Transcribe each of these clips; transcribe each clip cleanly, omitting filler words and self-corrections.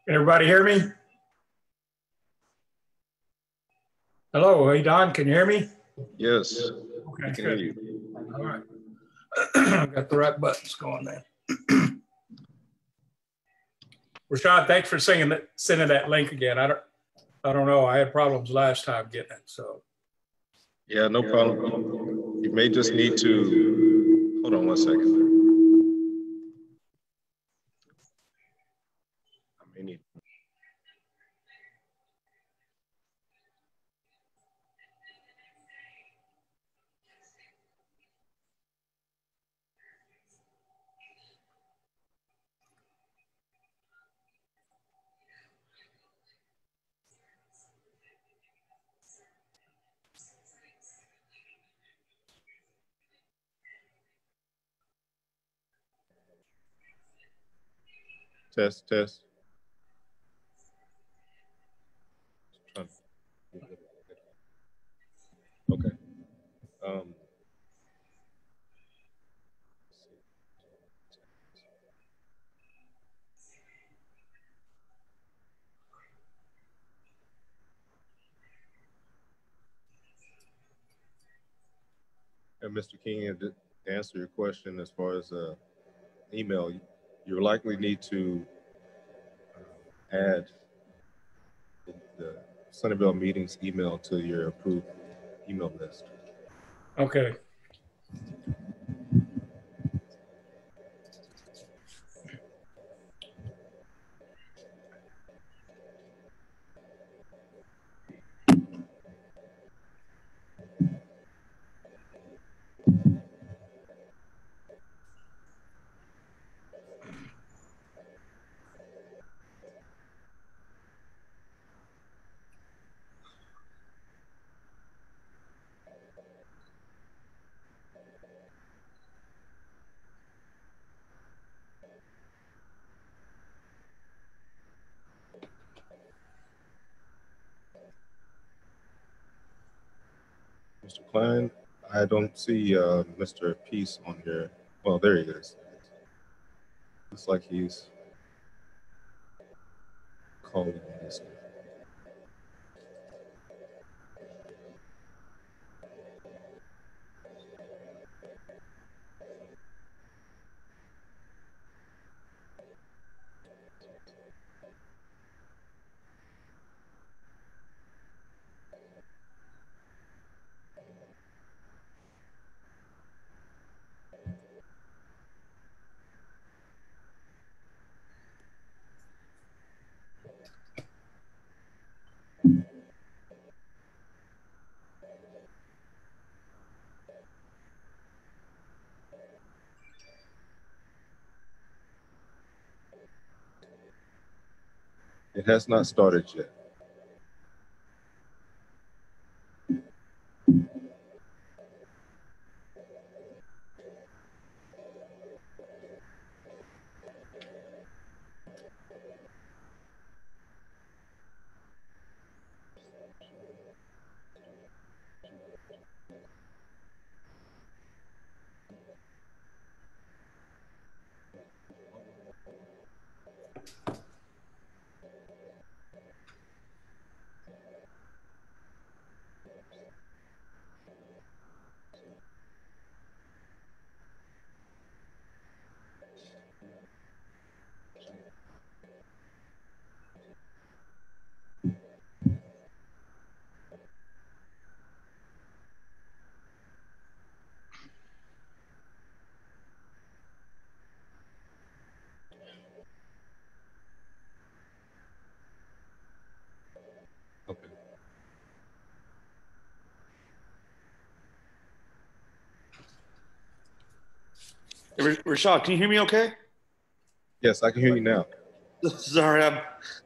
Everybody hear me? Hello, hey Don, can you hear me? Yes, Okay, we can good. hear you. All right. Got the right buttons going then. Rashad, thanks for sending that link again. I don't know. I had problems last time getting it. So Yeah, no problem. You may just need to hold on one second. I may need. Test, test. Okay. And Mr. King, to answer your question as far as email, you likely need to add the Sunnyvale meetings email to your approved email list. okay. Mr. Klein, I don't see Mr. Peace on here. Well, there he is. Looks like he's calling on this. It has not started yet. Okay. Rashad, can you hear me okay? Yes, I can hear you now. Sorry,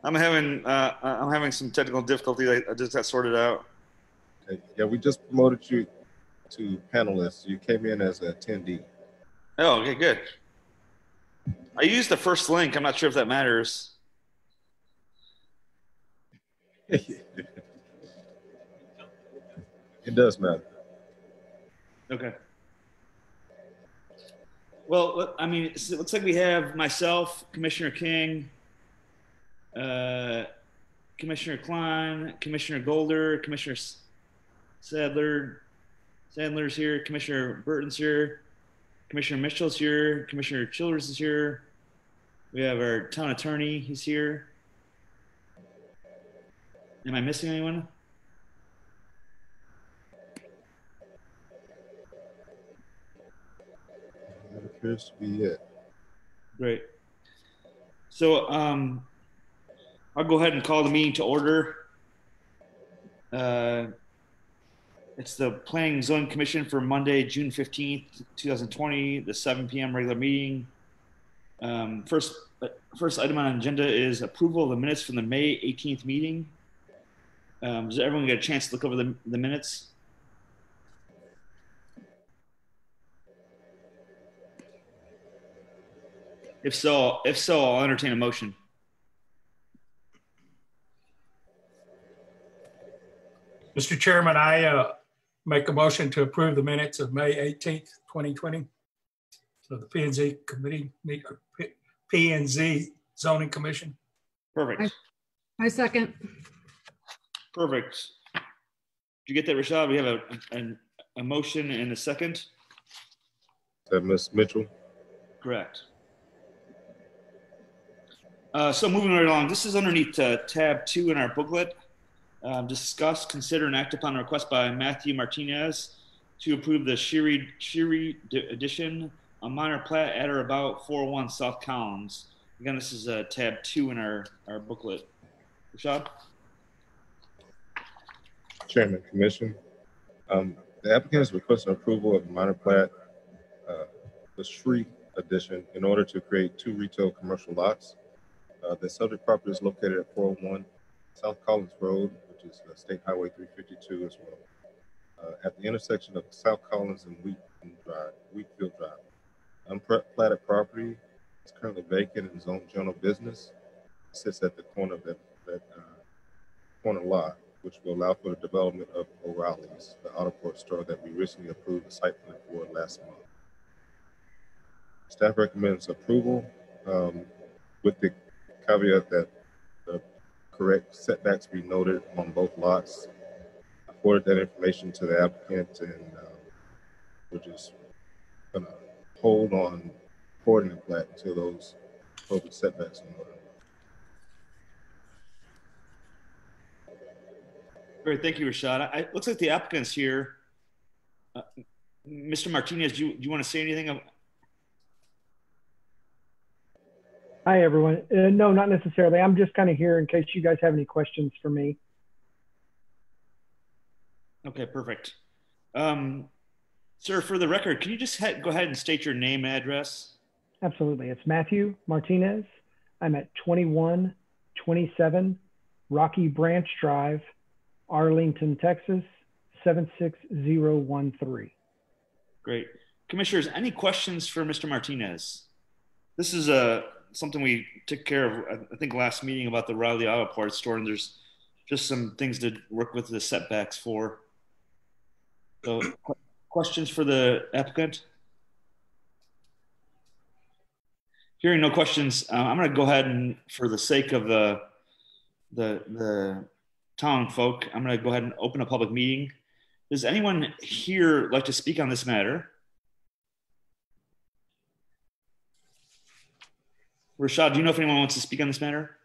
I'm having some technical difficulty. I just got sorted out. Okay. Yeah, we just promoted you to panelist. You came in as an attendee. Oh, okay, good. I used the first link. I'm not sure if that matters. It does matter. Okay. Well, I mean, it looks like we have myself, Commissioner King, Commissioner Klein, Commissioner Golder, Commissioner Sadler's here, Commissioner Burton's here, Commissioner Mitchell's here, Commissioner Childers is here. We have our town attorney, he's here. Am I missing anyone? That appears to be it. Great. So I'll go ahead and call the meeting to order. It's the Planning and Zoning Commission for Monday, June 15th, 2020, the 7 p.m. regular meeting. First item on the agenda is approval of the minutes from the May 18th meeting. Does everyone get a chance to look over the minutes? If so, I'll entertain a motion. Mr. Chairman, I make a motion to approve the minutes of May 18th, 2020. So the P&Z committee, P&Z Zoning Commission. Perfect. I second. Perfect. Did you get that, Rashad? We have a motion and a second. Is that Ms. Mitchell? Correct. So moving right along, this is underneath tab 2 in our booklet. Discuss, consider, and act upon a request by Matthew Martinez to approve the Shiri addition, a minor plat at or about 401 South Collins. Again, this is tab 2 in our booklet. Rashad? Chairman, Commission. The applicant is requesting approval of minor plat, the Shri addition, in order to create 2 retail commercial lots. The subject property is located at 401 South Collins Road, which is State Highway 352 as well, at the intersection of South Collins and Wheatfield Drive. Unplatted property is currently vacant and zoned general business. It sits at the corner of that corner lot, which will allow for the development of O'Reilly's, the auto parts store that we recently approved the site plan for last month. Staff recommends approval with the caveat that the correct setbacks be noted on both lots. I forwarded that information to the applicant, and we're just going to hold on forwarding the plat until those appropriate setbacks are noted. Great, thank you, Rashad. It looks like the applicant's here. Mr. Martinez, do you want to say anything? Hi, everyone. No, not necessarily. I'm just kind of here in case you guys have any questions for me. Okay, perfect. Sir, for the record, can you just go ahead and state your name and address? Absolutely. It's Matthew Martinez. I'm at 2127 Rocky Branch Drive, Arlington, Texas, 76013. Great. Commissioners, any questions for Mr. Martinez? This is something we took care of, I think, last meeting about the Riley Auto Parts store, and there's just some things to work with the setbacks for. So, questions for the applicant? Hearing no questions, I'm going to go ahead and, for the sake of the town folk, I'm going to go ahead and open a public meeting. Does anyone here like to speak on this matter? Rashad, do you know if anyone wants to speak on this matter?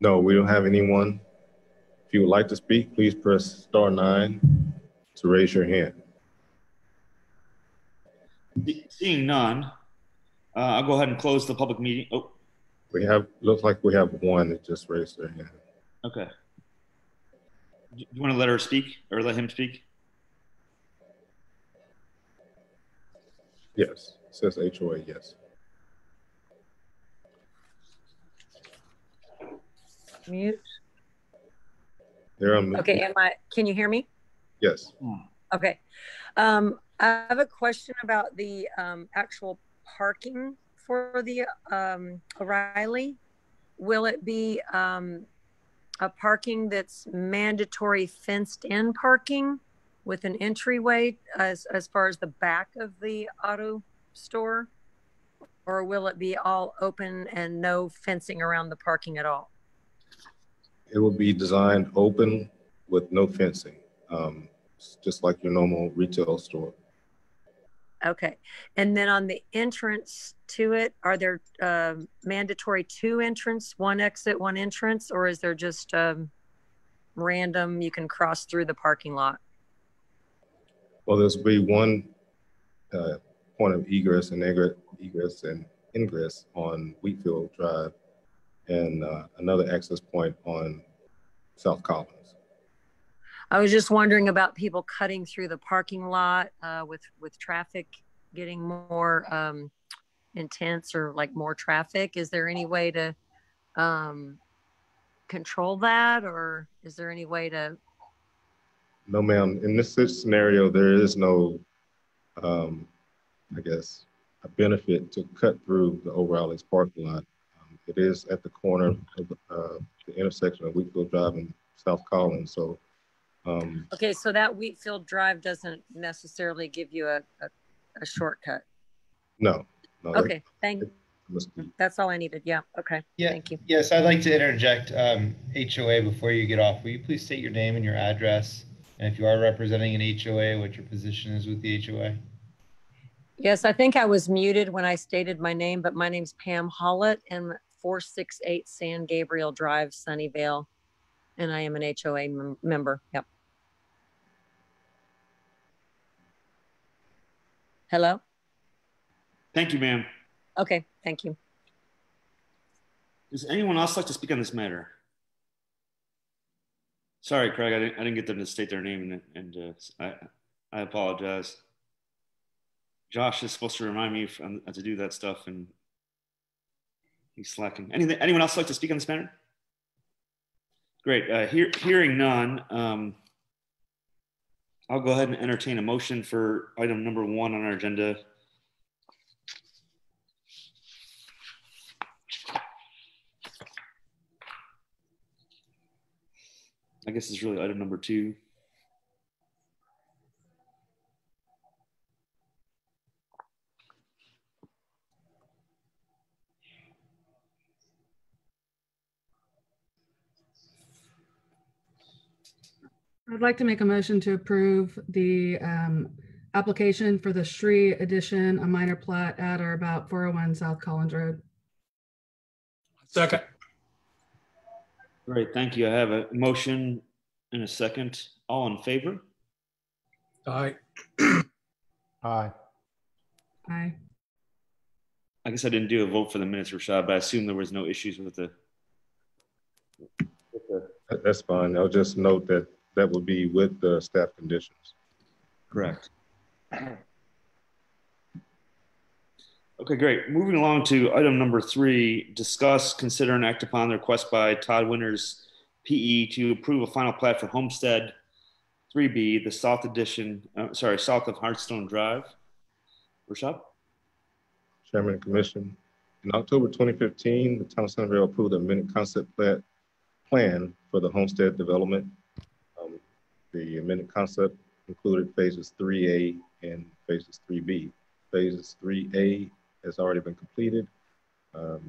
No, we don't have anyone. If you would like to speak, please press *9 to raise your hand. Seeing none, I'll go ahead and close the public meeting. Oh, Looks like we have one that just raised their hand. okay. Do you want to let her speak or let him speak? Yes, it says HOA, yes. Mute. They're on mute. Okay, can you hear me? Yes. Okay. I have a question about the actual parking for the O'Reilly. Will it be a parking that's mandatory fenced in parking with an entryway as far as the back of the auto store? or will it be all open and no fencing around the parking at all? It will be designed open with no fencing, just like your normal retail store. Okay. And then on the entrance to it, are there mandatory 2 entrance, 1 exit, 1 entrance, or is there just random, you can cross through the parking lot? Well, there's be one point of egress and ingress on Wheatfield Drive, and another access point on South Collins. I was just wondering about people cutting through the parking lot with traffic getting more intense, or like more traffic. Is there any way to control that, or is there any way to? No, ma'am. In this scenario, there is no, I guess, a benefit to cut through the O'Reilly's parking lot. It is at the corner of the intersection of Wheatfield Drive and South Collins. So, Okay, so that Wheatfield Drive doesn't necessarily give you a shortcut. No. Okay, that's all I needed. Yeah. Okay. Yeah. Thank you. Yes, I'd like to interject HOA before you get off. Will you please state your name and your address? And if you are representing an HOA, what your position is with the HOA? Yes, I think I was muted when I stated my name, but my name's Pam Hollett, and 468 San Gabriel Drive, Sunnyvale, and I am an HOA member. Yep. Hello? Thank you, ma'am. Okay, thank you. Does anyone else like to speak on this matter? Sorry, Craig, I didn't get them to state their name, and I apologize. Josh is supposed to remind me to do that stuff, and he's slacking. Anyone else like to speak on this matter? Great. Hearing none, I'll go ahead and entertain a motion for item number 1 on our agenda. I guess it's really item number 2. I'd like to make a motion to approve the application for the Shree addition, a minor plat at or about 401 South Collins Road. Second. Great, thank you. I have a motion and a second. All in favor? Aye. Aye. Aye. I guess I didn't do a vote for the minutes, Rashad, but I assume there was no issues with the. That's fine. I'll just note that that would be with the staff conditions. Correct. Okay, great. Moving along to item number 3, discuss, consider, and act upon the request by Todd Winters, PE, to approve a final plat for Homestead 3B, the south south of Hearthstone Drive. Rashad? Chairman and Commission, in October 2015, the Town of Sunnyvale approved a amended concept plan for the Homestead development. The amended concept included phases 3A and phases 3B. Phases 3A has already been completed. The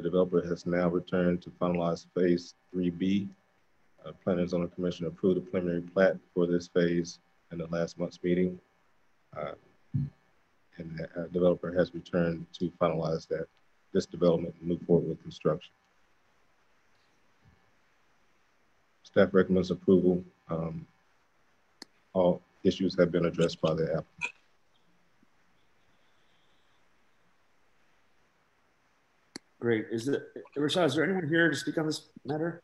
developer has now returned to finalize phase 3B. Planning and Zoning Commission approved a preliminary plat for this phase in the last month's meeting. And the developer has returned to finalize this development and move forward with construction. Staff recommends approval. All issues have been addressed by the applicant. Great. Rashad, is there anyone here to speak on this matter?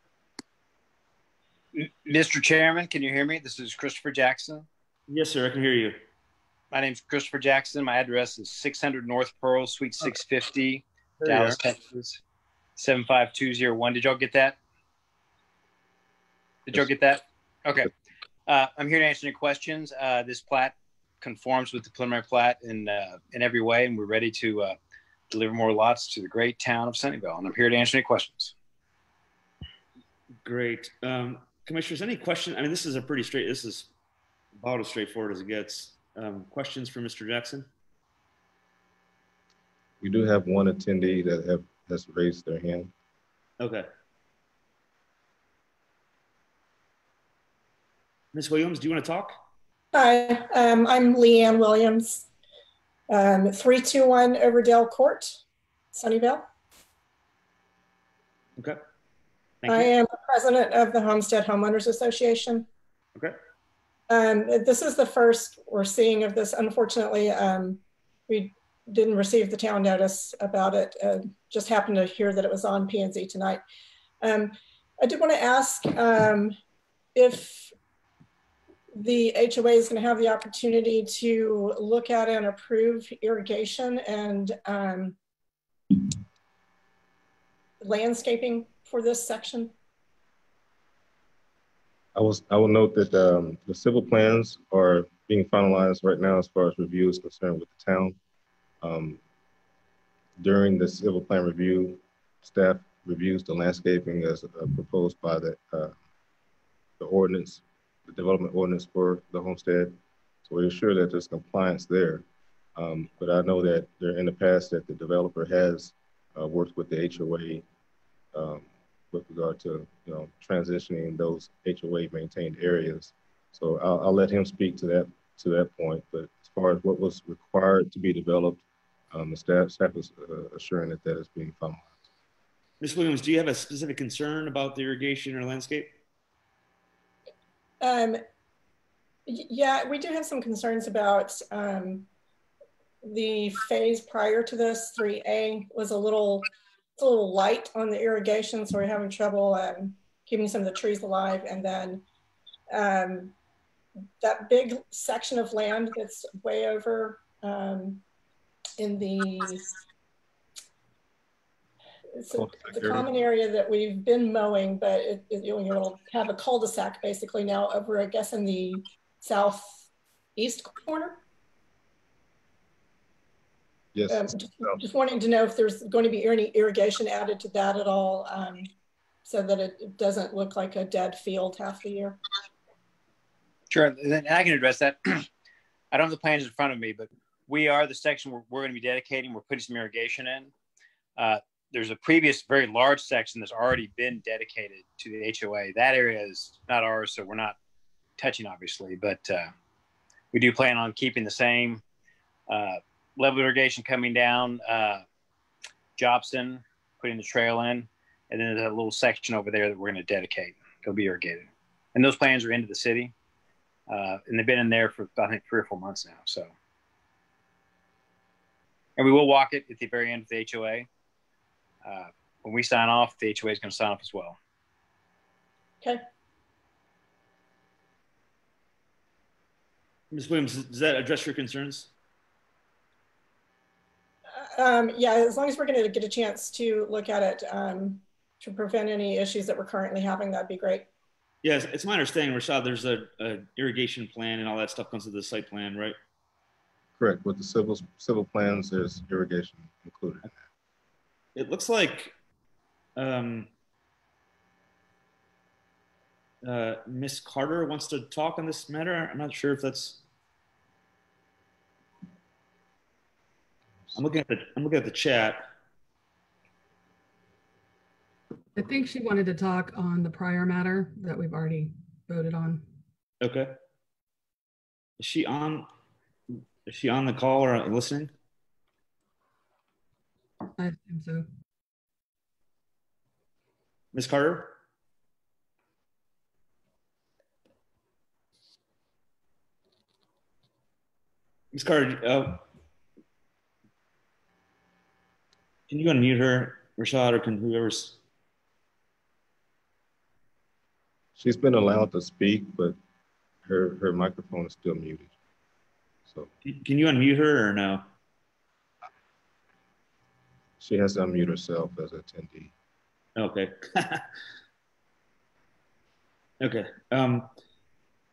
Mr. Chairman, can you hear me? This is Christopher Jackson. Yes, sir. I can hear you. My name is Christopher Jackson. My address is 600 North Pearl, Suite 650, Dallas, Texas, 75201. Did y'all get that? Did y'all get that? Okay. I'm here to answer any questions. This plat conforms with the preliminary plat in every way, and we're ready to deliver more lots to the great town of Sunnyvale. And I'm here to answer any questions. Great. Commissioners, any question? I mean, this is about as straightforward as it gets. Questions for Mr. Jackson? We do have one attendee that has raised their hand. Okay. Ms. Williams, do you want to talk? Hi, I'm Leanne Williams, 321 Overdale Court, Sunnyvale. Okay. Thank you. I am the president of the Homestead Homeowners Association. Okay. This is the first we're seeing of this. Unfortunately, we didn't receive the town notice about it. Just happened to hear that it was on P&Z tonight. I did want to ask if the HOA is going to have the opportunity to look at and approve irrigation and landscaping for this section. I will note that the civil plans are being finalized right now as far as review is concerned with the town. During the civil plan review, staff reviews the landscaping as proposed by the ordinance, the development ordinance for the homestead. So we ensure that there's compliance there. But I know that there in the past that the developer has worked with the HOA with regard to transitioning those HOA maintained areas. So I'll let him speak to that point. But as far as what was required to be developed, the staff is assuring that that is being finalized. Ms. Williams, do you have a specific concern about the irrigation or landscape? Yeah, we do have some concerns about the phase prior to this. 3A was a little light on the irrigation, so we're having trouble keeping some of the trees alive. And then that big section of land that's way over in the it's a common area that we've been mowing, but it'll have a cul-de-sac basically now over, I guess, in the southeast corner. Yes. Just wanting to know if there's going to be any irrigation added to that at all, so that it doesn't look like a dead field half the year. Sure, and I can address that. I don't have the plans in front of me, but we are the section we're going to be dedicating. We're putting some irrigation in. There's a previous very large section that's already been dedicated to the HOA. That area is not ours, so we're not touching, obviously, but we do plan on keeping the same level of irrigation coming down Jobson, putting the trail in, and then there's a little section over there that we're going to dedicate. It'll be irrigated. And those plans are into the city, and they've been in there for, I think, 3 or 4 months now. So, and we will walk it at the very end of the HOA. When we sign off, the HOA is going to sign off as well. Okay. Ms. Williams, does that address your concerns? Yeah, as long as we're going to get a chance to look at it to prevent any issues that we're currently having, that'd be great. Yes, it's my understanding, Rashad, there's a irrigation plan and all that stuff comes with the site plan, right? Correct. With the civil plans, there's irrigation included in that. It looks like Miss Carter wants to talk on this matter. I'm not sure if that's. I'm looking at the chat. I think she wanted to talk on the prior matter that we've already voted on. Okay. Is she on the call or listening? I assume so. Ms. Carter? Ms. Carter, can you unmute her, Rashad, or can whoever's? She's been allowed to speak, but her microphone is still muted. So can you unmute her or no? She has to unmute herself as an attendee. Okay. Okay.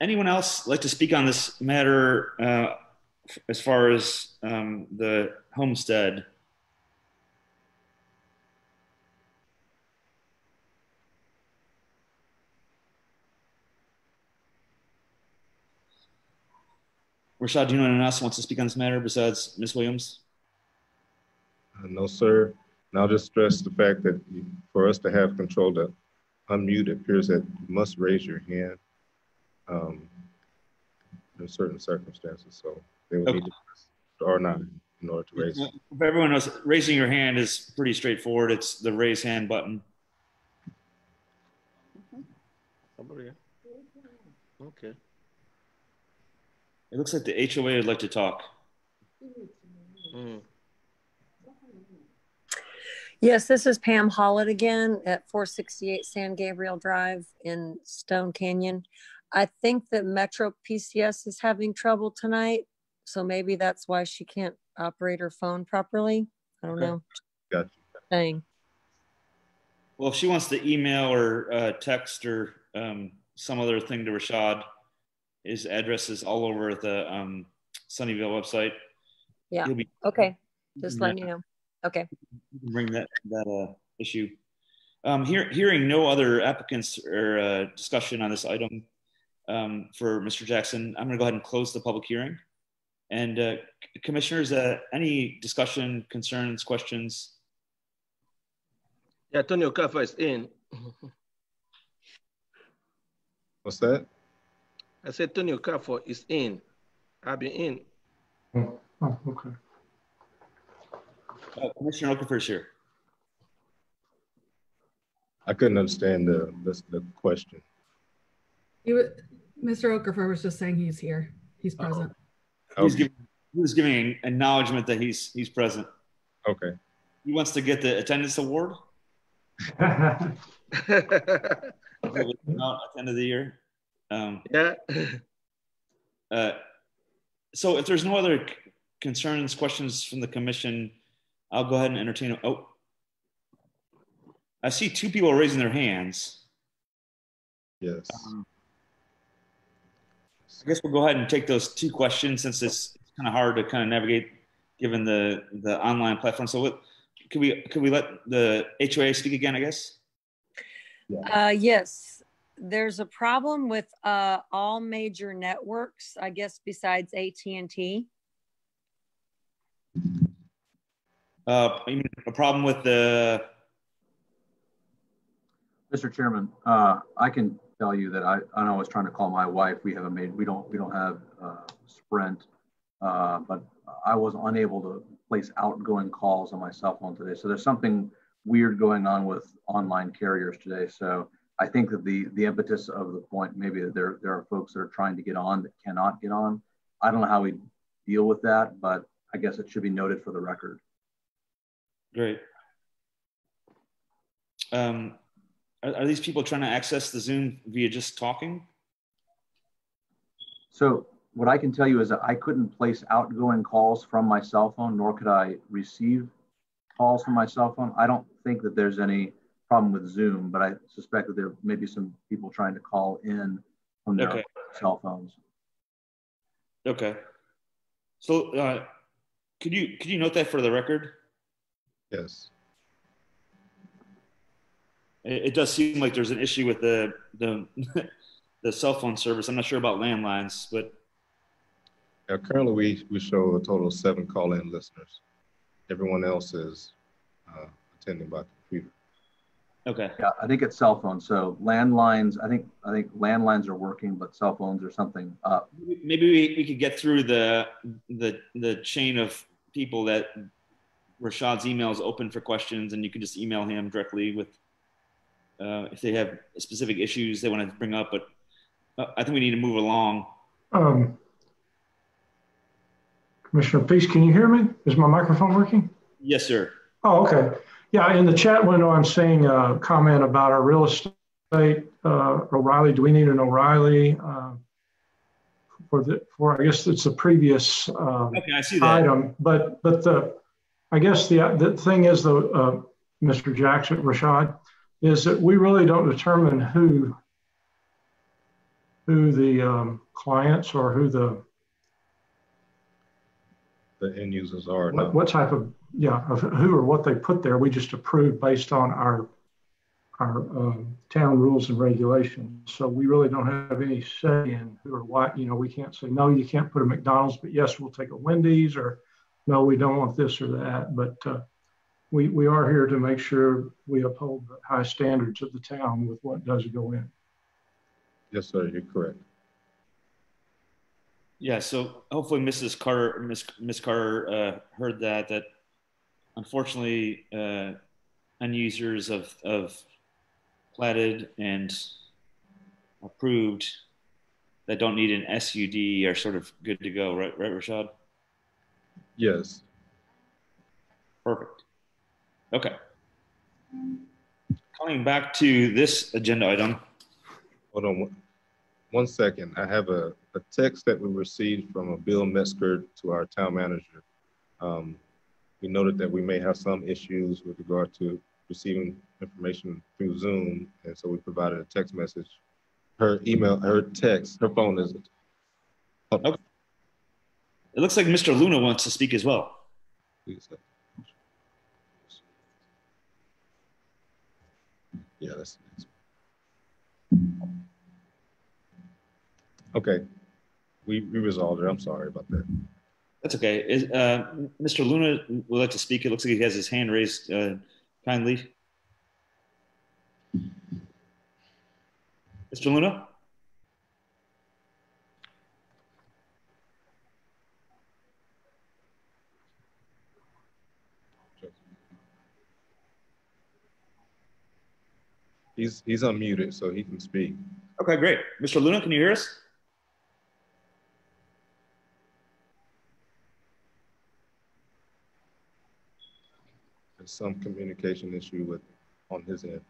Anyone else like to speak on this matter as far as the homestead? Rashad, do you know anyone else who wants to speak on this matter besides Ms. Williams? No, sir. And I'll just stress the fact that for us to have control to unmute, it appears that you must raise your hand in certain circumstances. So they would need to press star 9 in order to raise it. If everyone knows, raising your hand is pretty straightforward. It's the raise hand button. Okay. It looks like the HOA would like to talk. Yes, this is Pam Hollett again at 468 San Gabriel Drive in Stone Canyon. I think that Metro PCS is having trouble tonight, so maybe that's why she can't operate her phone properly. I don't know. Gotcha. Saying. Well, if she wants to email or text or some other thing to Rashad, his address is all over the Sunnyvale website. Yeah. Okay. Just letting you know. Okay. Bring that issue. Hearing no other applicants or discussion on this item for Mr. Jackson, I'm going to go ahead and close the public hearing. And commissioners, any discussion, concerns, questions? Yeah, Tony Okafor is in. What's that? I said Tony Okafor is in. I've been in. Oh, okay. Commissioner Okafor is here. I couldn't understand the question. Mr. Okafor was just saying he's here. He's present. Okay. He was giving an acknowledgement that he's present. Okay. He wants to get the attendance award. At the end of the year. Yeah. So if there's no other concerns, questions from the commission, I'll go ahead and entertain. Oh, I see 2 people raising their hands. Yes. I guess we'll go ahead and take those 2 questions since it's kind of hard to kind of navigate given the online platform. So could we let the HOA speak again, I guess? Yes, there's a problem with all major networks, I guess, besides AT&T. You mean a problem with the... Mr. Chairman, I can tell you that I know I was trying to call my wife. We don't have Sprint, but I was unable to place outgoing calls on my cell phone today. So there's something weird going on with online carriers today. So I think that the impetus of the point, maybe that there are folks that are trying to get on that cannot get on. I don't know how we deal with that, but I guess it should be noted for the record. Great. Are these people trying to access the Zoom via just talking? So what I can tell you is that I couldn't place outgoing calls from my cell phone, nor could I receive calls from my cell phone. I don't think that there's any problem with Zoom, but I suspect that there may be some people trying to call in from their cell phones. Okay. So could you note that for the record? Yes. It does seem like there's an issue with the cell phone service. I'm not sure about landlines, but currently we show a total of 7 call-in listeners. Everyone else is attending by computer. Okay. Yeah, I think it's cell phones. So landlines, I think landlines are working, but cell phones are something up. Maybe we could get through the chain of people that Rashad's email is open for questions, and you can just email him directly with if they have specific issues they want to bring up. But I think we need to move along. Commissioner Peace, can you hear me? Is my microphone working? Yes, sir. Oh, okay. Yeah, in the chat window, I'm seeing a comment about our real estate. O'Reilly, do we need an O'Reilly for I guess it's a previous okay, I see that. item. But I guess the thing is though, Mr. Jackson, Rashad, is that we really don't determine who the clients or who the end users are. What type of who or what they put there. We just approve based on our town rules and regulations. So we really don't have any say in who or what. You know, we can't say no, you can't put a McDonald's, but yes, we'll take a Wendy's, or no, we don't want this or that. But we are here to make sure we uphold the high standards of the town with what does go in. Yes, sir, you're correct. Yeah, so hopefully Mrs. Carter, Miss Carter heard that unfortunately end users of platted and approved that don't need an SUD are sort of good to go, right, Rashad? Yes. Perfect. Okay. Coming back to this agenda item. Hold on one second. I have a text that we received from a Bill Metzger to our town manager. We noted that we may have some issues with regard to receiving information through Zoom, and so we provided a text message. Her email, her text, her phone isn't. Okay. It looks like Mr. Luna wants to speak as well. Yeah, that's okay. We resolved it. I'm sorry about that. That's okay. Mr. Luna would like to speak. It looks like he has his hand raised. Kindly. Mr. Luna? He's unmuted, so he can speak. Okay, great. Mr. Luna, can you hear us? There's some communication issue on his end.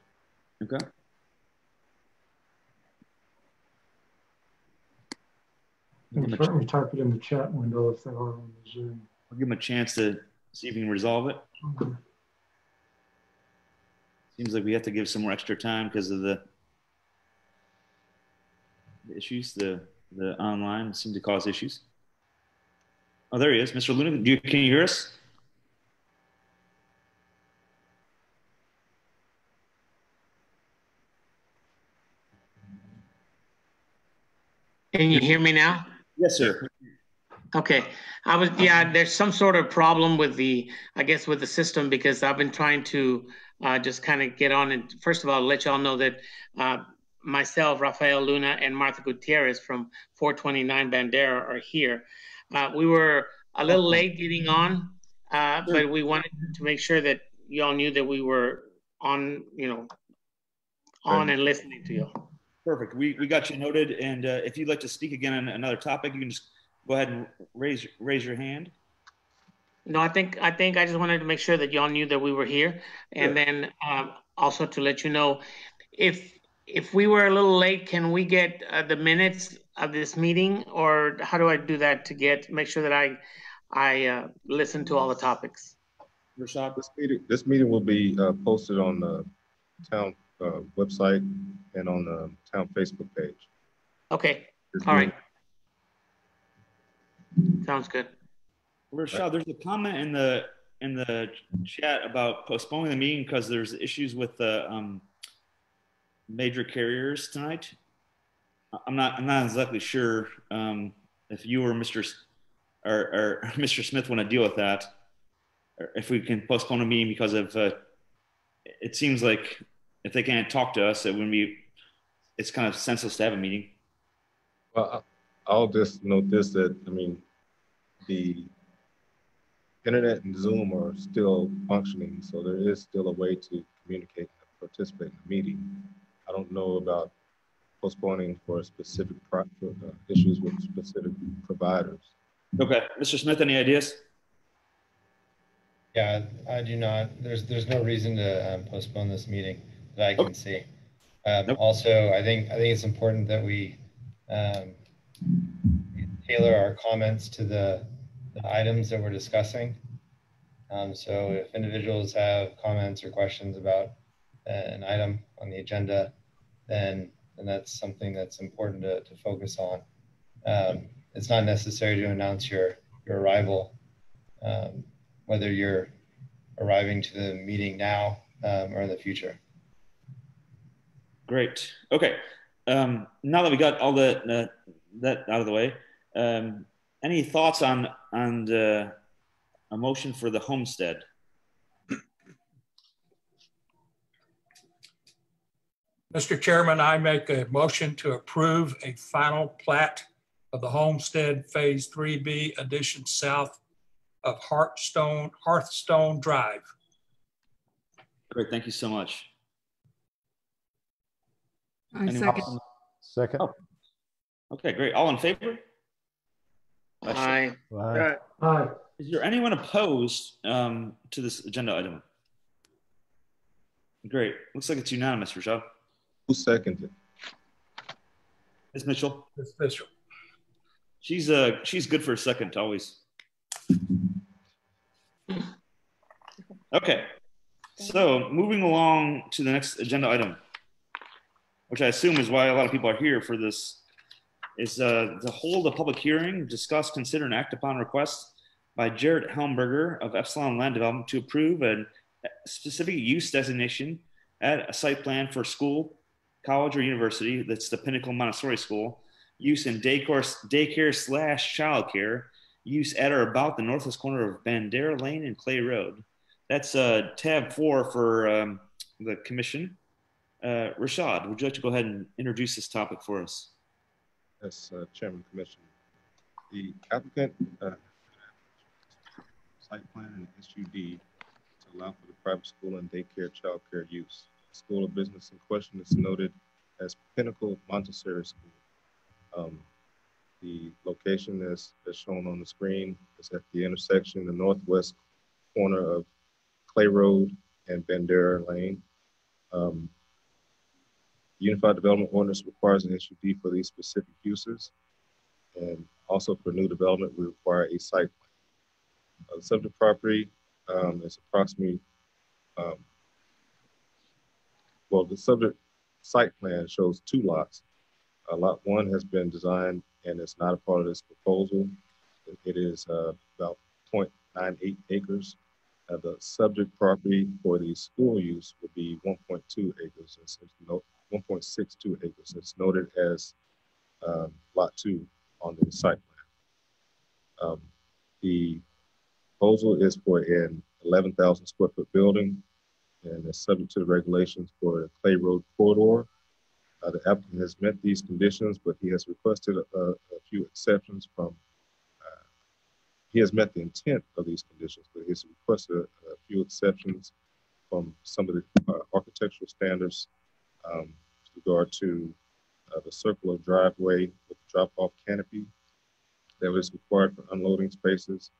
Okay. You can certainly type it in the chat window if they are on the Zoom. I'll give him a chance to see if we can resolve it. Okay. Seems like we have to give some more extra time because of the issues. The online seem to cause issues. Oh, there he is. Mr. Luna, can you hear us? Can you hear me now? Yes, sir. Okay. There's some sort of problem with the system, because I've been trying to just kind of get on. And first of all, let y'all know that myself, Rafael Luna, and Martha Gutierrez from 429 Bandera are here. We were a little late getting on, but we wanted to make sure that y'all knew that we were on, on and listening to y'all. Perfect. We got you noted. And if you'd like to speak again on another topic, you can just go ahead and raise your hand. No, I think I just wanted to make sure that y'all knew that we were here, and then also to let you know, if we were a little late, can we get the minutes of this meeting, or how do I do that to make sure that I listen to all the topics? Rashad? This meeting will be posted on the town website and on the town Facebook page. Okay. All right. Sounds good. Rashad, there's a comment in the chat about postponing the meeting because there's issues with the major carriers tonight. I'm not exactly sure if you or Mr. Smith want to deal with that, or if we can postpone a meeting because of it seems like if they can't talk to us, it's kind of senseless to have a meeting. Well, I'll just note this, that, the internet and Zoom are still functioning, so there is still a way to communicate and participate in the meeting. I don't know about postponing for specific issues with specific providers. Okay, Mr. Smith, any ideas? Yeah, I do not. There's no reason to postpone this meeting that I can see. Also, I think it's important that we tailor our comments to the items that we're discussing. So if individuals have comments or questions about an item on the agenda, then that's something that's important to focus on. It's not necessary to announce your arrival, whether you're arriving to the meeting now or in the future. Great. Okay. Now that we got all that out of the way, any thoughts on a motion for the homestead? Mr. Chairman, I make a motion to approve a final plat of the Homestead Phase 3B addition south of Hearthstone Drive. Great, thank you so much. I second. Second. Oh. Okay, great. All in favor? Aye. Aye. Aye. Is there anyone opposed to this agenda item? Great. Looks like it's unanimous, Rashad. Who seconded? Ms. Mitchell. Ms. Mitchell. She's good for a second always. Okay. So moving along to the next agenda item, which I assume is why a lot of people are here for this, is to hold a public hearing, discuss, consider, and act upon requests by Jared Helmberger of Epsilon Land Development to approve a specific use designation at a site plan for school, college, or university. That's the Pinnacle Montessori School. Use in daycare slash childcare. Use at or about the northwest corner of Bandera Lane and Clay Road. That's tab 4 for the commission. Rashad, would you like to go ahead and introduce this topic for us? Yes, Chairman Commission. The applicant site plan and SUD to allow for the private school and daycare childcare use. The school of business in question is noted as Pinnacle Montessori School. The location is shown on the screen. Is at the intersection, the northwest corner of Clay Road and Bandera Lane. Unified Development Ordinance requires an SUD for these specific uses. And also for new development, we require a site plan. The subject property is approximately, well, the subject site plan shows 2 lots. Lot 1 has been designed and it's not a part of this proposal. It is about 0.98 acres. The subject property for the school use would be 1.2 acres. It's 1.62 acres. It's noted as lot 2 on the site plan. The proposal is for an 11,000 square foot building and is subject to the regulations for the Clay Road corridor. The applicant has met these conditions, but he has requested a few exceptions from, he has met the intent of these conditions, but he has requested a few exceptions from some of the architectural standards with regard to the circular driveway with drop-off canopy that was required for unloading spaces.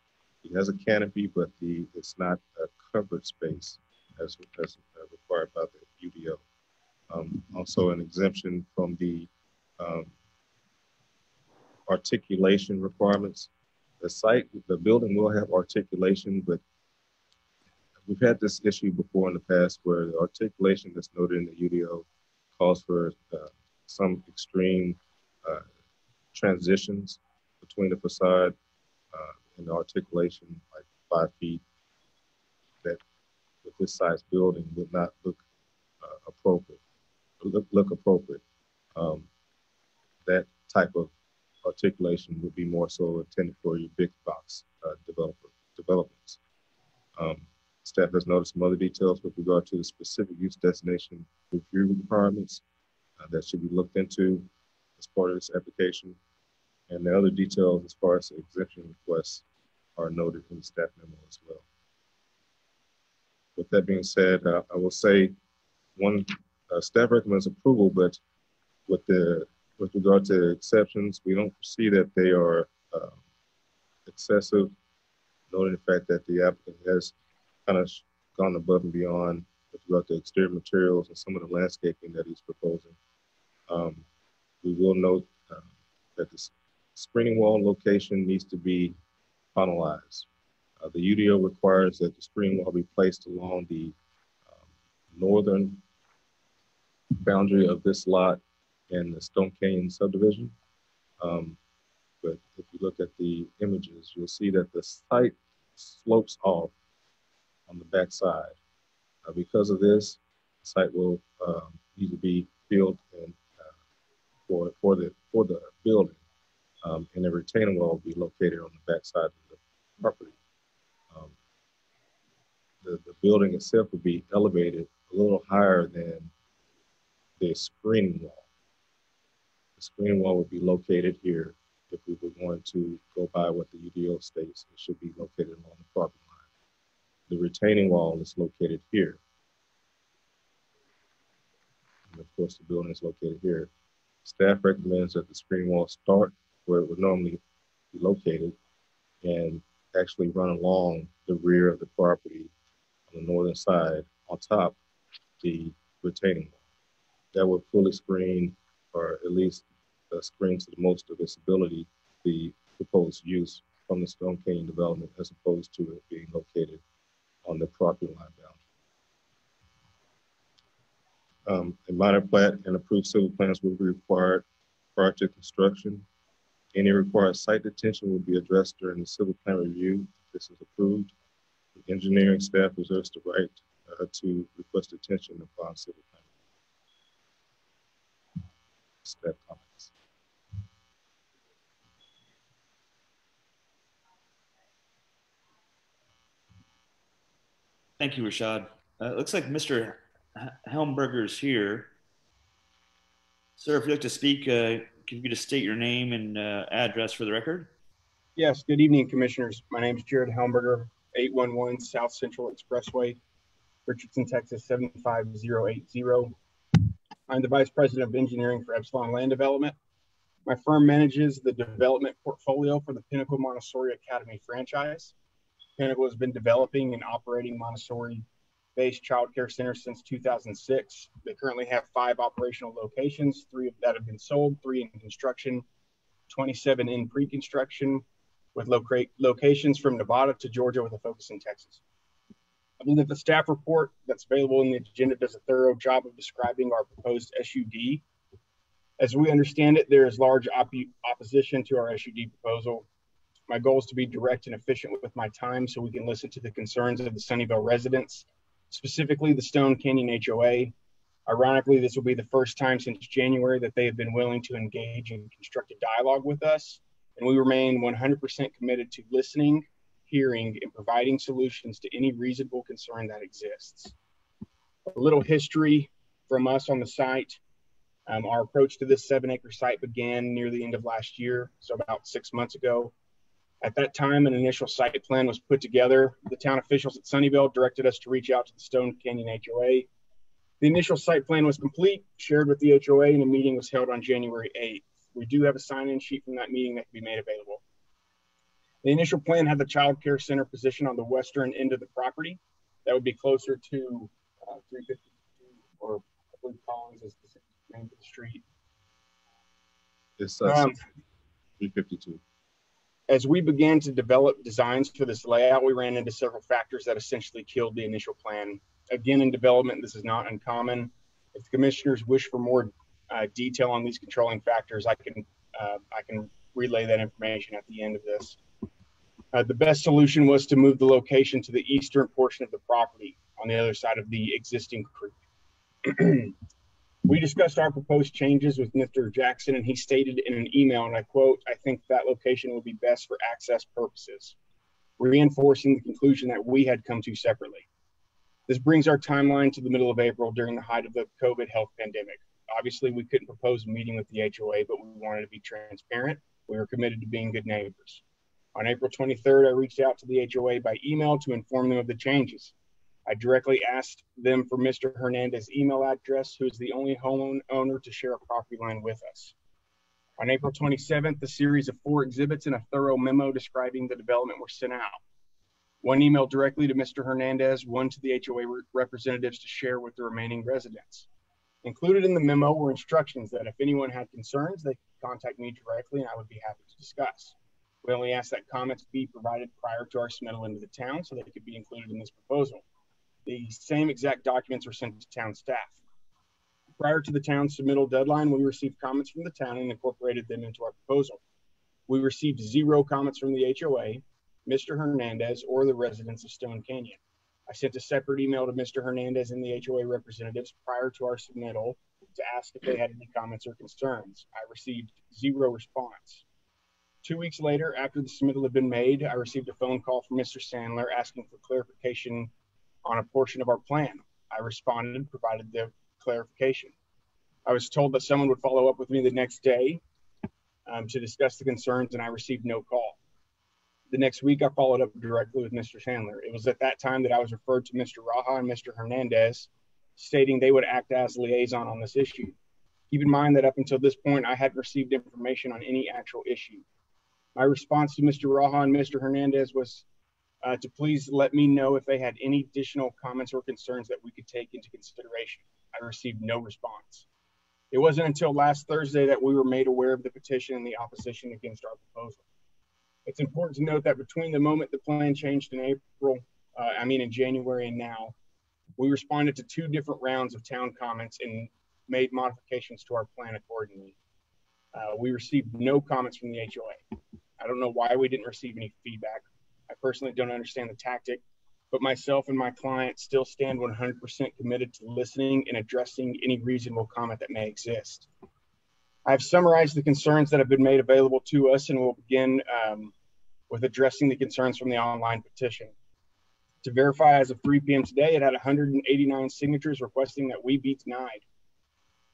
He has a canopy, but it's not a covered space as required by the UDO. Also an exemption from the articulation requirements. The building will have articulation, but we've had this issue before in the past where the articulation that's noted in the UDO calls for some extreme transitions between the facade and the articulation, like 5 feet, that with this size building would not look appropriate. Look appropriate. That type of articulation would be more so intended for your big box developments. Staff has noticed some other details with regard to the specific use destination review requirements that should be looked into as part of this application. And the other details as far as the exemption requests are noted in the staff memo as well. With that being said, I will say staff recommends approval, but with regard to exceptions, we don't foresee that they are excessive, noting the fact that the applicant has kind of gone above and beyond with regard to exterior materials and some of the landscaping that he's proposing. We will note that the screening wall location needs to be finalized. The UDO requires that the screening wall be placed along the northern boundary of this lot in the Stone Canyon subdivision. But if you look at the images, you'll see that the site slopes off on the back side. Because of this, the site will need to be filled in for the building, and a retaining wall will be located on the back side of the property. The building itself will be elevated a little higher than a screening wall. The screening wall would be located here. If we were going to go by what the UDO states, it should be located along the property line. The retaining wall is located here. And of course, the building is located here. Staff recommends that the screening wall start where it would normally be located and actually run along the rear of the property on the northern side on top the retaining wall. That would fully screen, or at least screen to the most of its ability, the proposed use from the Stone Canyon development, as opposed to it being located on the property line boundary. A minor plat and approved civil plans will be required prior to construction. Any required site detention will be addressed during the civil plan review. If this is approved, the engineering staff reserves the right to request detention upon civil plan. Staff comments. Thank you, Rashad. It looks like Mr. Helmberger is here. Sir, if you'd like to speak, can you just state your name and address for the record? Yes, good evening, commissioners. My name is Jared Helmberger, 811 South Central Expressway, Richardson, Texas, 75080. I'm the Vice President of Engineering for Epsilon Land Development. My firm manages the development portfolio for the Pinnacle Montessori Academy franchise. Pinnacle has been developing and operating Montessori-based childcare centers since 2006. They currently have 5 operational locations, 3 of that have been sold, 3 in construction, 27 in pre-construction, with locations from Nevada to Georgia with a focus in Texas. I believe that the staff report that's available in the agenda does a thorough job of describing our proposed SUD. As we understand it, there is large opposition to our SUD proposal. My goal is to be direct and efficient with my time so we can listen to the concerns of the Sunnyvale residents, specifically the Stone Canyon HOA. Ironically, this will be the first time since January that they have been willing to engage in constructive dialogue with us, and we remain 100% committed to listening, hearing, and providing solutions to any reasonable concern that exists. A little history from us on the site. Our approach to this 7-acre site began near the end of last year, so about 6 months ago. At that time, an initial site plan was put together. The town officials at Sunnyvale directed us to reach out to the Stone Canyon HOA. The initial site plan was complete, shared with the HOA, and a meeting was held on January 8th. We do have a sign-in sheet from that meeting that can be made available. The initial plan had the child care center positioned on the western end of the property. That would be closer to 352, or I believe Collins is the name of the street. It's 352. As we began to develop designs for this layout, we ran into several factors that essentially killed the initial plan. Again, in development, this is not uncommon. If the commissioners wish for more detail on these controlling factors, I can relay that information at the end of this. The best solution was to move the location to the eastern portion of the property on the other side of the existing creek. We discussed our proposed changes with Mr. Jackson, and he stated in an email, and I quote, "I think that location will be best for access purposes," reinforcing the conclusion that we had come to separately. This brings our timeline to the middle of April during the height of the COVID health pandemic. Obviously, we couldn't propose a meeting with the HOA, but we wanted to be transparent. We were committed to being good neighbors. On April 23rd, I reached out to the HOA by email to inform them of the changes. I directly asked them for Mr. Hernandez's email address, who is the only homeowner to share a property line with us. On April 27th, a series of 4 exhibits and a thorough memo describing the development were sent out. One email directly to Mr. Hernandez, one to the HOA representatives to share with the remaining residents. Included in the memo were instructions that if anyone had concerns, they could contact me directly and I would be happy to discuss. We only asked that comments be provided prior to our submittal into the town so they could be included in this proposal. The same exact documents were sent to town staff. Prior to the town's submittal deadline, we received comments from the town and incorporated them into our proposal. We received 0 comments from the HOA, Mr. Hernandez, or the residents of Stone Canyon. I sent a separate email to Mr. Hernandez and the HOA representatives prior to our submittal to ask if they had any comments or concerns. I received 0 response. 2 weeks later, after the submittal had been made, I received a phone call from Mr. Sandler asking for clarification on a portion of our plan. I responded and provided the clarification. I was told that someone would follow up with me the next day to discuss the concerns, and I received no call. The next week, I followed up directly with Mr. Sandler. It was at that time that I was referred to Mr. Raha and Mr. Hernandez, stating they would act as liaison on this issue. Keep in mind that up until this point, I hadn't received information on any actual issue. My response to Mr. Raha and Mr. Hernandez was to please let me know if they had any additional comments or concerns that we could take into consideration. I received no response. It wasn't until last Thursday that we were made aware of the petition and the opposition against our proposal. It's important to note that between the moment the plan changed in in January and now, we responded to 2 different rounds of town comments and made modifications to our plan accordingly. We received no comments from the HOA. I don't know why we didn't receive any feedback. I personally don't understand the tactic, but myself and my client still stand 100% committed to listening and addressing any reasonable comment that may exist. I've summarized the concerns that have been made available to us, and we'll begin with addressing the concerns from the online petition. To verify, as of 3 p.m. today, it had 189 signatures requesting that we be denied.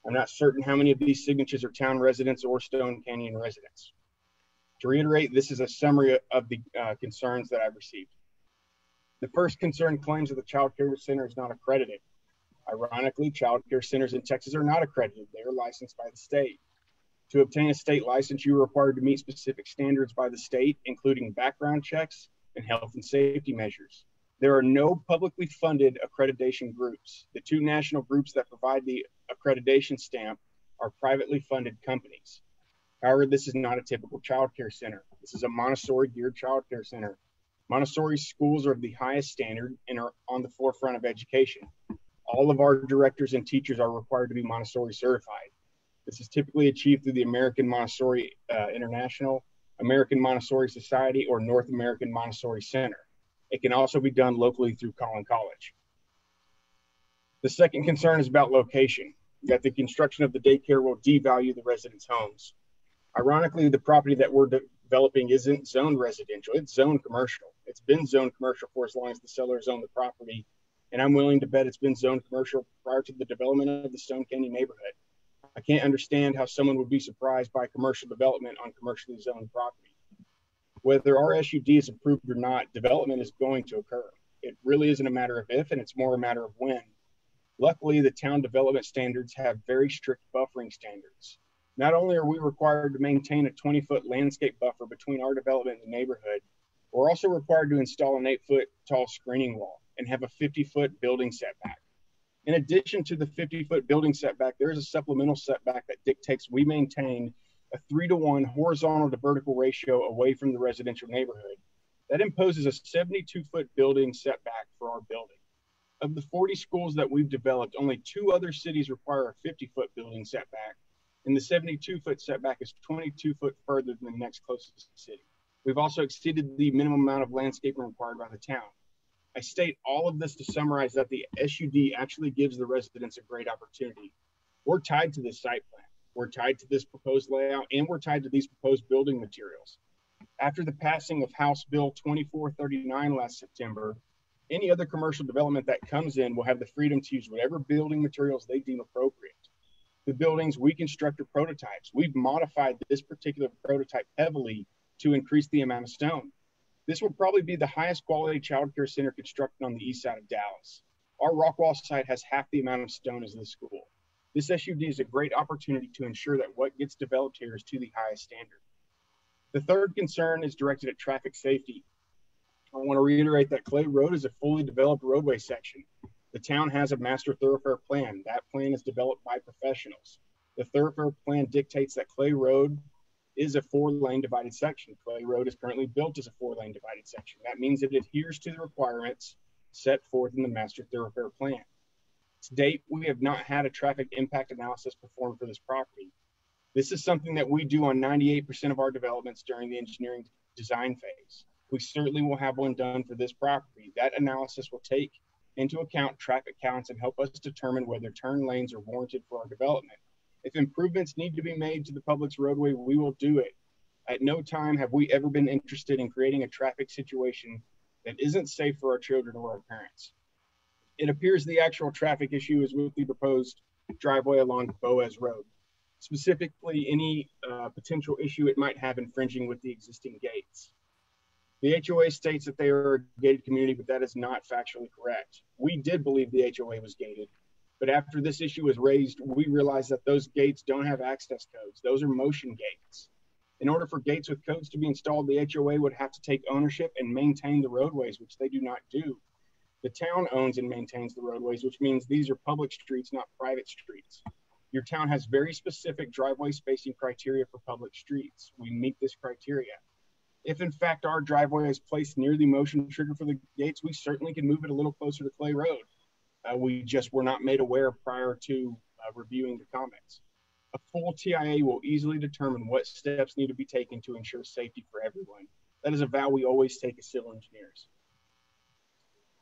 I'm not certain how many of these signatures are town residents or Stone Canyon residents. To reiterate, this is a summary of the concerns that I've received. The first concern claims that the child care center is not accredited. Ironically, child care centers in Texas are not accredited. They are licensed by the state. To obtain a state license, you are required to meet specific standards by the state, including background checks and health and safety measures. There are no publicly funded accreditation groups. The 2 national groups that provide the accreditation stamp are privately funded companies. However, this is not a typical child care center. This is a Montessori geared child care center. Montessori schools are of the highest standard and are on the forefront of education. All of our directors and teachers are required to be Montessori certified. This is typically achieved through the American Montessori International, American Montessori Society, or North American Montessori Center. It can also be done locally through Collin College. The second concern is about location, that the construction of the daycare will devalue the residents' homes. Ironically, the property that we're developing isn't zoned residential, it's zoned commercial. It's been zoned commercial for as long as the sellers own the property, and I'm willing to bet it's been zoned commercial prior to the development of the Stone Canyon neighborhood. I can't understand how someone would be surprised by commercial development on commercially zoned property. Whether our SUD is approved or not, development is going to occur. It really isn't a matter of if, and it's more a matter of when. Luckily, the town development standards have very strict buffering standards. Not only are we required to maintain a 20-foot landscape buffer between our development and the neighborhood, we're also required to install an 8-foot tall screening wall and have a 50-foot building setback. In addition to the 50-foot building setback, there is a supplemental setback that dictates we maintain a 3-to-1 horizontal to vertical ratio away from the residential neighborhood. That imposes a 72-foot building setback for our building. Of the 40 schools that we've developed, only 2 other cities require a 50-foot building setback, and the 72-foot setback is 22 foot further than the next closest city. We've also exceeded the minimum amount of landscaping required by the town. I state all of this to summarize that the SUD actually gives the residents a great opportunity. We're tied to this site plan. We're tied to this proposed layout, and we're tied to these proposed building materials. After the passing of House Bill 2439 last September, any other commercial development that comes in will have the freedom to use whatever building materials they deem appropriate. The buildings we construct are prototypes. We've modified this particular prototype heavily to increase the amount of stone. This will probably be the highest quality child care center constructed on the east side of Dallas. Our Rockwall site has half the amount of stone as this school. This SUD is a great opportunity to ensure that what gets developed here is to the highest standard. The third concern is directed at traffic safety. I want to reiterate that Clay Road is a fully developed roadway section. The town has a master thoroughfare plan. That plan is developed by professionals. The thoroughfare plan dictates that Clay Road is a 4-lane divided section. Clay Road is currently built as a 4-lane divided section. That means it adheres to the requirements set forth in the master thoroughfare plan. To date, we have not had a traffic impact analysis performed for this property. This is something that we do on 98% of our developments during the engineering design phase. We certainly will have one done for this property. That analysis will take into account traffic counts and help us determine whether turn lanes are warranted for our development. If improvements need to be made to the public's roadway, we will do it. At no time have we ever been interested in creating a traffic situation that isn't safe for our children or our parents. It appears the actual traffic issue is with the proposed driveway along Boaz Road. Specifically, any potential issue it might have infringing with the existing gates. The HOA states that they are a gated community, but that is not factually correct. We did believe the HOA was gated, but after this issue was raised, we realized that those gates don't have access codes. Those are motion gates. In order for gates with codes to be installed, the HOA would have to take ownership and maintain the roadways, which they do not do. The town owns and maintains the roadways, which means these are public streets, not private streets. Your town has very specific driveway spacing criteria for public streets. We meet this criteria. If in fact our driveway is placed near the motion trigger for the gates, we certainly can move it a little closer to Clay Road. We just were not made aware prior to reviewing the comments. A full TIA will easily determine what steps need to be taken to ensure safety for everyone. That is a vow we always take as civil engineers.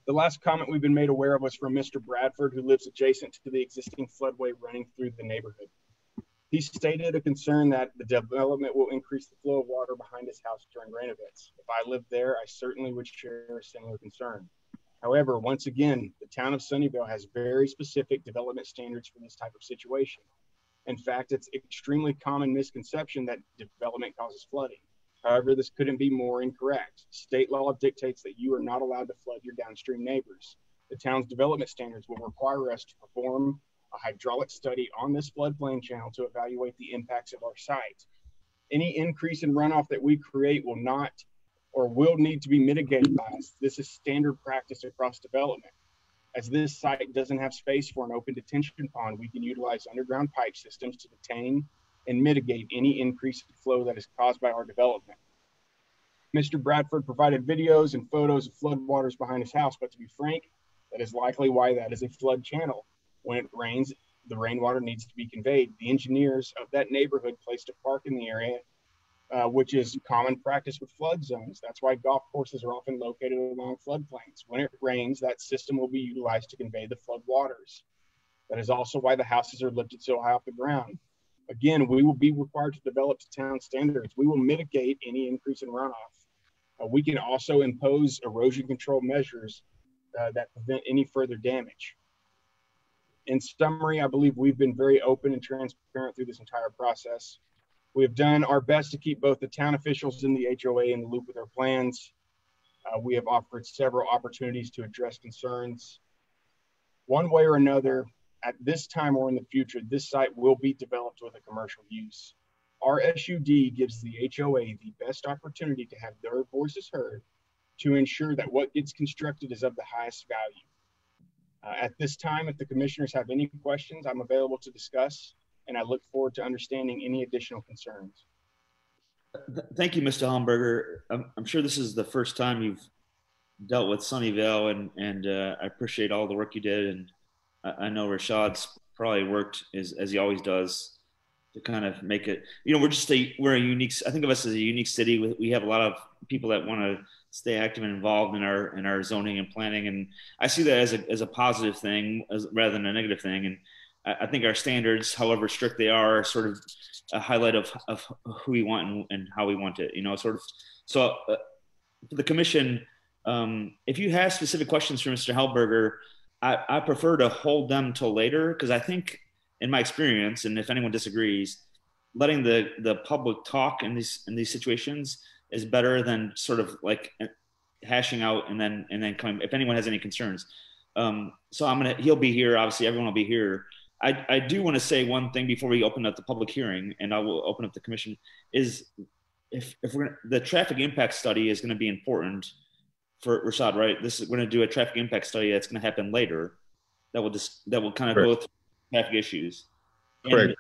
The last comment we've been made aware of was from Mr. Bradford, who lives adjacent to the existing floodway running through the neighborhood. He stated a concern that the development will increase the flow of water behind his house during rain events. If I lived there, I certainly would share a similar concern. However, once again, the town of Sunnyvale has very specific development standards for this type of situation. In fact, it's extremely common misconception that development causes flooding. However, this couldn't be more incorrect. State law dictates that you are not allowed to flood your downstream neighbors. The town's development standards will require us to perform a hydraulic study on this floodplain channel to evaluate the impacts of our site. Any increase in runoff that we create will not or will need to be mitigated by us. This is standard practice across development. As this site doesn't have space for an open detention pond, we can utilize underground pipe systems to detain and mitigate any increase in flow that is caused by our development. Mr. Bradford provided videos and photos of floodwaters behind his house, but to be frank, that is likely why that is a flood channel. When it rains, the rainwater needs to be conveyed. The engineers of that neighborhood placed a park in the area, which is common practice with flood zones. That's why golf courses are often located along floodplains. When it rains, that system will be utilized to convey the flood waters. That is also why the houses are lifted so high off the ground. Again, we will be required to develop to town standards. We will mitigate any increase in runoff. We can also impose erosion control measures that prevent any further damage. In summary, I believe we've been very open and transparent through this entire process. We have done our best to keep both the town officials and the HOA in the loop with our plans. We have offered several opportunities to address concerns. One way or another, at this time or in the future, this site will be developed with a commercial use. Our SUD gives the HOA the best opportunity to have their voices heard to ensure that what gets constructed is of the highest value. At this time, if the commissioners have any questions, I'm available to discuss, and I look forward to understanding any additional concerns. Thank you, Mr. Homburger. I'm sure this is the first time you've dealt with Sunnyvale, and I appreciate all the work you did. And I know Rashad's probably worked as he always does to kind of make it, we're a unique, I think of us as a unique city. We have a lot of people that want to stay active and involved in our zoning and planning. And I see that as a positive thing rather than a negative thing. And I think our standards, however strict they are sort of a highlight of who we want and how we want it, sort of. So for the commission, if you have specific questions for Mr. Hellberger, I prefer to hold them till later, because I think in my experience, and if anyone disagrees, letting the public talk in these situations is better than sort of like hashing out and then coming, if anyone has any concerns. So he'll be here, obviously everyone will be here. I do want to say one thing before we open up the public hearing, and I will open up the commission, is if the traffic impact study is going to be important for Rashad, right? We're going to do a traffic impact study that's going to happen later that will kind of go through traffic issues. And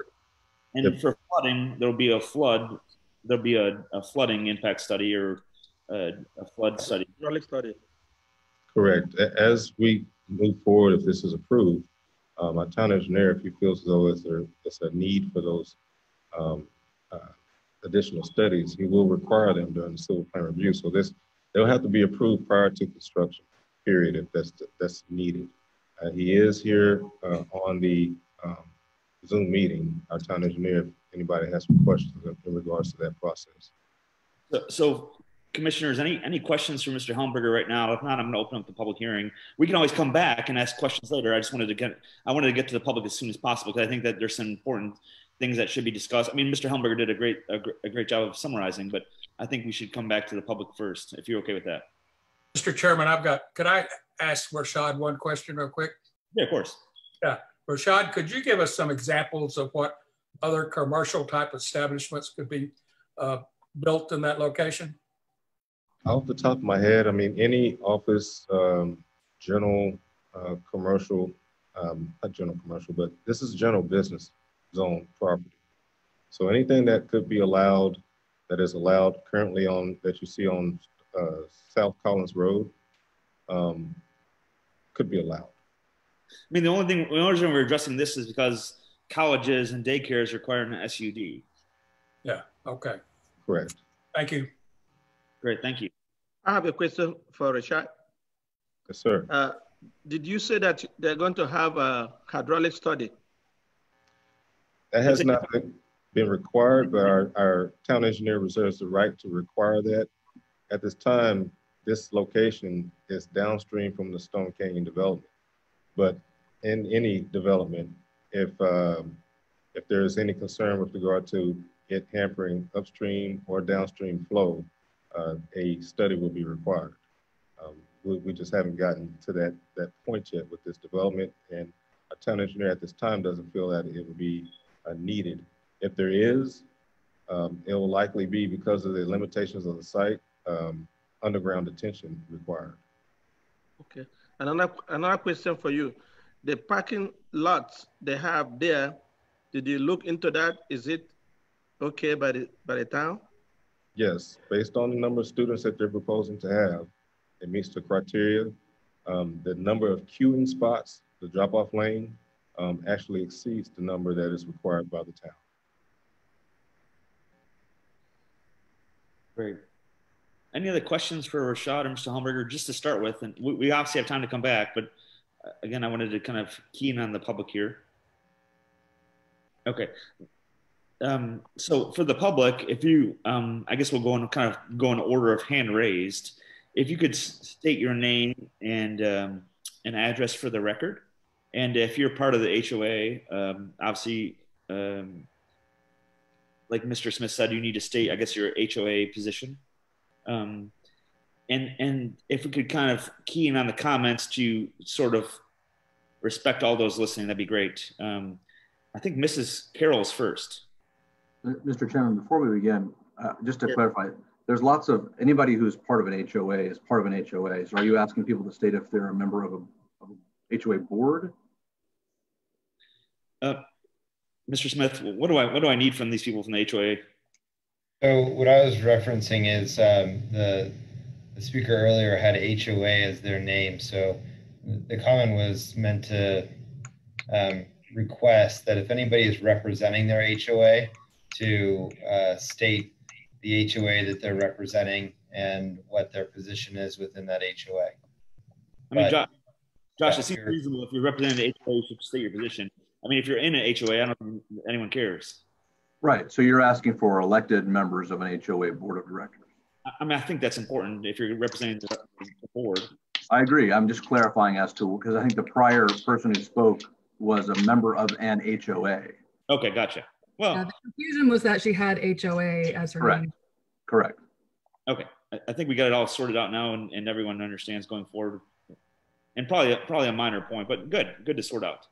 for flooding, there'll be a flooding impact study or a flood study. Correct. As we move forward, if this is approved, our town engineer, if he feels as though there's a need for those additional studies, he will require them during the civil plan review. So they'll have to be approved prior to construction, period, if that's needed. He is here on the Zoom meeting, our town engineer, if anybody has some questions in regards to that process. So commissioners, any questions for Mr. Helmberger right now? If not, I'm going to open up the public hearing. We can always come back and ask questions later. I wanted to get to the public as soon as possible because I think that there's some important things that should be discussed. I mean, Mr. Helmberger did a great job of summarizing, but I think we should come back to the public first, if you're okay with that. Mr. Chairman, could I ask Rashad one question real quick? Yeah, of course. Yeah, Rashad, could you give us some examples of what other commercial type establishments could be built in that location? Off the top of my head, I mean, any office, general commercial, not general commercial, but this is general business zone property. So anything that could be allowed, that is allowed currently that you see on South Collins Road, could be allowed. I mean, the only reason we're addressing this is because colleges and daycares require an SUD. Yeah, okay. Correct. Thank you. Great, thank you. I have a question for Rashad. Yes, sir. Did you say that they're going to have a hydraulic study? That has not been required, but our town engineer reserves the right to require that. At this time, this location is downstream from the Stone Canyon development. But in any development, if there's any concern with regard to it hampering upstream or downstream flow, a study will be required. We just haven't gotten to that point yet with this development, and our town engineer at this time doesn't feel that it would be needed. If there is, it will likely be because of the limitations of the site, underground detention required. Okay. Another question for you. The parking lots they have there, did you look into that? Is it okay by the town? Yes, based on the number of students that they're proposing to have, it meets the criteria. The number of queuing spots, the drop-off lane, actually exceeds the number that is required by the town. Great. Any other questions for Rashad or Mr. Helmberger, just to start with? And we obviously have time to come back, but again, I wanted to kind of key in on the public here. Okay. So for the public, if you, I guess we'll go in order of hand raised. If you could state your name and an address for the record. And if you're part of the HOA, obviously, like Mr. Smith said, you need to state, I guess, your HOA position. And if we could kind of key in on the comments to sort of respect all those listening, that'd be great. I think Mrs. Carroll's first. Mr. Chairman, before we begin, just to clarify, there's lots of, anybody who's part of an HOA is part of an HOA. So are you asking people to state if they're a member of a HOA board? Mr. Smith, what do I need from these people from the HOA? So what I was referencing is the speaker earlier had HOA as their name. So the comment was meant to request that if anybody is representing their HOA to state the HOA that they're representing and what their position is within that HOA. I mean, Josh, it seems reasonable if you're representing the HOA, you should state your position. I mean, if you're in an HOA, I don't think anyone cares. Right. So you're asking for elected members of an HOA board of directors. I mean, I think that's important if you're representing the board. I agree. I'm just clarifying as to, because I think the prior person who spoke was a member of an HOA. Okay, gotcha. Well, the confusion was that she had HOA as her name. Correct. Okay, I think we got it all sorted out now, and everyone understands going forward. And probably a minor point, but good to sort out.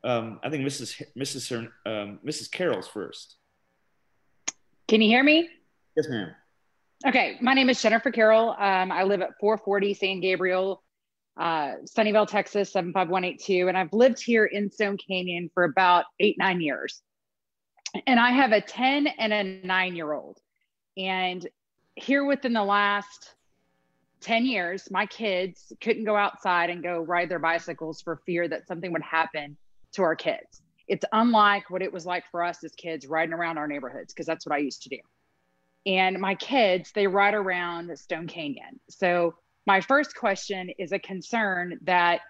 I think Mrs. Carroll's first. Can you hear me? Yes, ma'am. Okay, my name is Jennifer Carroll. I live at 440 San Gabriel, Sunnyvale, Texas, 75182, and I've lived here in Stone Canyon for about 8-9 years. And I have a 10 and a 9-year-old. And here within the last 10 years, my kids couldn't go outside and go ride their bicycles for fear that something would happen to our kids. It's unlike what it was like for us as kids riding around our neighborhoods, because that's what I used to do. And my kids, they ride around Stone Canyon. So my first question is a concern that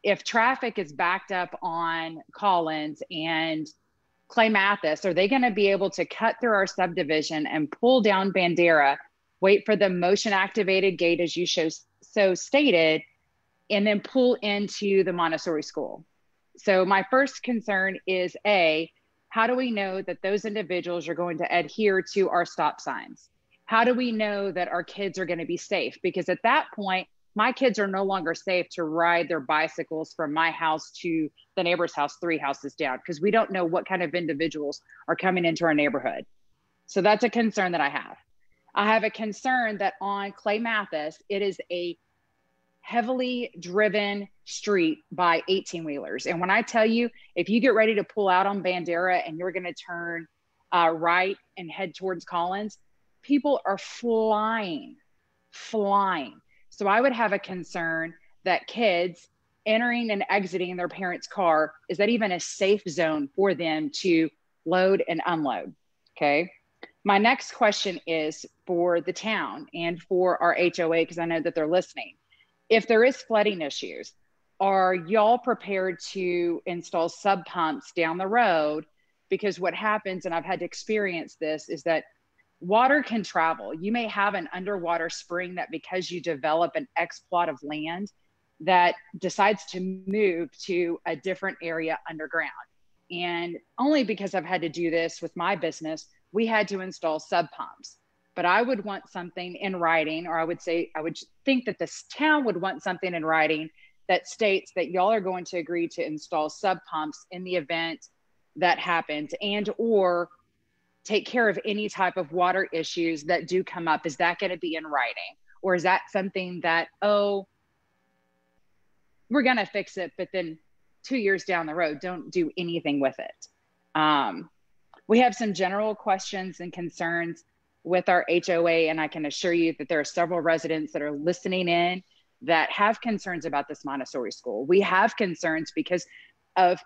if traffic is backed up on Collins and Clay Mathis, are they going to be able to cut through our subdivision and pull down Bandera wait for the motion activated gate as you so stated, and then pull into the Montessori school. So my first concern is how do we know that those individuals are going to adhere to our stop signs? How do we know that our kids are going to be safe? Because at that point, my kids are no longer safe to ride their bicycles from my house to the neighbor's house 3 houses down, because we don't know what kind of individuals are coming into our neighborhood. So that's a concern that I have. I have a concern that on Clay Mathis, it is a heavily driven street by 18-wheelers. And when I tell you, if you get ready to pull out on Bandera and you're going to turn right and head towards Collins, people are flying. So I would have a concern that kids entering and exiting their parents' car, is that even a safe zone for them to load and unload? Okay. My next question is for the town and for our HOA, because I know that they're listening. If there is flooding issues, are y'all prepared to install sub pumps down the road? Because what happens, and I've had to experience this, is that water can travel. You may have an underwater spring that, because you develop an X plot of land, that decides to move to a different area underground. And only because I've had to do this with my business, we had to install sub pumps. But I would want something in writing, or I would think that this town would want something in writing that states that y'all are going to agree to install sub pumps in the event that happens, and or take care of any type of water issues that do come up. Is that going to be in writing? Or is that something that, oh, we're going to fix it, but then 2 years down the road, don't do anything with it? We have some general questions and concerns with our HOA, and I can assure you that there are several residents that are listening in that have concerns about this Montessori school. We have concerns because of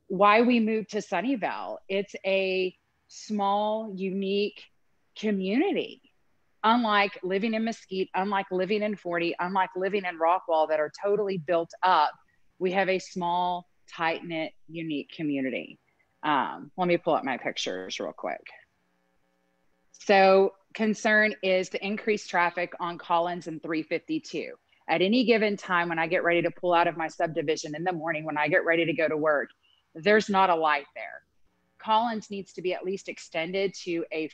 why we moved to Sunnyvale. It's a small, unique community. Unlike living in Mesquite, unlike living in 40, unlike living in Rockwall that are totally built up, we have a small, tight-knit, unique community. Let me pull up my pictures real quick. So concern is the increased traffic on Collins and 352. At any given time when I get ready to pull out of my subdivision in the morning, when I get ready to go to work, there's not a light there. Collins needs to be at least extended to a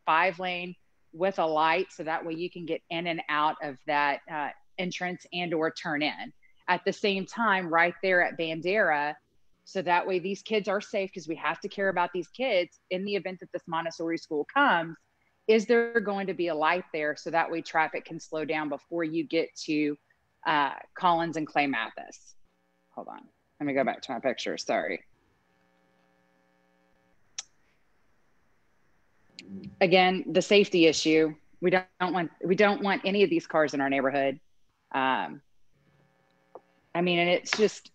5-lane with a light, so that way you can get in and out of that entrance and or turn in. At the same time, right there at Bandera, so that way these kids are safe, because we have to care about these kids in the event that this Montessori school comes. Is there going to be a light there so that way traffic can slow down before you get to Collins and Clay Mathis? Hold on, let me go back to my picture, sorry. Again, the safety issue. We don't want any of these cars in our neighborhood. I mean, and it just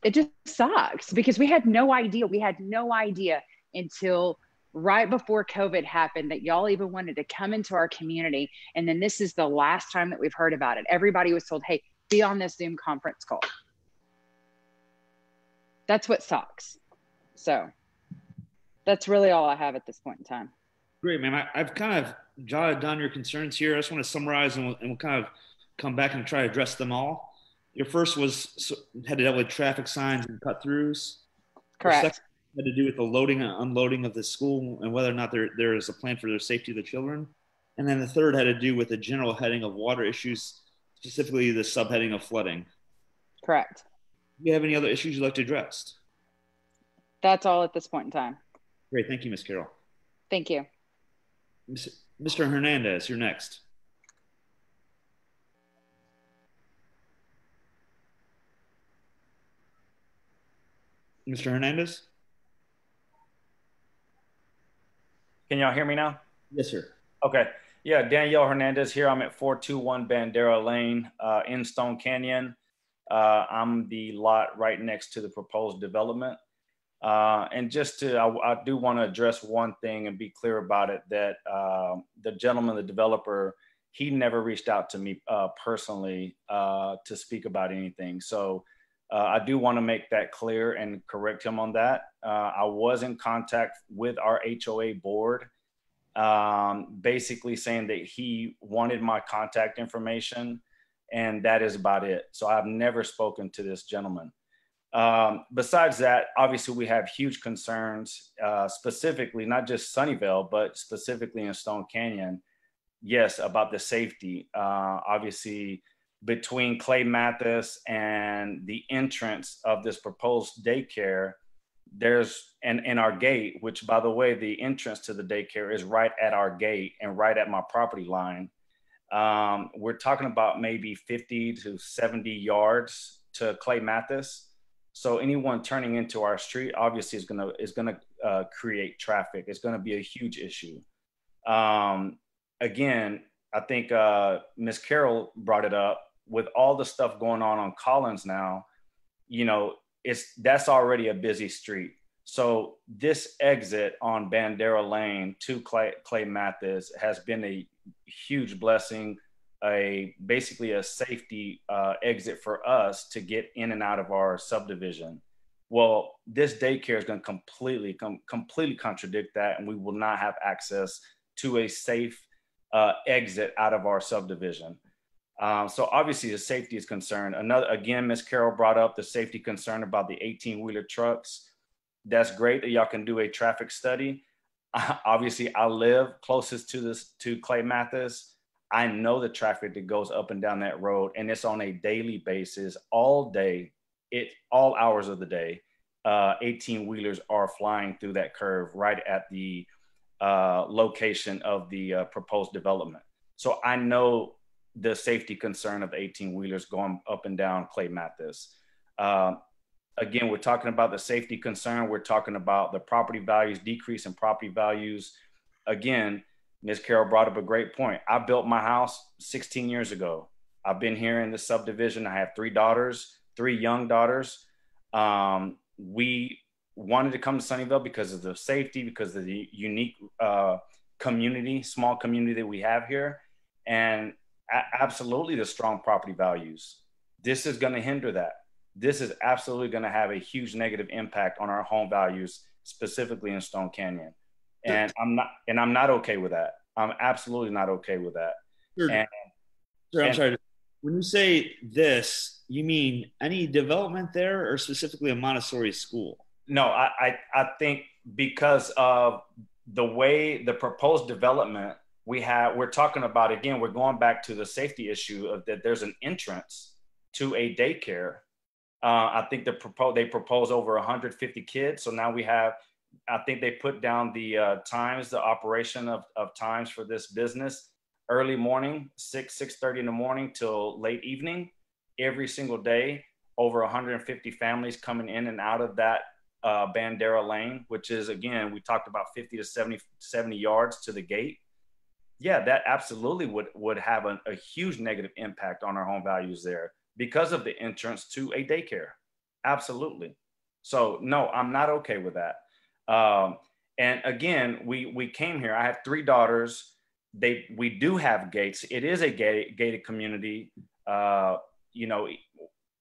sucks because we had no idea. We had no idea until right before COVID happened that y'all even wanted to come into our community. And then this is the last time that we've heard about it. Everybody was told, hey, be on this Zoom conference call. That's what sucks. So that's really all I have at this point in time. Great, ma'am. I've kind of jotted down your concerns here. I just want to summarize and we'll kind of come back and try to address them all. Your first had to do with traffic signs and cut-throughs. Correct. Your second had to do with the loading and unloading of the school and whether or not there is a plan for the safety of the children. And then the third had to do with the general heading of water issues, specifically the subheading of flooding. Correct. Do you have any other issues you'd like to address? That's all at this point in time. Great. Thank you, Ms. Carroll. Thank you. Mr. Hernandez, you're next. Mr. Hernandez? Can y'all hear me now? Yes, sir. Okay. Yeah, Danielle Hernandez here. I'm at 421 Bandera Lane in Stone Canyon. I'm the lot right next to the proposed development. And just I do want to address one thing and be clear about it, that the gentleman, the developer, he never reached out to me personally to speak about anything. So I do want to make that clear and correct him on that. I was in contact with our HOA board basically saying that he wanted my contact information, and that is about it. So I've never spoken to this gentleman. Besides that, obviously we have huge concerns, specifically, not just Sunnyvale, but specifically in Stone Canyon. Yes, about the safety. Obviously, between Clay Mathis and the entrance of this proposed daycare, there's in our gate, which, by the way, the entrance to the daycare is right at our gate and right at my property line. We're talking about maybe 50 to 70 yards to Clay Mathis. So anyone turning into our street obviously is gonna create traffic. It's gonna be a huge issue. Again, I think Ms. Carroll brought it up, with all the stuff going on Collins now, you know, that's already a busy street. So this exit on Bandera Lane to Clay Mathis has been a huge blessing, basically a safety exit for us to get in and out of our subdivision. Well, this daycare is going to completely contradict that, and we will not have access to a safe exit out of our subdivision. So obviously the safety is concerned. Again, Ms. Carroll brought up the safety concern about the 18-wheeler trucks. That's great that y'all can do a traffic study. Obviously, I live closest to Clay Mathis. I know the traffic that goes up and down that road, and it's on a daily basis, all day, all hours of the day. 18-wheelers are flying through that curve right at the location of the proposed development. So I know the safety concern of 18-wheelers going up and down Clay Mathis. Again, we're talking about the safety concern. We're talking about the property values, decrease in property values. Again, Ms. Carroll brought up a great point. I built my house 16 years ago. I've been here in the subdivision. I have 3 daughters, 3 young daughters. We wanted to come to Sunnyvale because of the safety, because of the unique community, small community that we have here. And absolutely the strong property values. This is going to hinder that. This is absolutely going to have a huge negative impact on our home values, specifically in Stone Canyon. And I'm not okay with that. I'm absolutely not okay with that. Sure. I'm sorry. When you say this, you mean any development there, or specifically a Montessori school? No, I think because of the way the proposed development we're talking about, again, we're going back to the safety issue of that there's an entrance to a daycare. I think they propose over 150 kids. So now I think they put down the operation of times for this business: early morning, 6:30 in the morning till late evening, every single day. Over 150 families coming in and out of that Bandera Lane, which is, again, we talked about 50 to 70 yards to the gate. Yeah, that absolutely would have a huge negative impact on our home values there because of the entrance to a daycare. Absolutely. So no, I'm not okay with that. And again, we came here. I have 3 daughters. We do have gates. It is a gated community. You know,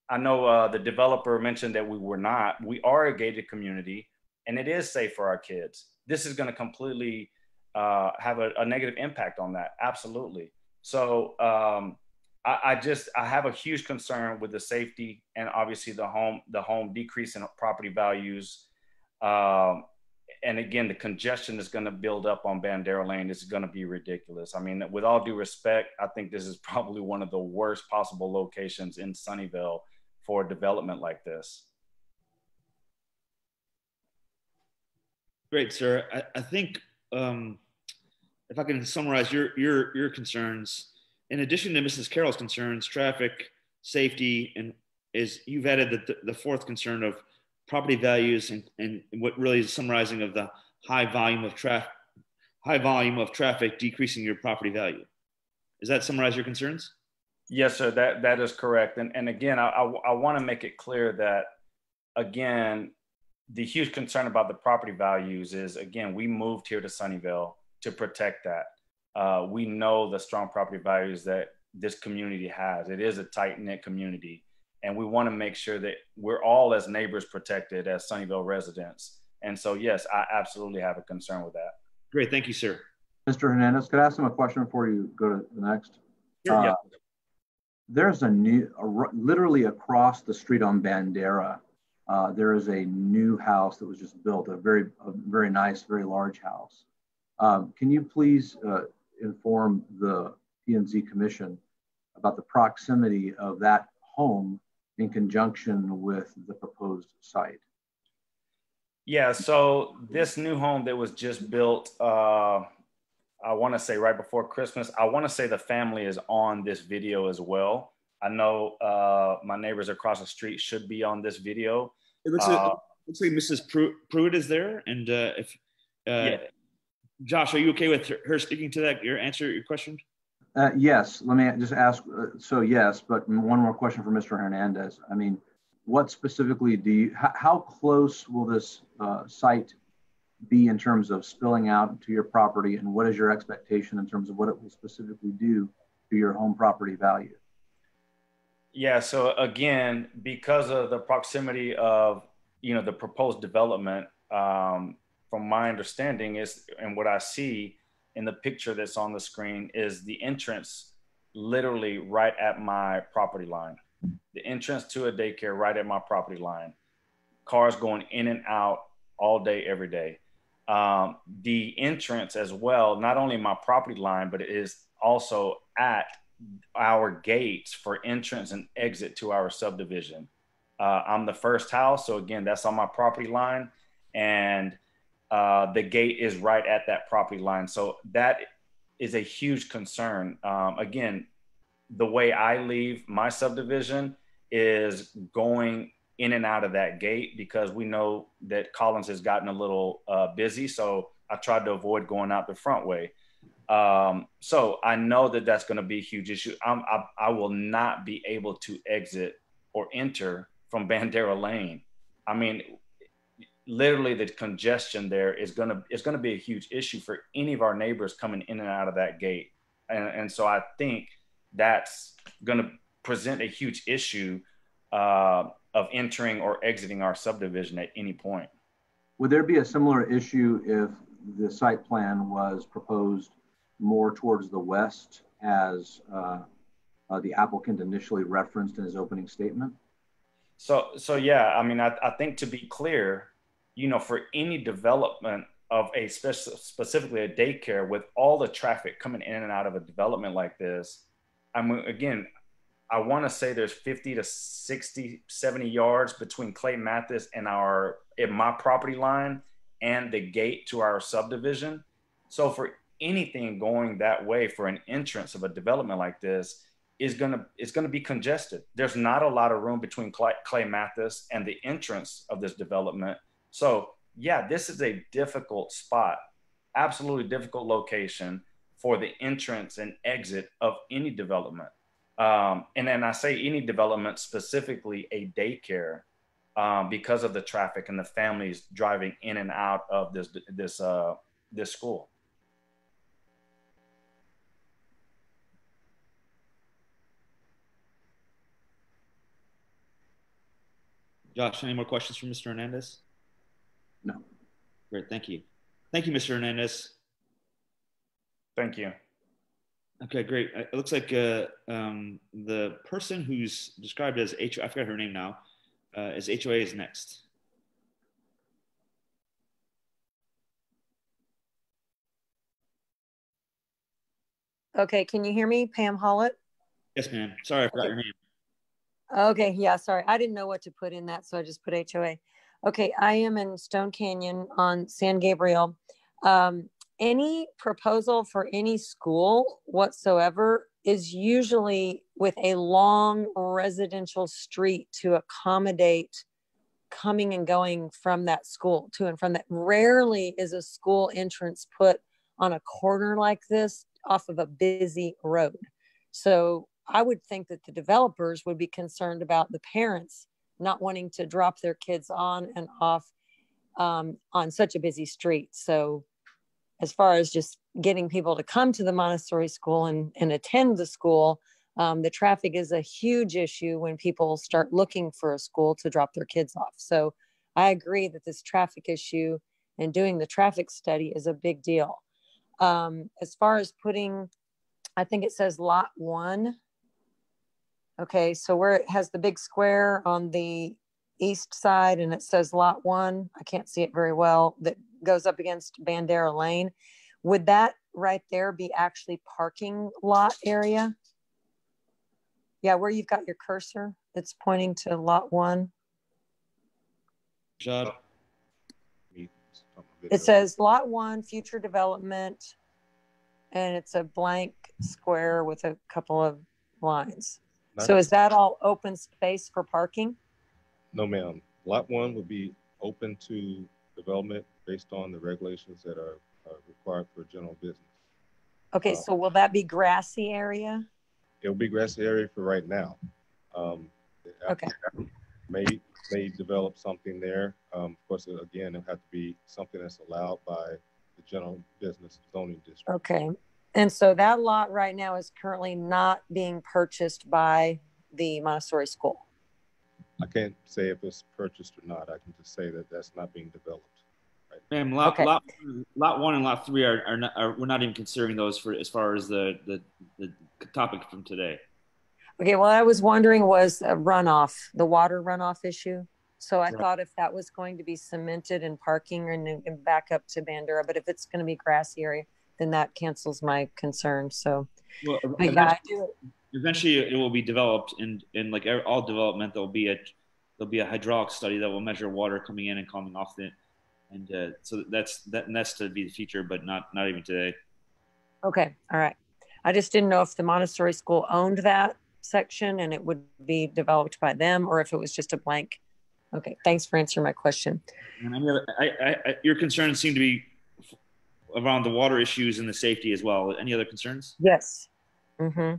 I know the developer mentioned that we were not. We are a gated community, and it is safe for our kids. This is going to completely have a negative impact on that. Absolutely. So I have a huge concern with the safety, and obviously the home decrease in property values. And again, the congestion that's going to build up on Bandera Lane is going to be ridiculous. I mean, with all due respect, I think this is probably one of the worst possible locations in Sunnyvale for development like this. Great, sir. I think if I can summarize your concerns, in addition to Mrs. Carroll's concerns, traffic, safety, and you've added the 4th concern of property values, and what really is summarizing of the high volume of traffic decreasing your property value. Does that summarize your concerns? Yes, sir. That is correct. And again, I want to make it clear that, again, the huge concern about the property values is, again, we moved here to Sunnyvale to protect that. We know the strong property values that this community has. It is a tight-knit community. And we want to make sure that we're all, as neighbors, protected as Sunnyvale residents. And so, yes, I absolutely have a concern with that. Great. Thank you, sir. Mr. Hernandez, could I ask him a question before you go to the next? Yeah. There's literally across the street on Bandera, there is a new house that was just built, a very nice, very large house. Can you please inform the P&Z Commission about the proximity of that home in conjunction with the proposed site? Yeah, so this new home that was just built, I want to say right before Christmas, I want to say the family is on this video as well. I know my neighbors across the street should be on this video. It looks like Mrs. Pruitt is there. And yeah. Josh, are you okay with her speaking to that, answer your question? Yes, let me just ask, so yes, but one more question for Mr. Hernandez. I mean, what specifically how close will this site be in terms of spilling out to your property, and what is your expectation in terms of what it will specifically do to your home property value? Yeah, so again, because of the proximity of, the proposed development, from my understanding is, and what I see in the picture that's on the screen is the entrance literally right at my property line. The entrance to a daycare right at my property line. Cars going in and out all day, every day. The entrance as well, not only my property line, but it is also at our gates for entrance and exit to our subdivision. I'm the first house, so again, that's on my property line, and the gate is right at that property line. So that is a huge concern. Again, the way I leave my subdivision is going in and out of that gate, because we know that Collins has gotten a little busy. So I tried to avoid going out the front way. So I know that that's going to be a huge issue. I will not be able to exit or enter from Bandera Lane. I mean, literally the congestion there is going to be a huge issue for any of our neighbors coming in and out of that gate. And so I think that's going to present a huge issue of entering or exiting our subdivision at any point. Would there be a similar issue if the site plan was proposed more towards the west, as the applicant initially referenced in his opening statement? So yeah, I mean, I think, to be clear, for any development of specifically a daycare, with all the traffic coming in and out of a development like this, I mean, again, I want to say there's 50 to 60, 70 yards between Clay Mathis and my property line and the gate to our subdivision. So for anything going that way for an entrance of a development like this it's gonna be congested. There's not a lot of room between Clay Mathis and the entrance of this development. So yeah, this is a difficult spot, absolutely difficult location for the entrance and exit of any development. And then I say any development, specifically a daycare, because of the traffic and the families driving in and out of this school. Josh, any more questions for Mr. Hernandez? No. Great, thank you. Thank you, Mr. Hernandez. Thank you. Okay, great. It looks like the person who's described as HOA, I forgot her name now, as HOA is next. Okay, can you hear me, Pam Hollett? Yes, ma'am. Sorry, I forgot your name. Okay, yeah, sorry. I didn't know what to put in that, so I just put HOA. Okay, I am in Stone Canyon on San Gabriel. Any proposal for any school whatsoever is usually with a long residential street to accommodate coming and going from that school to and from that. Rarely is a school entrance put on a corner like this off of a busy road. So I would think that the developers would be concerned about the parents not wanting to drop their kids on and off on such a busy street. So as far as just getting people to come to the Montessori school and attend the school, the traffic is a huge issue when people start looking for a school to drop their kids off. So I agree that this traffic issue and doing the traffic study is a big deal. As far as putting, I think it says lot 1. Okay, so where it has the big square on the east side and it says lot 1, I can't see it very well, that goes up against Bandera Lane. Would that right there be actually parking lot area? Yeah, where you've got your cursor, it's pointing to lot 1. Judd. It says lot 1, future development, and it's a blank square with a couple of lines. So is that all open space for parking? No, ma'am. Lot 1 would be open to development based on the regulations that are required for general business. Okay, so will that be grassy area? It will be grassy area for right now. Okay. May develop something there. Of course, again, it'll have to be something that's allowed by the general business zoning district. Okay. And so that lot right now is currently not being purchased by the Montessori school. I can't say if it's purchased or not. I can just say that that's not being developed. Right? Ma'am, lot 1 and lot 3 we're not even considering those for as far as the topic from today. Okay, well, I was wondering was a runoff, the water runoff issue. So I thought if that was going to be cemented and parking and back up to Bandera, but if it's going to be grassy area, then that cancels my concern. So, well, eventually it will be developed, and like all development, there'll be a hydraulic study that will measure water coming in and coming off it, and so that's to be the future, but not even today. Okay, all right. I just didn't know if the Montessori school owned that section and it would be developed by them, or if it was just a blank. Okay, thanks for answering my question. And your concerns seem to be around the water issues and the safety as well. Any other concerns? Yes. Mm-hmm.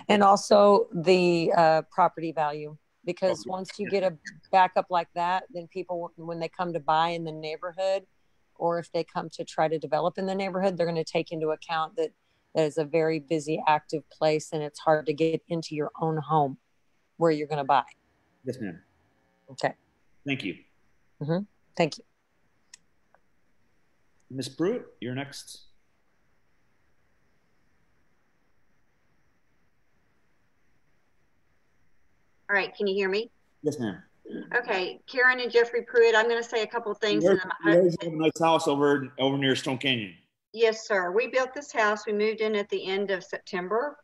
And also the property value, because once you get a backup like that, then people, when they come to buy in the neighborhood, or if they come to try to develop in the neighborhood, they're going to take into account that is a very busy, active place, and it's hard to get into your own home where you're going to buy. Yes, ma'am. Okay. Thank you. Mm-hmm. Thank you. Ms. Pruitt, you're next. All right, can you hear me? Yes, ma'am. Okay, Karen and Jeffrey Pruitt, I'm going to say a couple of things. You have a nice house over near Stone Canyon. Yes, sir. We built this house. We moved in at the end of September.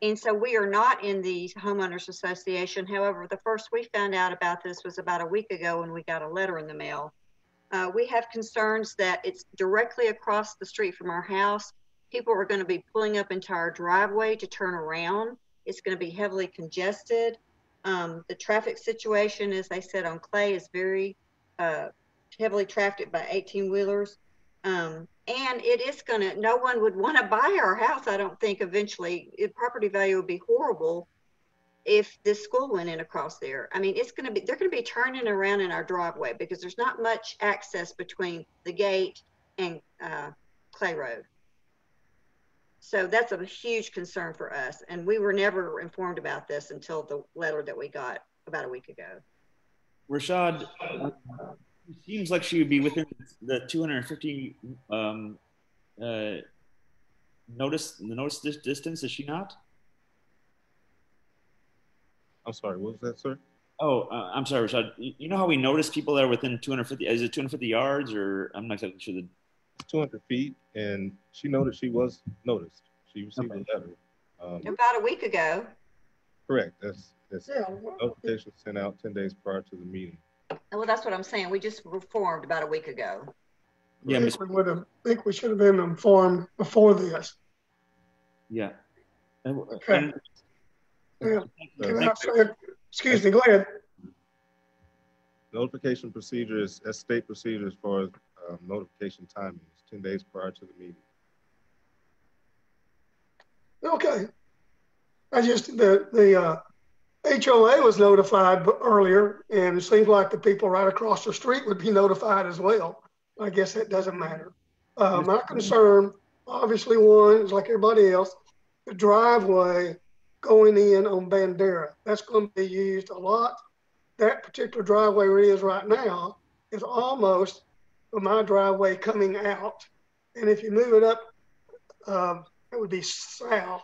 And so we are not in the homeowners association. However, the first we found out about this was about a week ago when we got a letter in the mail. We have concerns that it's directly across the street from our house. People are going to be pulling up into our driveway to turn around. It's going to be heavily congested. The traffic situation, as I said, on Clay is very heavily trafficked by 18-wheelers. And it is no one would want to buy our house, I don't think, eventually. Property value would be horrible if this school went in across there. I mean, they're going to be turning around in our driveway because there's not much access between the gate and Clay Road. So that's a huge concern for us. And we were never informed about this until the letter that we got about a week ago. Rashad, it seems like she would be within the 250 notice distance, is she not? I'm sorry, what was that, sir? Oh, I'm sorry, Rashad. You know how we notice people that are within 250, is it 250 yards or I'm not exactly sure. 200 feet, and she noticed she was noticed. She received a letter. About a week ago. Correct. That's notification sent out 10 days prior to the meeting. Well, that's what I'm saying. We just were informed about a week ago. Yeah, I think we should have been informed before this. Yeah. Okay. Excuse me, go ahead. Notification procedure is a state procedure as far as notification timing. It's 10 days prior to the meeting. Okay. The HOA was notified earlier, and it seems like the people right across the street would be notified as well. I guess that doesn't matter. My concern, obviously, one is like everybody else, the driveway going in on Bandera. That's going to be used a lot. That particular driveway where it is right now is almost my driveway coming out. And if you move it up It would be south.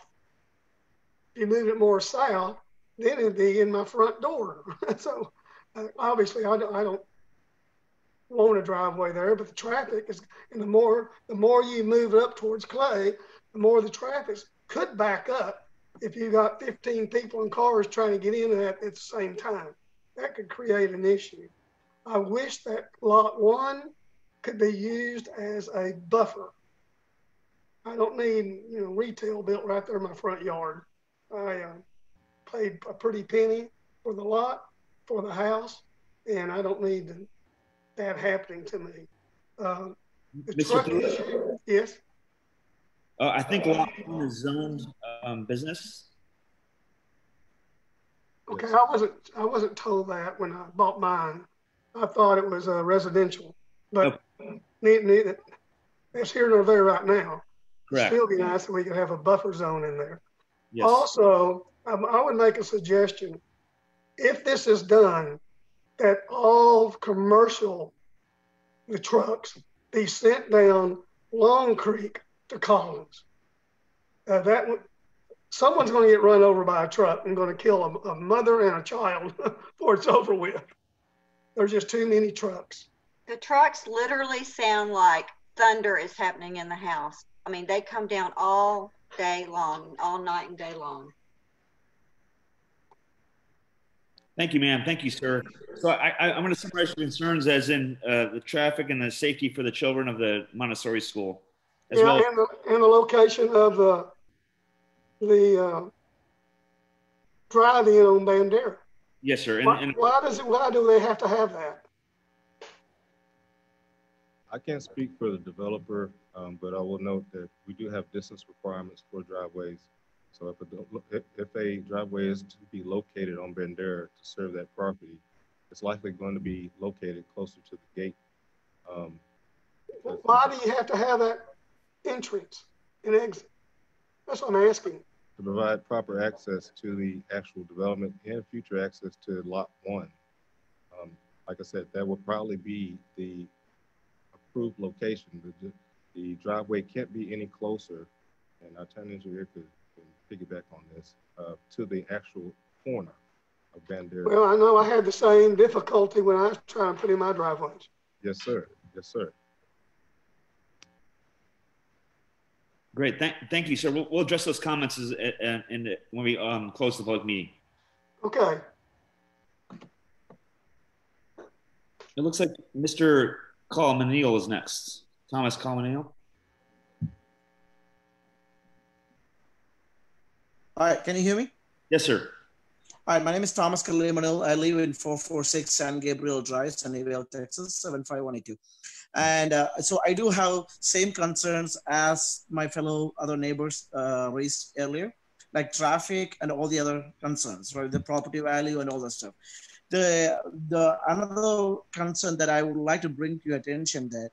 If you move it more south, then it'd be in my front door. So obviously I don't want a driveway there, but the traffic is, and the more you move it up towards Clay, the more the traffic could back up if you got 15 people in cars trying to get in at the same time. That could create an issue. I wish that lot 1 could be used as a buffer. I don't need, retail built right there in my front yard. I paid a pretty penny for the lot, for the house, and I don't need that happening to me. The truck issue, yes? I think lot 1 is zoned business. Okay, I wasn't told that when I bought mine. I thought it was residential, but neither, it's here nor there right now. Correct. Still be nice if we could have a buffer zone in there. Yes. Also, I would make a suggestion. If this is done, that all commercial, the trucks, be sent down Long Creek to Collins. Someone's going to get run over by a truck and going to kill a mother and a child before it's over with. There's just too many trucks. The trucks literally sound like thunder is happening in the house. I mean, they come down all day long, all night and day long. Thank you, ma'am. Thank you, sir. So I'm going to summarize your concerns as in the traffic and the safety for the children of the Montessori school. As well. And the location of the drive-in on Bandera. Yes, sir. Why do they have to have that? I can't speak for the developer, but I will note that we do have distance requirements for driveways. So if a driveway is to be located on Bandera to serve that property, it's likely going to be located closer to the gate. Why do you have to have that entrance and exit? That's what I'm asking. To provide proper access to the actual development and future access to lot 1. Like I said, that will probably be the approved location. The driveway can't be any closer, and our town engineer could piggyback on this, to the actual corner of Bandera. Well, I know I had the same difficulty when I was trying to put in my driveways. Yes, sir. Yes, sir. Great. Thank you, sir. We'll address those comments when we close the public meeting. Okay. It looks like Mr. Colmanile is next. Thomas Colmanile. All right, can you hear me? Yes, sir. All right, my name is Thomas Colmanile. I live in 446 San Gabriel Drive, Sunnyvale, Texas, 75182. And so I do have same concerns as my fellow other neighbors raised earlier, like traffic and all the other concerns, right? The property value and all that stuff. The another concern that I would like to bring to your attention that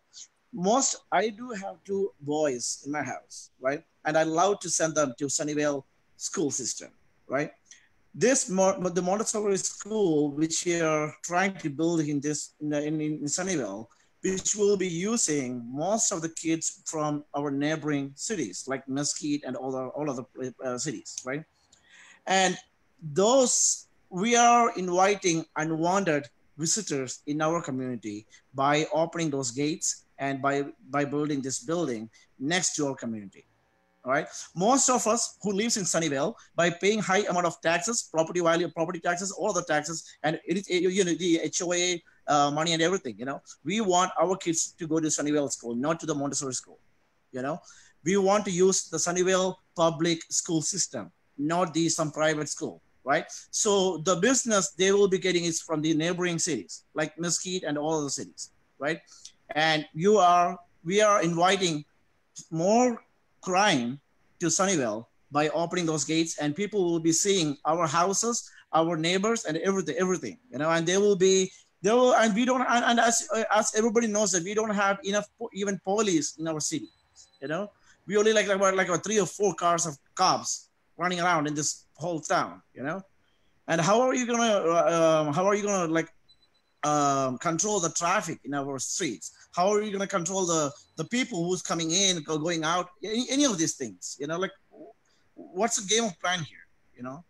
I do have 2 boys in my house, right? And I love to send them to Sunnyvale school system, right? The Montessori school, which we are trying to build in Sunnyvale, which will be using most of the kids from our neighboring cities, like Mesquite and all other cities, right? And we are inviting unwanted visitors in our community by opening those gates and by building this building next to our community. All right. Most of us who lives in Sunnyvale, by paying high amount of taxes, property value, property taxes, all the taxes, and the HOA money and everything, we want our kids to go to Sunnyvale school, not to the Montessori school. We want to use the Sunnyvale public school system, not some private school, right? So the business they will be getting is from the neighboring cities, like Mesquite and all other cities, right? And we are inviting more crime to Sunnyvale by opening those gates, and people will be seeing our houses, our neighbors, and everything, and and we don't, and as everybody knows that we don't have enough even police in our city, we only like 3 or 4 cars of cops running around in this whole town, and how are you gonna control the traffic in our streets? How are you going to control the people who's coming in, going out, any of these things? You know, like, what's the game of plan here? You know,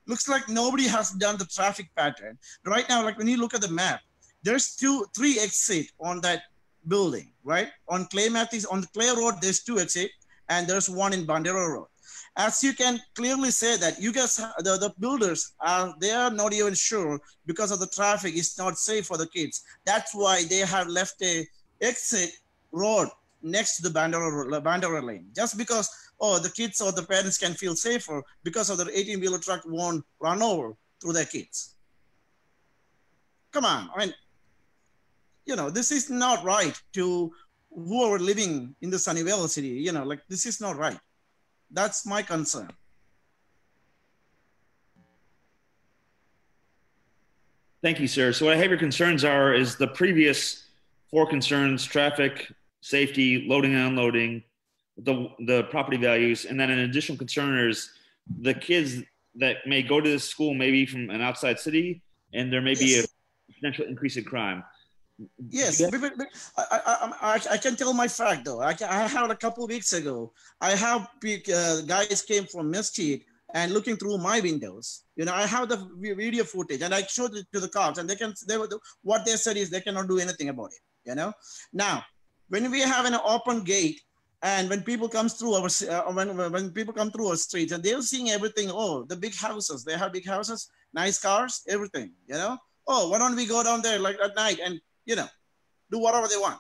looks like nobody has done the traffic pattern right now. Like when you look at the map, there's 3 exits on that building, right? On Clay Matthews, on the Clay Road, there's 2 exits, and there's 1 in Bandera Road. As you can clearly say that you guys, the builders they are not even sure because of the traffic is not safe for the kids. That's why they have left a exit road next to the Bandera lane, just because, oh, the kids or the parents can feel safer because of the 18-wheeler truck won't run over through their kids. Come on, I mean, you know, this is not right to who are living in the Sunnyvale city. You know, like, this is not right. That's my concern. Thank you, sir. So what I have your concerns are is the previous 4 concerns: traffic, safety, loading and unloading, the property values, and then an additional concern is the kids that may go to this school maybe from an outside city, and there may be a potential increase in crime. Yes, but I can tell my fact though. I had a couple of weeks ago, I have guys came from Mesquite and looking through my windows. You know, I have the video footage and I showed it to the cops, and what they said is they cannot do anything about it. You know, now when we have an open gate and when people comes through our when people come through our streets and they're seeing everything, oh, the big houses, they have big houses, nice cars, everything. You know, oh, why don't we go down there like at night and, you know, do whatever they want?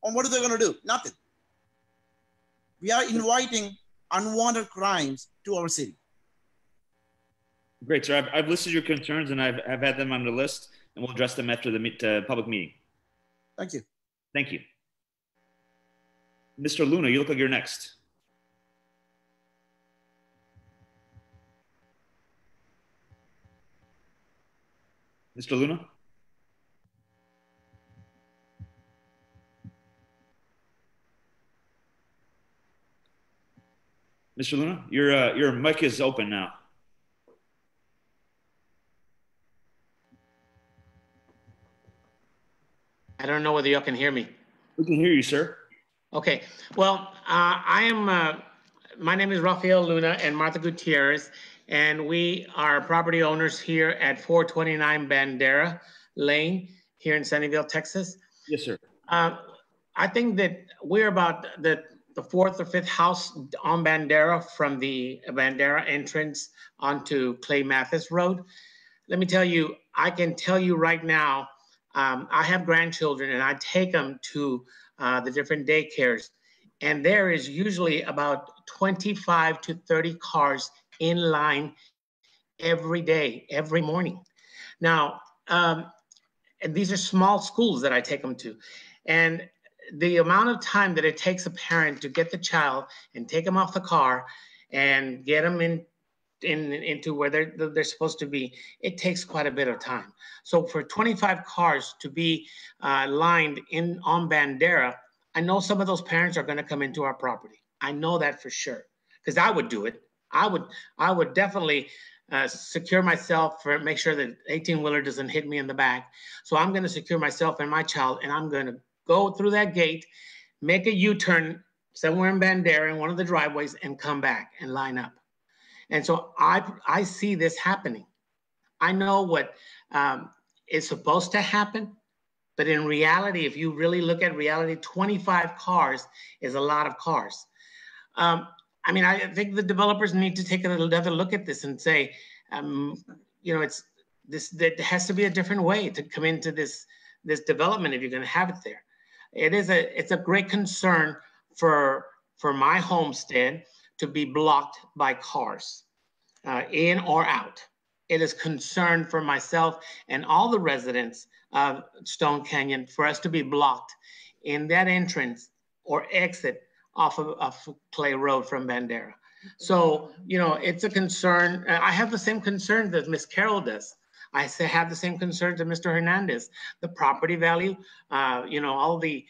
And what are they going to do? Nothing. We are inviting unwanted crimes to our city. Great, sir. I've listed your concerns and I've had them on the list, and we'll address them after the public meeting. Thank you. Thank you. Mr. Luna, you look like you're next. Mr. Luna? Mr. Luna, your mic is open now. I don't know whether y'all can hear me. We can hear you, sir. Okay. Well, my name is Rafael Luna and Martha Gutierrez, and we are property owners here at 429 Bandera Lane here in Sunnyvale, Texas. Yes, sir. I think that we're about the 4th or 5th house on Bandera from the Bandera entrance onto Clay Mathis Road. Let me tell you, I can tell you right now, I have grandchildren and I take them to the different daycares, and there is usually about 25 to 30 cars in line every day, every morning. Now, and these are small schools that I take them to. And the amount of time that it takes a parent to get the child and take them off the car and get them into where they're supposed to be, it takes quite a bit of time. So for 25 cars to be lined on Bandera, I know some of those parents are going to come into our property. I know that for sure, because I would do it. I would definitely secure myself, make sure that 18-wheeler doesn't hit me in the back. So I'm going to secure myself and my child, and I'm going to go through that gate, make a U-turn somewhere in Bandera in one of the driveways, and come back and line up. And so I see this happening. I know what is supposed to happen, but in reality, if you really look at reality, 25 cars is a lot of cars. I mean, I think the developers need to take another look at this and say, you know, there has to be a different way to come into this development if you're going to have it there. It's a great concern for my homestead to be blocked by cars, in or out. It is concern for myself and all the residents of Stone Canyon for us to be blocked in that entrance or exit off of Clay Road from Bandera. So, you know, it's a concern. I have the same concern that Ms. Carroll does. I have the same concerns that Mr. Hernandez, the property value, you know, all the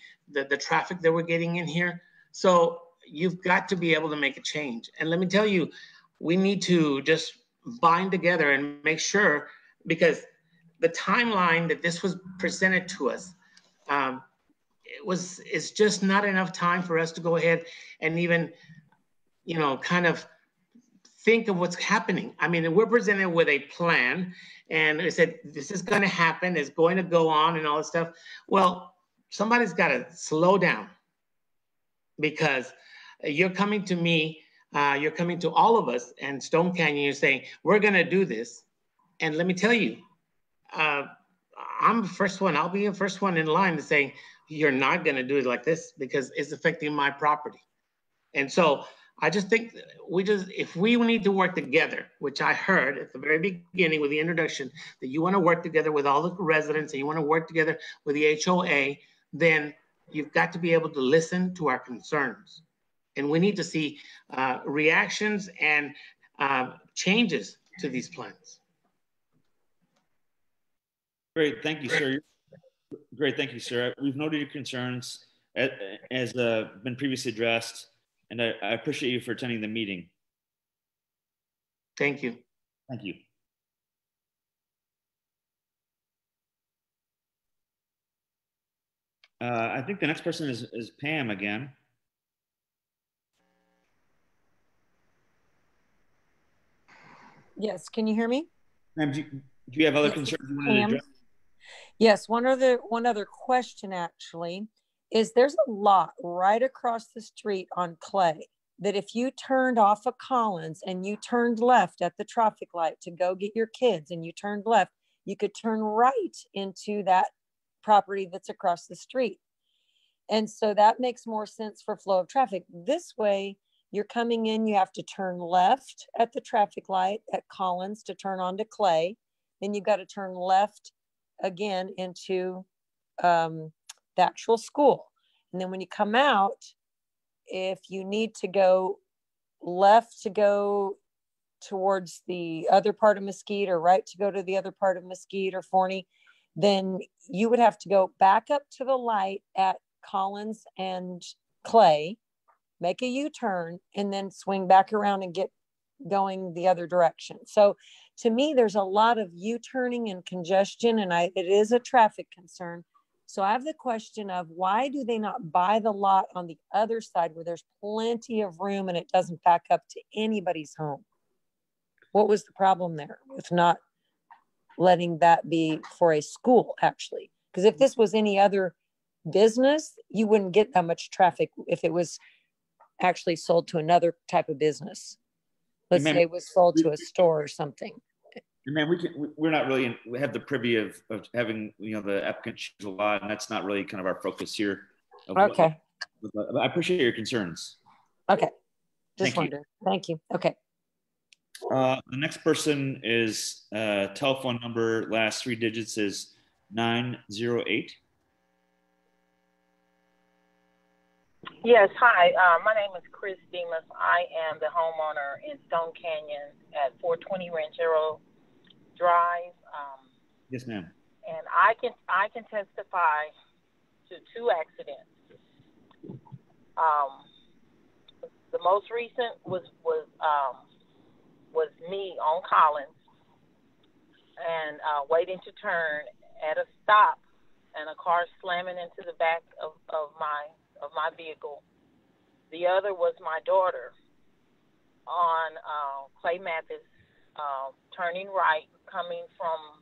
traffic that we're getting in here. So you've got to be able to make a change. And let me tell you, we need to just bind together and make sure, because the timeline that this was presented to us, it's just not enough time for us to go ahead and even, kind of think of what's happening. I mean, we're presented with a plan and it said, this is going to happen, it's going to go on and all this stuff. Well, somebody's got to slow down, because you're coming to me, you're coming to all of us and Stone Canyon, you're saying, we're going to do this. And let me tell you, I'm the first one, I'll be the first one in line to say, you're not going to do it like this because it's affecting my property. And so I just think if we need to work together, which I heard at the very beginning with the introduction, that you want to work together with all the residents and you want to work together with the HOA, then you've got to be able to listen to our concerns. And we need to see reactions and changes to these plans. Great, thank you, sir. Great, thank you, sir. We've noted your concerns as been previously addressed, and I appreciate you for attending the meeting. Thank you. Thank you. I think the next person is Pam again. Yes, can you hear me? Pam, do you have other concerns you wanted to address? Yes, one other question actually is there's a lot right across the street on Clay that if you turned off of Collins and you turned left at the traffic light to go get your kids and you turned left, you could turn right into that property that's across the street. And so that makes more sense for flow of traffic. This way, you're coming in, you have to turn left at the traffic light at Collins to turn onto Clay. Then you've got to turn left again into the actual school. And then when you come out, if you need to go left to go towards the other part of Mesquite or right to go to the other part of Mesquite or Forney, then you would have to go back up to the light at Collins and Clay, make a U-turn, and then swing back around and get going the other direction. So to me, there's a lot of U-turning and congestion, and it is a traffic concern. So I have the question of why do they not buy the lot on the other side where there's plenty of room and it doesn't back up to anybody's home? What was the problem there with not letting that be for a school, actually? Because if this was any other business, you wouldn't get that much traffic if it was actually sold to another type of business. Let's say it was sold to a store or something. Man, we're not really have the privy of having the applicant choose a lot, and that's not really kind of our focus here. Okay. I appreciate your concerns. Okay. Just wondering. Thank you. Okay. The next person is telephone number, last 3 digits is 908. Yes, hi. My name is Chris Demas. I am the homeowner in Stone Canyon at 420 Ranchero Drive. Yes, ma'am. And I can testify to 2 accidents. The most recent was me on Collins and waiting to turn at a stop, and a car slamming into the back of my vehicle. The other was my daughter on Clay Mathis, turning right, coming from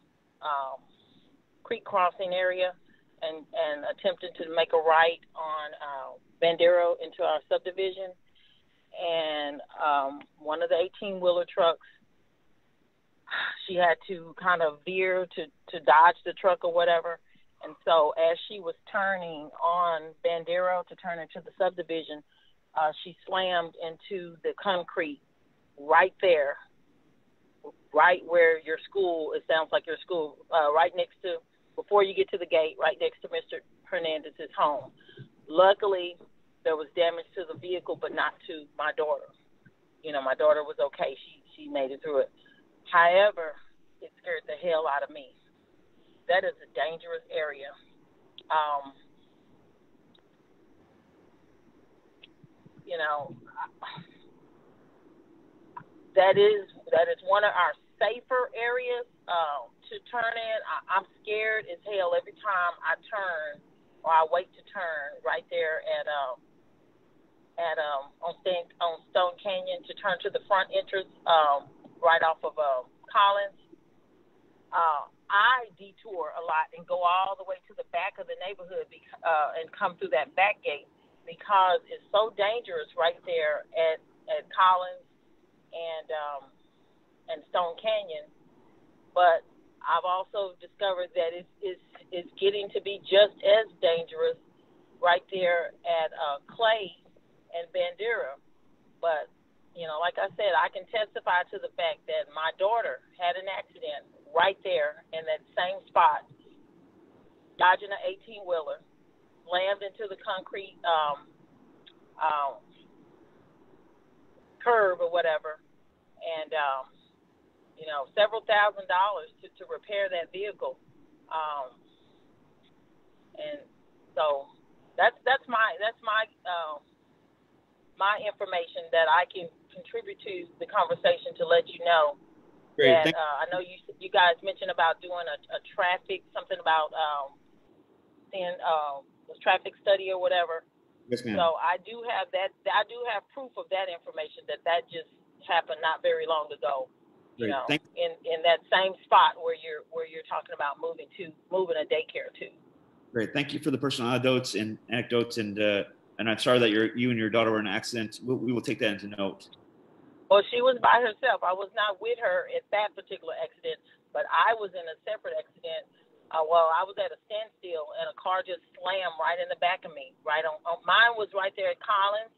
Creek Crossing area and attempting to make a right on Bandero into our subdivision. And one of the 18-wheeler trucks, she had to kind of veer to dodge the truck or whatever. And so as she was turning on Bandero to turn into the subdivision, she slammed into the concrete right there, right where your school, it sounds like your school, right next to, before you get to the gate, right next to Mr. Hernandez's home. Luckily, there was damage to the vehicle, but not to my daughter. My daughter was okay. She made it through it. However, it scared the hell out of me. That is a dangerous area. That is one of our safer areas to turn in, I'm scared as hell every time I turn or I wait to turn right there on Stone Canyon to turn to the front entrance right off of Collins. I detour a lot and go all the way to the back of the neighborhood and come through that back gate because it's so dangerous right there at Collins and Stone Canyon. But I've also discovered that it's getting to be just as dangerous right there at Clay and Bandera. But, you know, like I said, I can testify to the fact that my daughter had an accident right there in that same spot, dodging an 18-wheeler, slammed into the concrete curb or whatever, and you know, several $1,000s to repair that vehicle. And so that's my information that I can contribute to the conversation to let you know. Great. That I know you guys mentioned about doing a traffic, something about seeing a traffic study or whatever. Yes, ma'am. So I do have that. I do have proof of that information that just happened not very long ago. You know, in that same spot where you're talking about moving a daycare to. Great. Thank you for the personal anecdotes, and I'm sorry that you and your daughter were in an accident. We will take that into note. Well, she was by herself. I was not with her at that particular accident, but I was in a separate accident. I was at a standstill, and a car just slammed right in the back of me. Right on mine was right there at Collins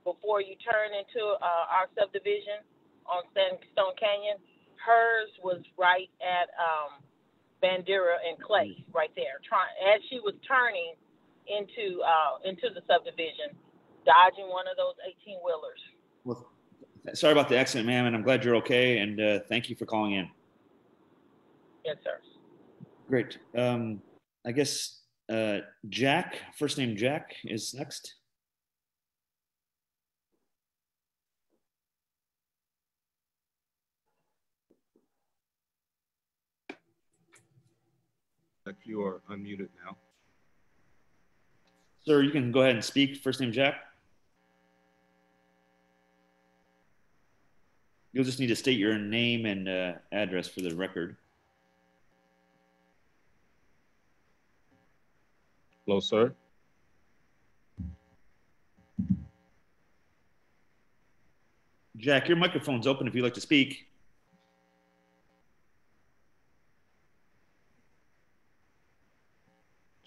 before you turn into our subdivision on Stone Canyon. Hers was right at Bandera and Clay, right there. As she was turning into the subdivision, dodging one of those 18-wheelers. Well, sorry about the accident, ma'am, and I'm glad you're okay. And thank you for calling in. Yes, sir. Great. I guess Jack, first name Jack, is next. You are unmuted now. Sir, you can go ahead and speak. First name Jack. You'll just need to state your name and address for the record. Hello, sir. Jack, your microphone's open if you'd like to speak.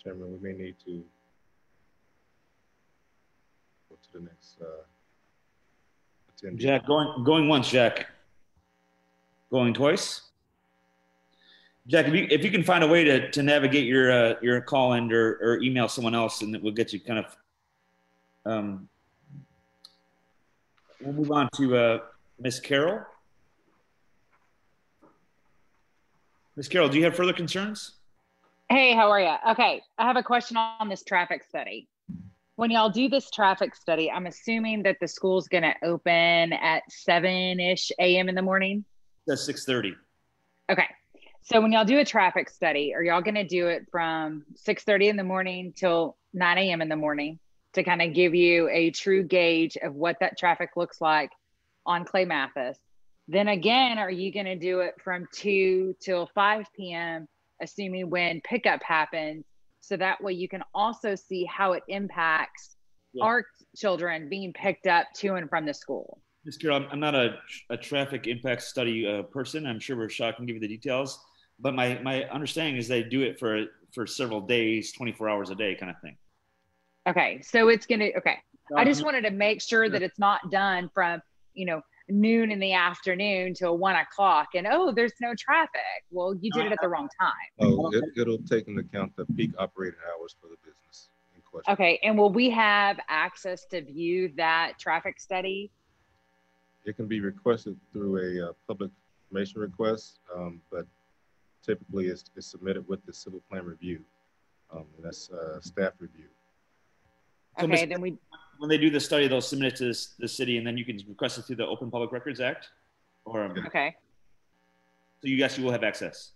Chairman, we may need to go to the next attendee. Jack, going once, Jack. Going twice? Jack, if you can find a way to navigate your call in or email someone else, and we'll get you kind of, we'll move on to Ms. Carroll. Ms. Carroll, do you have further concerns? Hey, how are you? Okay, I have a question on this traffic study. When y'all do this traffic study, I'm assuming that the school's gonna open at 7-ish a.m. in the morning? That's 6:30. Okay, so when y'all do a traffic study, are y'all gonna do it from 6:30 in the morning till 9 a.m. in the morning to kind of give you a true gauge of what that traffic looks like on Clay Mathis? Then again, are you gonna do it from 2 till 5 p.m., assuming when pickup happens, so that way you can also see how it impacts our children being picked up to and from the school? Ms. Carroll, I'm not a traffic impact study person. I'm sure Rashad can give you the details, but my understanding is they do it for several days, 24 hours a day kind of thing. Okay, so it's gonna, okay. I just wanted to make sure that it's not done from, noon in the afternoon till 1 o'clock and there's no traffic. Well, you did it at the wrong time. Oh, it'll take into account the peak operating hours for the business in question. Okay, and will we have access to view that traffic study? It can be requested through a public information request, but typically it's submitted with the civil plan review. And that's staff review. Okay, so then when they do the study, they'll submit it to the city, and then you can request it through the Open Public Records Act. Or okay. So you guys will have access.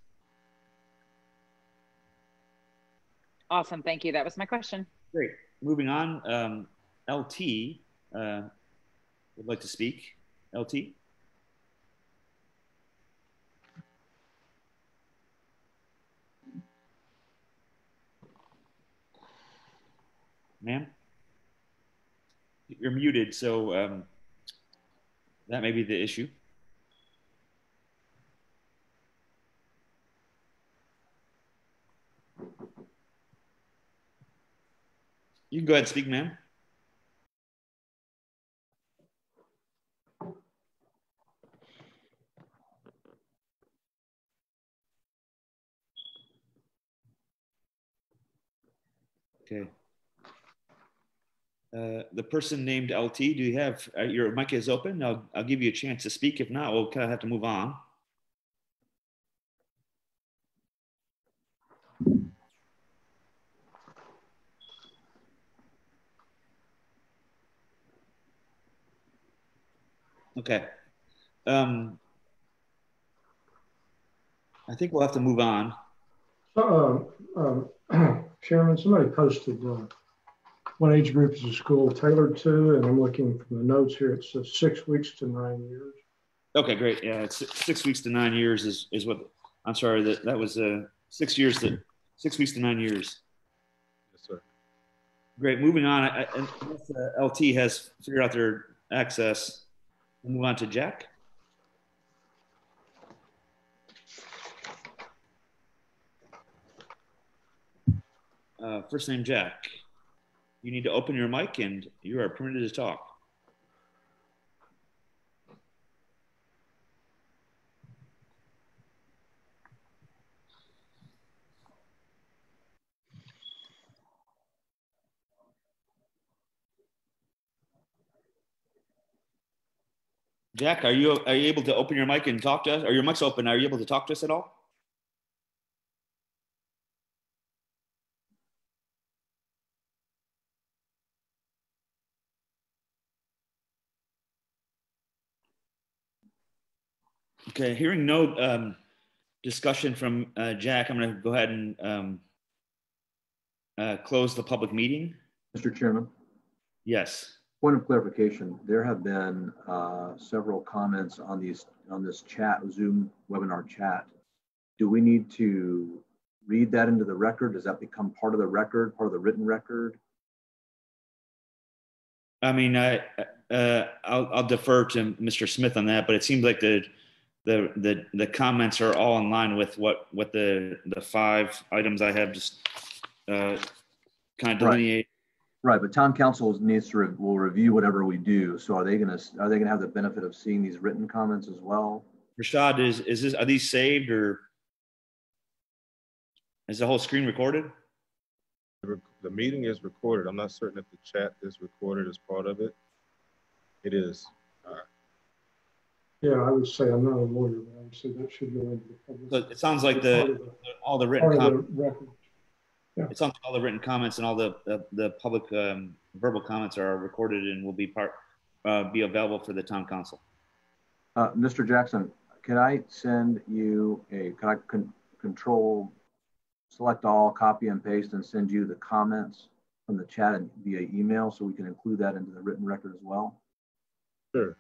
Awesome. Thank you. That was my question. Great. Moving on, LT would like to speak. LT? Ma'am? You're muted, so that may be the issue. You can go ahead and speak, ma'am. Okay. The person named LT, do you have, your mic is open? I'll give you a chance to speak. If not, we'll kind of have to move on. Okay. I think we'll have to move on. Chairman, somebody posted what age group is the school tailored to, and I'm looking from the notes here. It says 6 weeks to 9 years. Okay, great. Yeah, it's 6 weeks to 9 years is what. I'm sorry, that was 6 years to 6 weeks to 9 years. Yes, sir. Great. Moving on. Unless LT has figured out their access, we'll move on to Jack. First name Jack. You need to open your mic and you are permitted to talk. Jack, are you able to open your mic and talk to us? Or your mic's open? Are you able to talk to us at all? Okay, hearing no discussion from Jack, I'm going to go ahead and close the public meeting. Mr. Chairman? Yes. Point of clarification, there have been several comments on this chat, Zoom webinar chat. Do we need to read that into the record? Does that become part of the record, part of the written record? I mean, I'll defer to Mr. Smith on that, but it seems like the comments are all in line with what the 5 items I have just kind of delineate. Right, but town council will review whatever we do. So are they gonna have the benefit of seeing these written comments as well? Rashad, are these saved, or is the whole screen recorded? The meeting is recorded. I'm not certain if the chat is recorded as part of it. It is. Yeah, I would say I'm not a lawyer, but I would say that should go into the public. So it sounds like all the written comments. Yeah. It sounds like all the written comments and all the public verbal comments are recorded and will be available for the town council. Mr. Jackson, can I send you control, select all, copy and paste, and send you the comments from the chat via email so we can include that into the written record as well? Sure.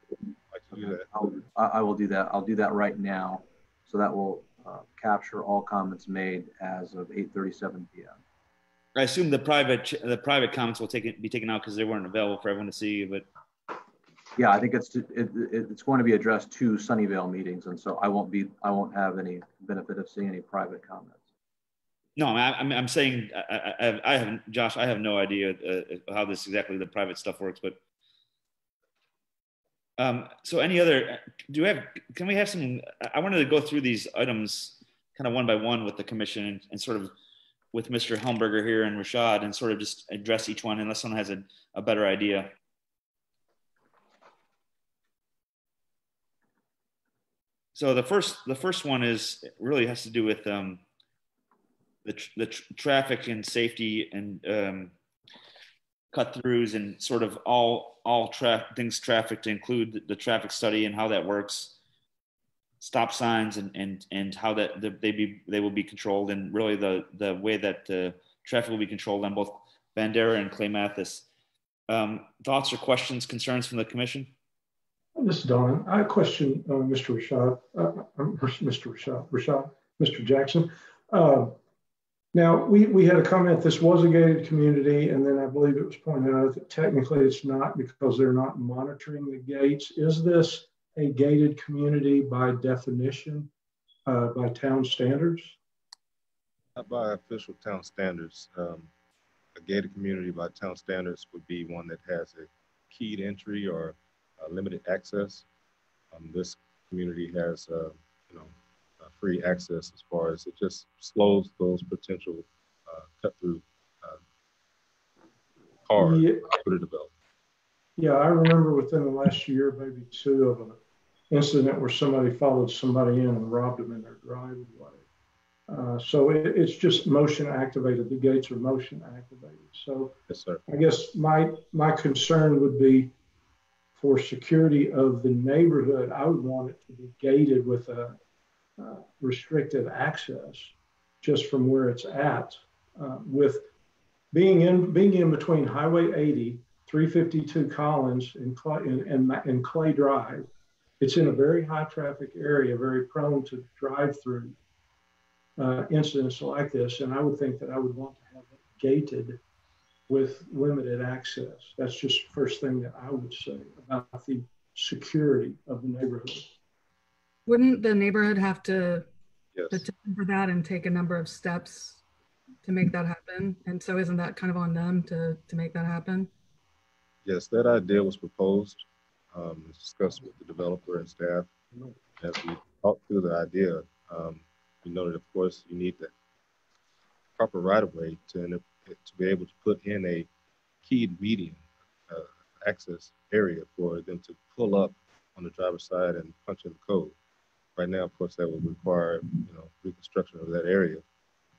I can do that. I will do that. I'll do that right now. So that will capture all comments made as of 8:37 p.m. I assume the private comments will be taken out because they weren't available for everyone to see. But yeah, I think it's going to be addressed to Sunnyvale meetings, and so I won't have any benefit of seeing any private comments. No, I'm saying I haven't, Josh. I have no idea how this exactly the private stuff works, but. So any other, can we have some, I wanted to go through these items kind of one by one with the commission and sort of with Mr. Helmberger here and Rashad and sort of just address each one unless someone has a better idea. So the first one really has to do with the traffic and safety and cut-throughs and sort of all things traffic, to include the traffic study and how that works, stop signs and how that they will be controlled, and really the way that the traffic will be controlled on both Bandera and Clay Mathis. Thoughts or questions, concerns from the commission? This is Don. I question Mr. Jackson. Now, we had a comment, this was a gated community, and then I believe it was pointed out that technically it's not because they're not monitoring the gates. Is this a gated community by definition, by town standards? Not by official town standards. A gated community by town standards would be one that has a keyed entry or limited access. This community has, free access as far as it just slows those potential cut through cars for the development. Yeah, I remember within the last year, maybe two, of an incident where somebody followed somebody in and robbed them in their driveway. So it's just motion activated. The gates are motion activated. So yes, sir. I guess my concern would be for security of the neighborhood. I would want it to be gated with a restricted access just from where it's at, with being in between Highway 80, 352 Collins and Clay Drive. It's in a very high traffic area, very prone to drive-through incidents like this. And I would think that I would want to have it gated with limited access. That's just the first thing that I would say about the security of the neighborhood. Wouldn't the neighborhood have to yes. petition for that and take a number of steps to make that happen? And so isn't that kind of on them to make that happen? Yes, that idea was proposed, discussed with the developer and staff. As we talked through the idea, we noted, of course, you need the proper right-of-way to be able to put in a keyed median access area for them to pull up on the driver's side and punch in the code. Right now, of course, that would require, reconstruction of that area.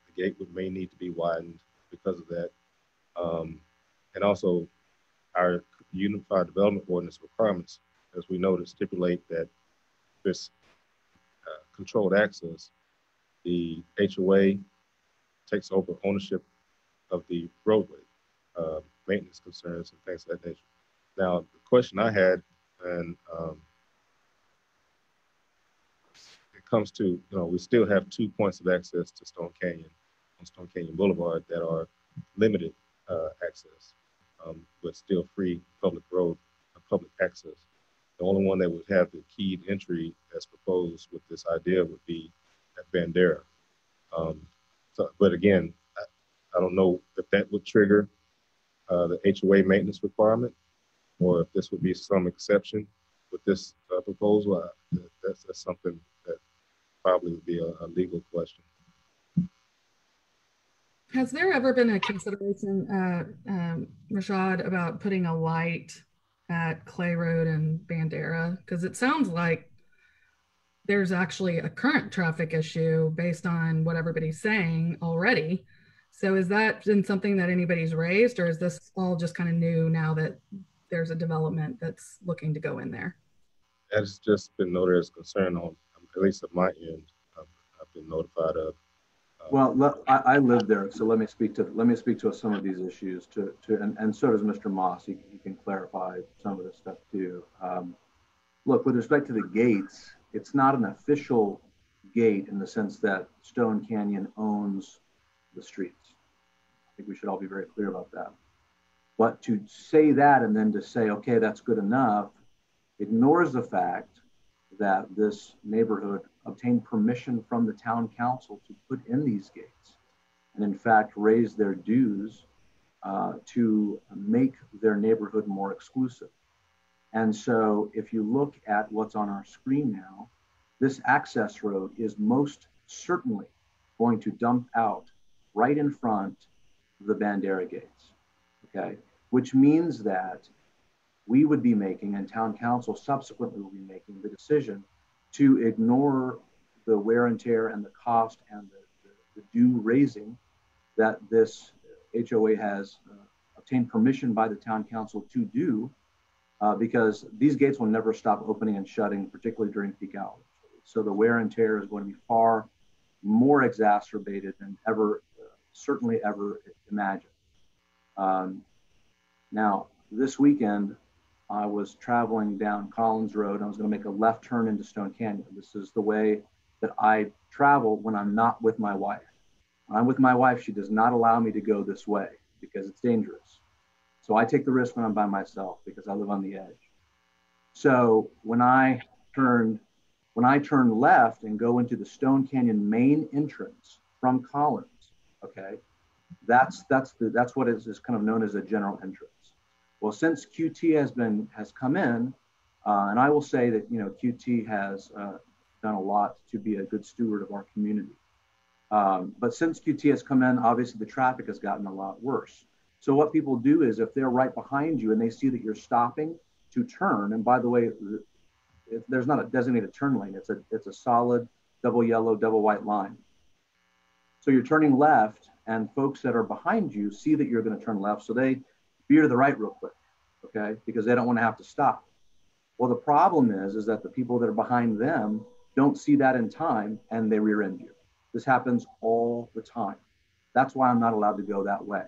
The gate may need to be widened because of that. And also our Unified Development Ordinance requirements, as we noted, stipulate that this controlled access, the HOA takes over ownership of the roadway, maintenance concerns and things of that nature. Now, the question I had, and it comes to, we still have 2 points of access to Stone Canyon on Stone Canyon Boulevard that are limited access, but still free public road, public access. The only one that would have the keyed entry as proposed with this idea would be at Bandera. But again, I don't know if that would trigger the HOA maintenance requirement, or if this would be some exception with this proposal. That's something that probably would be a legal question. Has there ever been a consideration, Rashad, about putting a light at Clay Road and Bandera? Because it sounds like there's actually a current traffic issue based on what everybody's saying already. So is that been something that anybody's raised, or is this all just kind of new now that there's a development that's looking to go in there? That's just been noted as concern on, at least at my end, I've been notified of. Well, I live there, so let me speak to some of these issues and so does Mr. Moss. He can clarify some of this stuff too. Look, with respect to the gates, it's not an official gate in the sense that Stone Canyon owns the streets. I think we should all be very clear about that. But to say that and then to say, okay, that's good enough, ignores the fact that this neighborhood obtained permission from the town council to put in these gates, and in fact raise their dues to make their neighborhood more exclusive. And so if you look at what's on our screen now, this access road is most certainly going to dump out right in front of the Bandera gates, okay? Which means that we would be making, and town council subsequently will be making, the decision to ignore the wear and tear and the cost and the due raising that this HOA has obtained permission by the town council to do, because these gates will never stop opening and shutting, particularly during peak hours. So the wear and tear is going to be far more exacerbated than ever certainly ever imagined. Now, this weekend, I was traveling down Collins Road. I was going to make a left turn into Stone Canyon. This is the way that I travel when I'm not with my wife. When I'm with my wife, she does not allow me to go this way because it's dangerous. So I take the risk when I'm by myself because I live on the edge. So when I turn left and go into the Stone Canyon main entrance from Collins, okay, that's what is kind of known as a general entrance. Well, since QT has come in, and I will say that QT has done a lot to be a good steward of our community. But since QT has come in, obviously the traffic has gotten a lot worse. So what people do is if they're right behind you and they see that you're stopping to turn, and by the way, there's not a designated turn lane. It's a solid double yellow, double white line. So you're turning left, and folks that are behind you see that you're going to turn left, so they veer to the right real quick, okay? Because they don't want to have to stop. Well, the problem is that the people that are behind them don't see that in time, and they rear end you. This happens all the time. That's why I'm not allowed to go that way.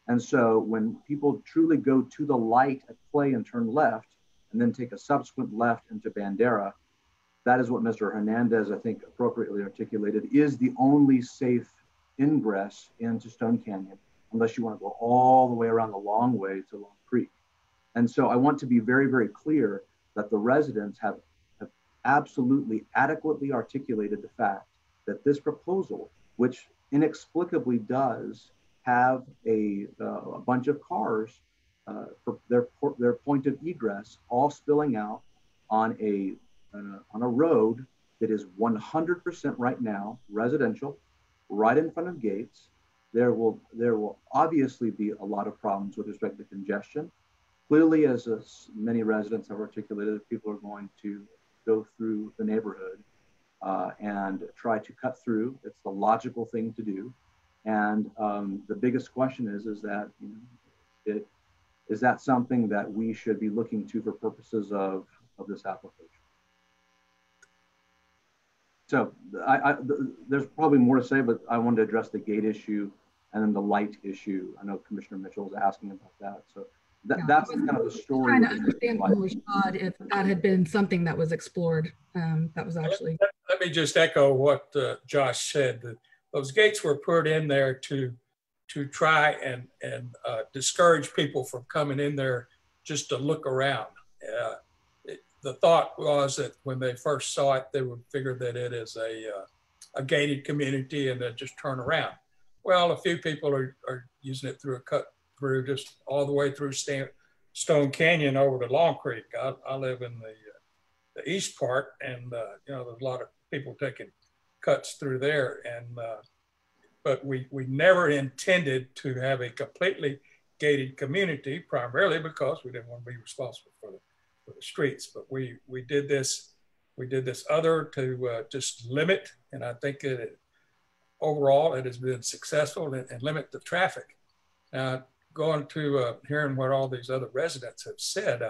And so when people truly go to the light at Clay and turn left, and then take a subsequent left into Bandera, that is what Mr. Hernandez, I think, appropriately articulated, is the only safe ingress into Stone Canyon, unless you want to go all the way around the long way to Long Creek. And so I want to be very, very clear that the residents have absolutely adequately articulated the fact that this proposal, which inexplicably does have a bunch of cars for their point of egress, all spilling out on a road that is 100% right now residential, right in front of gates. There will obviously be a lot of problems with respect to congestion. Clearly, as many residents have articulated, people are going to go through the neighborhood and try to cut through. It's the logical thing to do. And the biggest question is that, is that something that we should be looking to for purposes of this application? So there's probably more to say, but I wanted to address the gate issue and then the light issue. I know Commissioner Mitchell was asking about that. So that's kind of the story. Trying to understand from Rashad if that had been something that was explored. That was actually. Let me just echo what Josh said. That those gates were put in there to try and discourage people from coming in there just to look around. The thought was that when they first saw it, they would figure that it is a gated community and then just turn around. Well, a few people are using it through a cut through just all the way through Stone Canyon over to Long Creek. I live in the east part, and there's a lot of people taking cuts through there. And but we never intended to have a completely gated community, primarily because we didn't want to be responsible for the streets. But we did this other to just limit, and I think overall it has been successful and limit the traffic. Now, going to hearing what all these other residents have said,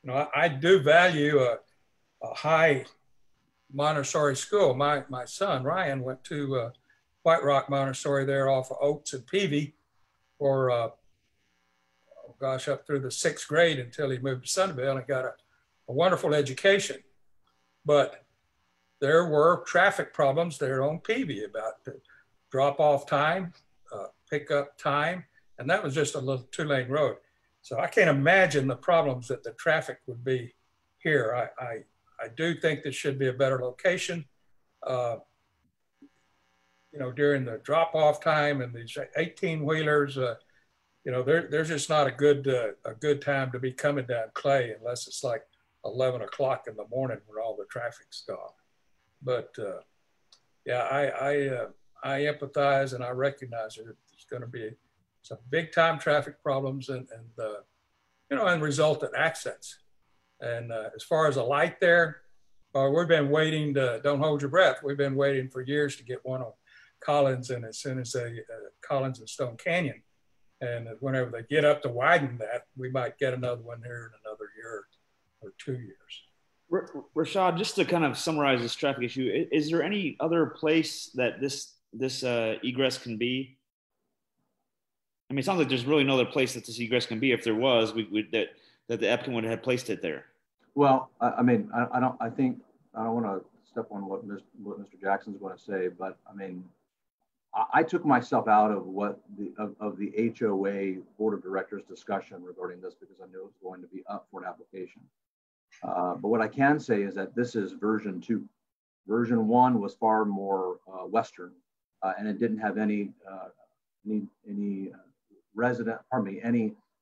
I do value a high Montessori school. My son Ryan went to White Rock Montessori there off of Oaks and Peavy for up through the 6th grade until he moved to Sunnyvale and got a wonderful education. But there were traffic problems there on Peavy about the drop-off time, pickup time, and that was just a little 2-lane road. So I can't imagine the problems that the traffic would be here. I do think this should be a better location. During the drop-off time and these 18-wheelers, there's just not a good time to be coming down Clay unless it's like 11 o'clock in the morning when all the traffic's gone. But I empathize and I recognize that there's going to be some big time traffic problems and resultant accidents. And as far as a light there, we've been waiting don't hold your breath. We've been waiting for years to get one on Collins, and as soon as they Collins and Stone Canyon. And whenever they get up to widen that, we might get another one here in another year or 2 years. Rashad, just to kind of summarize this traffic issue, is there any other place that this egress can be? I mean, it sounds like there's really no other place that this egress can be. If there was, that the applicant would have placed it there. Well, I mean, I don't want to step on what Mr. Jackson's going to say, but I mean, I took myself out of the HOA Board of Directors discussion regarding this because I knew it was going to be up for an application. But what I can say is that this is version 2. Version 1 was far more Western, and it didn't have any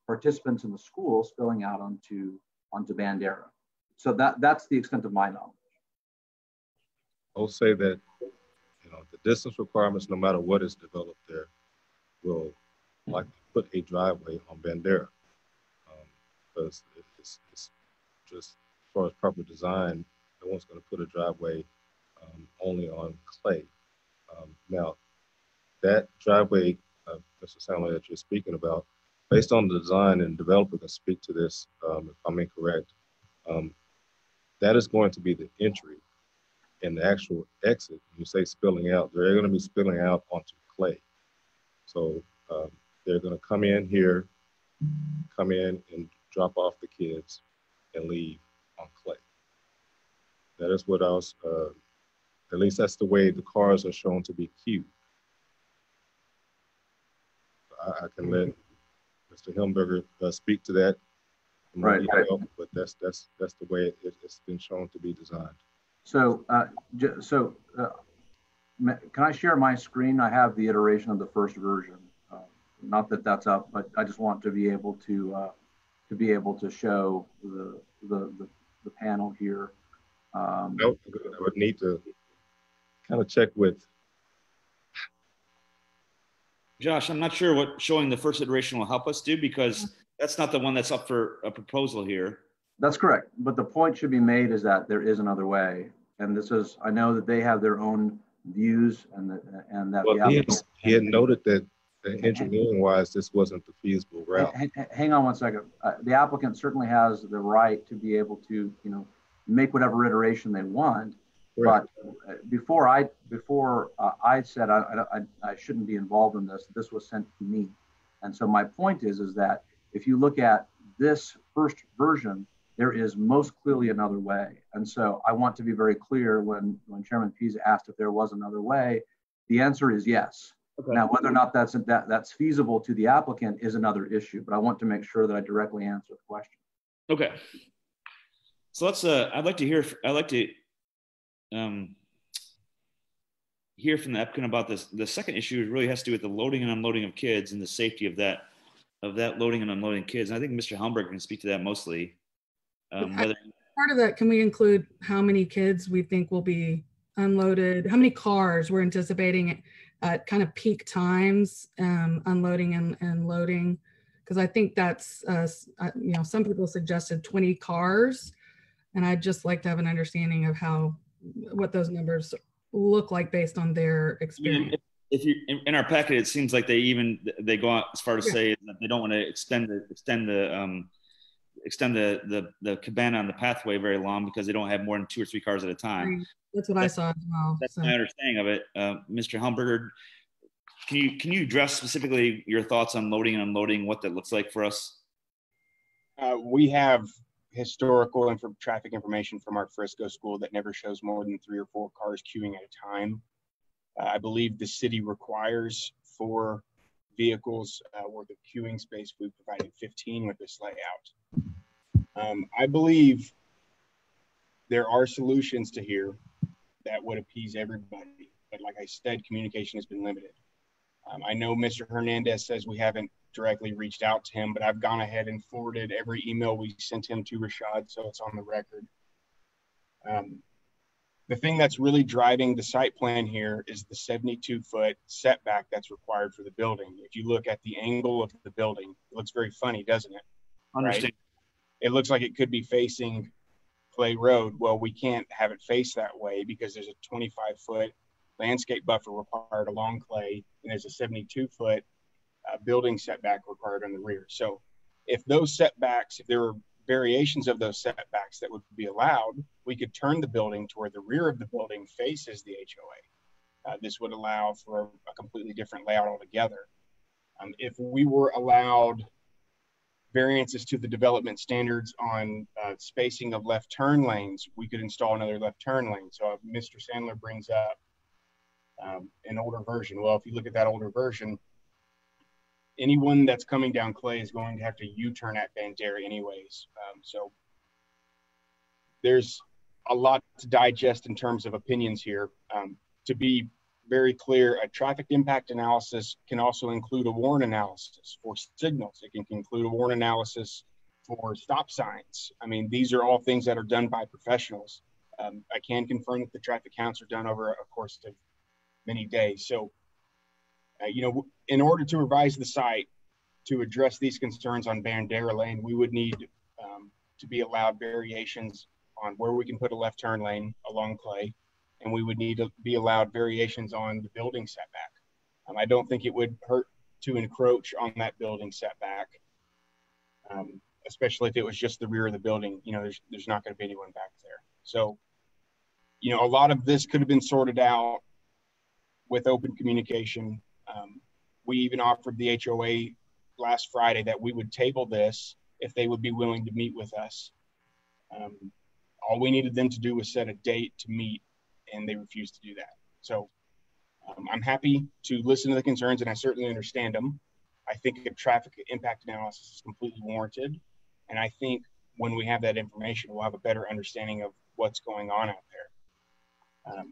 participants in the school spilling out onto Bandera. So that's the extent of my knowledge. I'll say that, the distance requirements, no matter what is developed there, will likely put a driveway on Bandera. Because it's just as far as proper design, no one's going to put a driveway only on clay. Now, that driveway, Mr. Sandler, that you're speaking about, based on the design, and developer can speak to this if I'm incorrect, that is going to be the entry, and the actual exit. When you say spilling out, they're going to be spilling out onto clay. So they're going to come in here, come in and drop off the kids and leave on clay. That is what I was, at least that's the way the cars are shown to be queued. I can let Mr. Hillenberger speak to that. Right. But that's the way it's been shown to be designed. So, can I share my screen? I have the iteration of the first version. Not that that's up, but I just want to be able to show the panel here. I would need to kind of check with Josh. I'm not sure what showing the first iteration will help us do, because that's not the one that's up for a proposal here. That's correct. But the point should be made is that there is another way. And this is, I know that they have their own views and that. Well, he had noted that engineering wise, this wasn't the feasible route. Hang on one second. The applicant certainly has the right to be able to, make whatever iteration they want. Right. But before I said I shouldn't be involved in this, this was sent to me. And so my point is that if you look at this first version, there is most clearly another way. And so I want to be very clear when Chairman Pease asked if there was another way, the answer is yes. Okay. Now, whether or not that's feasible to the applicant is another issue, but I want to make sure that I directly answer the question. Okay. So let's, I'd like to hear from the applicant about this. The second issue really has to do with the loading and unloading of kids and the safety of that loading and unloading kids. And I think Mr. Helmberg can speak to that mostly. Part of that, can we include how many kids we think will be unloaded? How many cars we're anticipating at kind of peak times, unloading and loading? Because I think that's, some people suggested 20 cars. And I'd just like to have an understanding of what those numbers look like based on their experience. If you in our packet, it seems like they go out as far to say that they don't want to extend the cabana on the pathway very long because they don't have more than 2 or 3 cars at a time. That's what I saw as well. That's my understanding of it. Mr. Helmberger, can you address specifically your thoughts on loading and unloading, what that looks like for us? We have historical traffic information from our Frisco school that never shows more than 3 or 4 cars queuing at a time. I believe the city requires 4 vehicles worth of queuing space. We provided 15 with this layout. I believe there are solutions to here that would appease everybody, but like I said, communication has been limited. I know Mr. Hernandez says we haven't directly reached out to him, but I've gone ahead and forwarded every email we sent him to Rashad, so it's on the record. The thing that's really driving the site plan here is the 72-foot setback that's required for the building. If you look at the angle of the building, it looks very funny, doesn't it? Understand. Right? It looks like it could be facing Clay Road. Well, we can't have it face that way because there's a 25-foot landscape buffer required along Clay, and there's a 72-foot building setback required on the rear. So if those setbacks, if there were variations of those setbacks that would be allowed, we could turn the building to where the rear of the building faces the HOA. This would allow for a completely different layout altogether. If we were allowed variances to the development standards on spacing of left turn lanes, we could install another left turn lane. So Mr. Sandler brings up an older version. Well, if you look at that older version, anyone that's coming down Clay is going to have to U-turn at Bandera anyways. So there's a lot to digest in terms of opinions here. To be very clear, a traffic impact analysis can also include a warrant analysis for signals. It can include a warrant analysis for stop signs. I mean, these are all things that are done by professionals. I can confirm that the traffic counts are done over a course of many days. So, you know, in order to revise the site to address these concerns on Bandera Lane, we would need to be allowed variations on where we can put a left turn lane along Clay, and we would need to be allowed variations on the building setback. I don't think it would hurt to encroach on that building setback, especially if it was just the rear of the building. You know, there's not going to be anyone back there. So, you know, a lot of this could have been sorted out with open communication. We even offered the HOA last Friday that we would table this if they would be willing to meet with us. All we needed them to do was set a date to meet, and they refused to do that. So I'm happy to listen to the concerns, and I certainly understand them. I think a traffic impact analysis is completely warranted. And I think when we have that information, we'll have a better understanding of what's going on out there.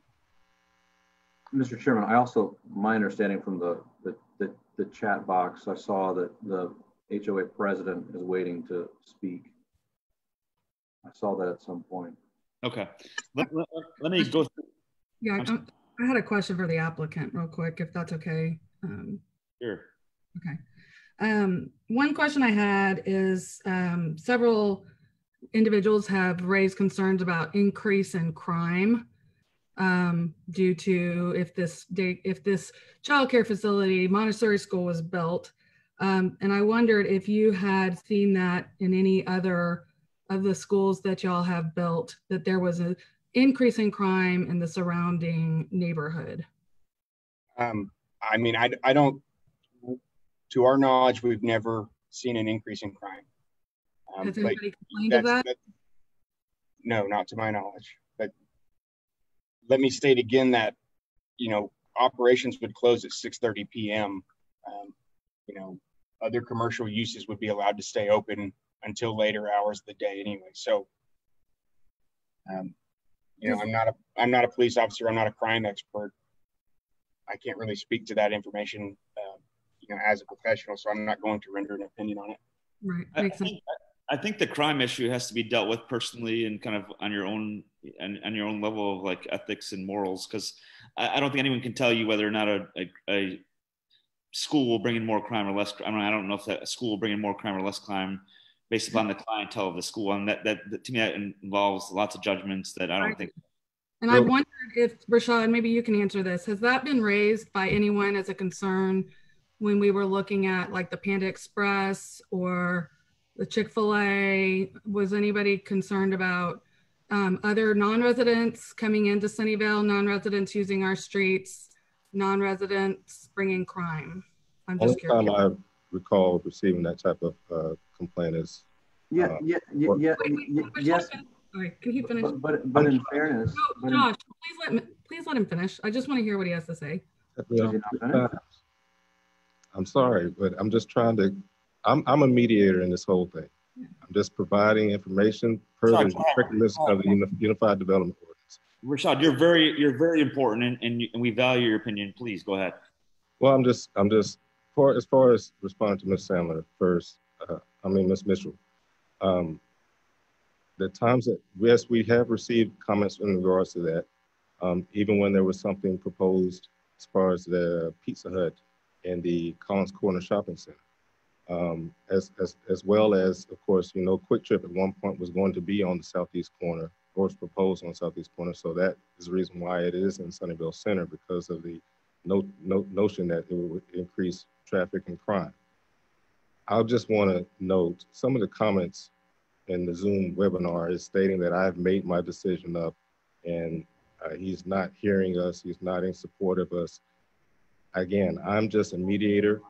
Mr. Chairman, I also, my understanding from the chat box, I saw that the HOA president is waiting to speak. I saw that at some point. Okay. Let me go through. Yeah, I had a question for the applicant real quick, if that's okay. Sure. Okay. One question I had is several individuals have raised concerns about increase in crime due to if this childcare facility, Montessori school, was built. And I wondered if you had seen that in any other of the schools that y'all have built, that there was an increase in crime in the surrounding neighborhood. I mean, I don't, to our knowledge, we've never seen an increase in crime. Has anybody complained of that? No, not to my knowledge. But let me state again that, you know, operations would close at 6:30 p.m. You know, other commercial uses would be allowed to stay open until later hours of the day anyway. So, you know, I'm not a police officer. I'm not a crime expert. I can't really speak to that information, you know, as a professional. So I'm not going to render an opinion on it. Right. Makes sense. I think the crime issue has to be dealt with personally and kind of on your own level of like ethics and morals. Because I don't think anyone can tell you whether or not a school will bring in more crime or less. I don't know if that a school will bring in more crime or less crime based upon the clientele of the school. And that to me, that involves lots of judgments that I don't think. And I wondered if, Rashad, maybe you can answer this. Has that been raised by anyone as a concern when we were looking at like the Panda Express or the Chick-fil-A? Was anybody concerned about other non-residents coming into Sunnyvale, non-residents using our streets, non-residents bringing crime? I'm just curious. Only time I recall receiving that type of complaint is yes. Sorry, can he finish? But in fairness, no, Josh, please let him finish. I just want to hear what he has to say. I'm sorry, but I'm just trying to. I'm a mediator in this whole thing. I'm just providing information per the strictness of the Unified Development Ordinance. Rashad, you're very important, and we value your opinion. Please go ahead. Well, I'm just as far as responding to Ms. Sandler first. Ms. Mitchell. The times that, yes, we have received comments in regards to that, even when there was something proposed as far as the Pizza Hut and the Collins Corner Shopping Center, as well as, of course, you know, Quick Trip at one point was going to be on the southeast corner, or was proposed on the southeast corner. So that is the reason why it is in Sunnyvale Center, because of the notion that it would increase traffic and crime. I just want to note some of the comments in the Zoom webinar is stating that I've made my decision up and he's not hearing us. He's not in support of us. Again, I'm just a mediator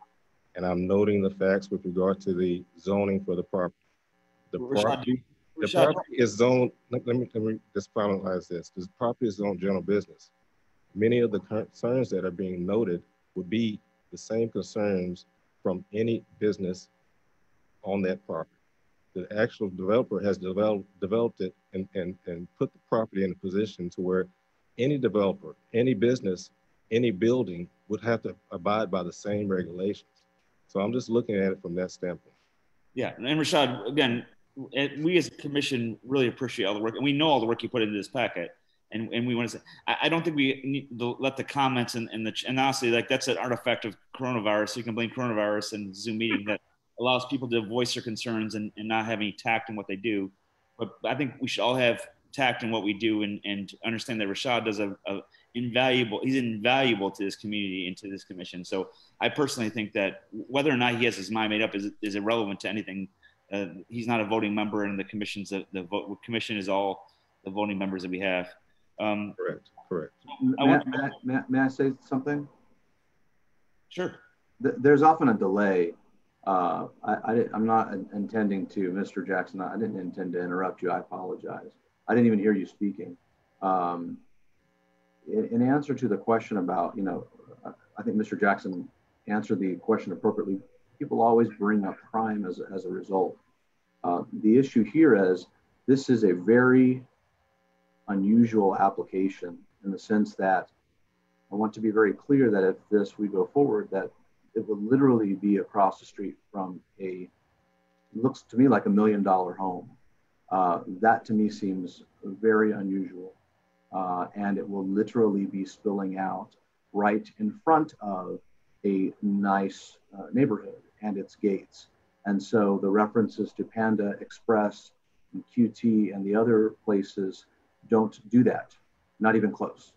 and I'm noting the facts with regard to the zoning for the property. The property is zoned, let me just finalize this. This property is zoned general business. Many of the concerns that are being noted would be the same concerns from any business on that property. The actual developer has developed it and put the property in a position to where any developer, any business, any building would have to abide by the same regulations. So I'm just looking at it from that standpoint. Yeah, and Rashad, again, we as a commission really appreciate all the work, and we know all the work you put into this packet. And we want to say, I don't think we need to let the comments and honestly, like that's an artifact of coronavirus. So you can blame coronavirus and Zoom meeting that allows people to voice their concerns and not have any tact in what they do. But I think we should all have tact in what we do and understand that Rashad does he's invaluable to this community and to this commission. So I personally think that whether or not he has his mind made up is irrelevant to anything. He's not a voting member, and the commission's the commission is all the voting members that we have. Correct. May I say something? Sure. There's often a delay. I'm not intending to, Mr. Jackson, I didn't intend to interrupt you. I apologize. I didn't even hear you speaking. In answer to the question about, I think Mr. Jackson answered the question appropriately. People always bring up crime as a result. The issue here is this is a very unusual application in the sense that I want to be very clear that if we go forward, that it will literally be across the street from looks to me like $1 million home. That to me seems very unusual. And it will literally be spilling out right in front of a nice neighborhood and its gates. And so the references to Panda Express and QT and the other places don't do that, not even close.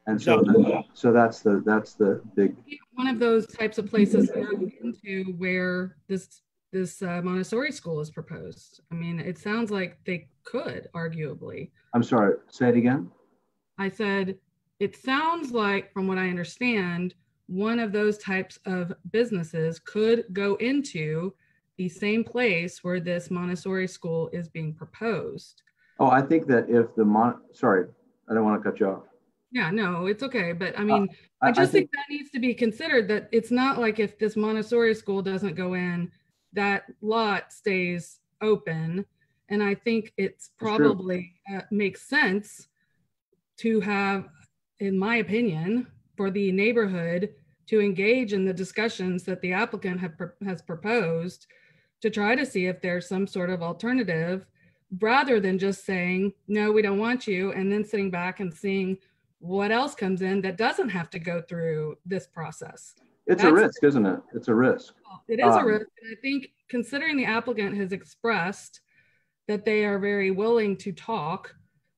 And so that's the big one of those types of places into where this Montessori school is proposed. I mean, it sounds like they could arguably. I'm sorry, say it again. I said, it sounds like, from what I understand, one of those types of businesses could go into the same place where this Montessori school is being proposed. Oh, I think that if sorry, I don't want to cut you off. Yeah, no, it's okay. But I mean, I just think that needs to be considered, that it's not like if this Montessori school doesn't go in, that lot stays open. And I think it's probably makes sense to have, in my opinion, for the neighborhood to engage in the discussions that the applicant has proposed to try to see if there's some sort of alternative, rather than just saying, no, we don't want you, and then sitting back and seeing what else comes in that doesn't have to go through this process. That's a risk, isn't it? It's a risk. It is a risk. And I think, considering the applicant has expressed that they are very willing to talk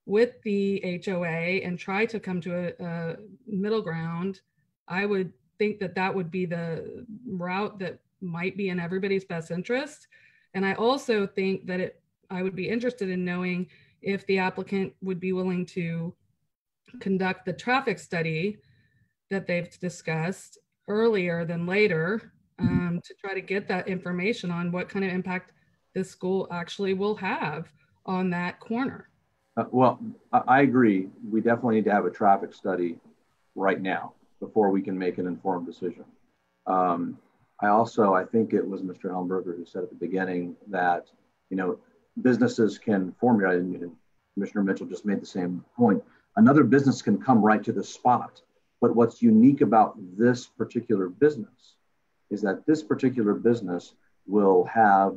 with the HOA and try to come to a middle ground, I would think that that would be the route that might be in everybody's best interest. And I also think that I would be interested in knowing if the applicant would be willing to conduct the traffic study that they've discussed earlier than later, to try to get that information on what kind of impact this school actually will have on that corner. Well, I agree. We definitely need to have a traffic study right now before we can make an informed decision. I think it was Mr. Helmberger who said at the beginning that, businesses can formulate, and Commissioner Mitchell just made the same point. Another business can come right to the spot. But what's unique about this particular business is that this particular business will have,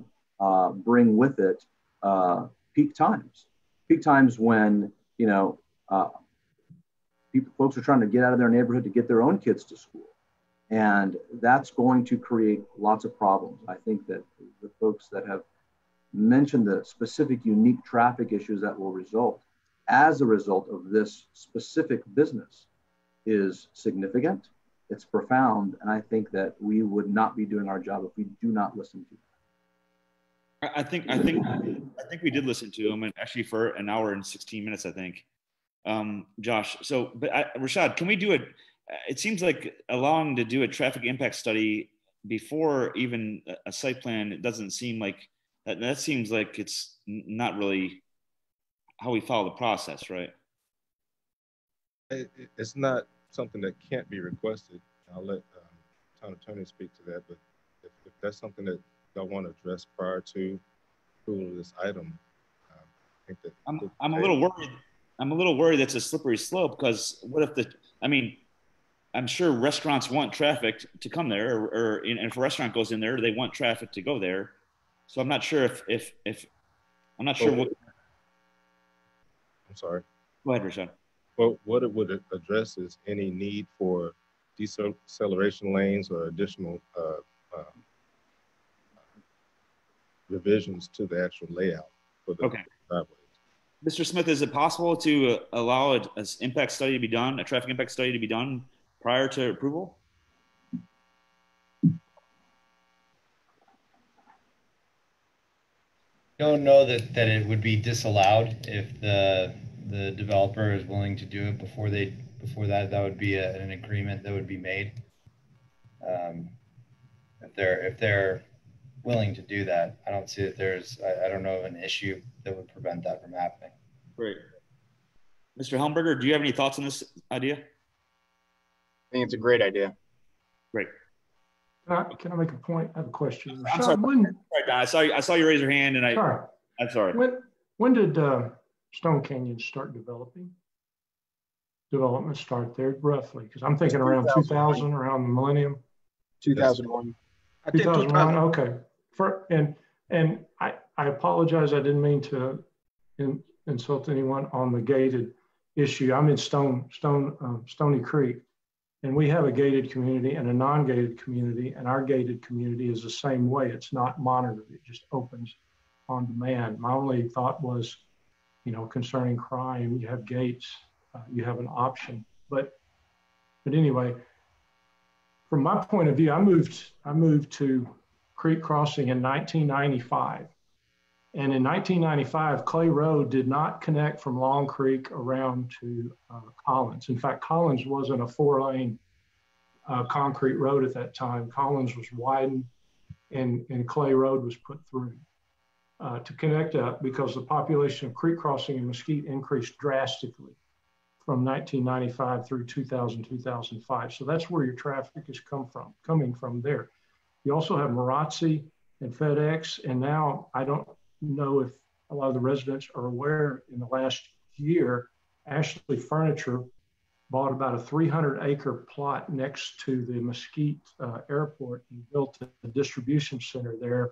bring with it peak times when, folks are trying to get out of their neighborhood to get their own kids to school. And that's going to create lots of problems. I think that the folks that have mentioned the specific unique traffic issues that will result as a result of this specific business is significant, it's profound, and I think that we would not be doing our job if we do not listen to them. I think we did listen to him, and actually for an hour and 16 minutes, I think. Josh, Rashad, can we do it? It seems like allowing to do a traffic impact study before even a site plan, it doesn't seem like that seems like it's not really how we follow the process, right? It's not something that can't be requested. I'll let town attorney speak to that, but if that's something that y'all want to address prior to approval of this item, I think that I'm a little worried. I'm a little worried that's a slippery slope, because what if I'm sure restaurants want traffic to come there, and if a restaurant goes in there, they want traffic to go there. So I'm not sure if I'm not sure what. I'm sorry. Go ahead, Rashad. Well, what it would address is any need for deceleration lanes or additional revisions to the actual layout for the driveway. Mr. Smith, is it possible to allow an impact study to be done, a traffic impact study to be done prior to approval? Don't know that it would be disallowed if the developer is willing to do it before that would be an agreement that would be made. If they're willing to do that, I don't see that I don't know of an issue that would prevent that from happening. Great. Mr. Helmberger, do you have any thoughts on this idea? I think it's a great idea. Great. Can I make a point? I have a question. I'm sorry, Don. I saw you raise your hand, and I'm sorry. When did Stone Canyon start development start there roughly? Because I'm thinking around 2000, around the millennium. 2001. 2001. Okay. And I apologize. I didn't mean to insult anyone on the gated issue. I'm in Stony Creek, and we have a gated community and a non-gated community, and our gated community is the same way. It's not monitored. It just opens on demand. My only thought was, concerning crime, you have gates, you have an option. But anyway, from my point of view, I moved to Creek Crossing in 1995. And in 1995, Clay Road did not connect from Long Creek around to Collins. In fact, Collins wasn't a 4-lane concrete road at that time. Collins was widened and Clay Road was put through to connect up, because the population of Creek Crossing and Mesquite increased drastically from 1995 through 2000, 2005. So that's where your traffic is coming from there. You also have Marazzi and FedEx, and now I don't know if a lot of the residents are aware, in the last year, Ashley Furniture bought about a 300-acre plot next to the Mesquite airport and built a distribution center there.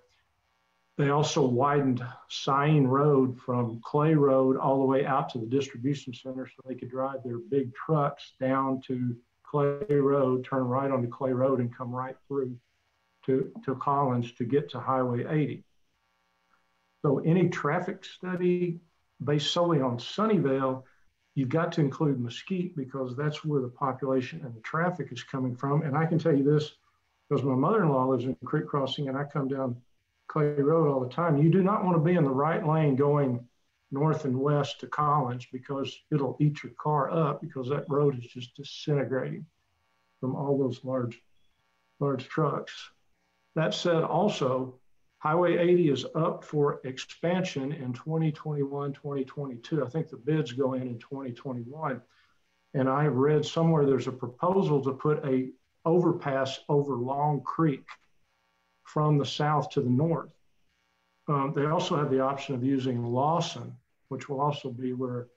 They also widened Sain Road from Clay Road all the way out to the distribution center so they could drive their big trucks down to Clay Road, turn right onto Clay Road, and come right through to Collins to get to Highway 80. So any traffic study based solely on Sunnyvale, you've got to include Mesquite, because that's where the population and the traffic is coming from. And I can tell you this, because my mother-in-law lives in Creek Crossing and I come down Clay Road all the time. You do not want to be in the right lane going north and west to Collins, because it'll eat your car up, because that road is just disintegrating from all those large trucks. That said, also, Highway 80 is up for expansion in 2021, 2022. I think the bids go in 2021. And I read somewhere there's a proposal to put a overpass over Long Creek from the south to the north. They also have the option of using Lawson, which will also be where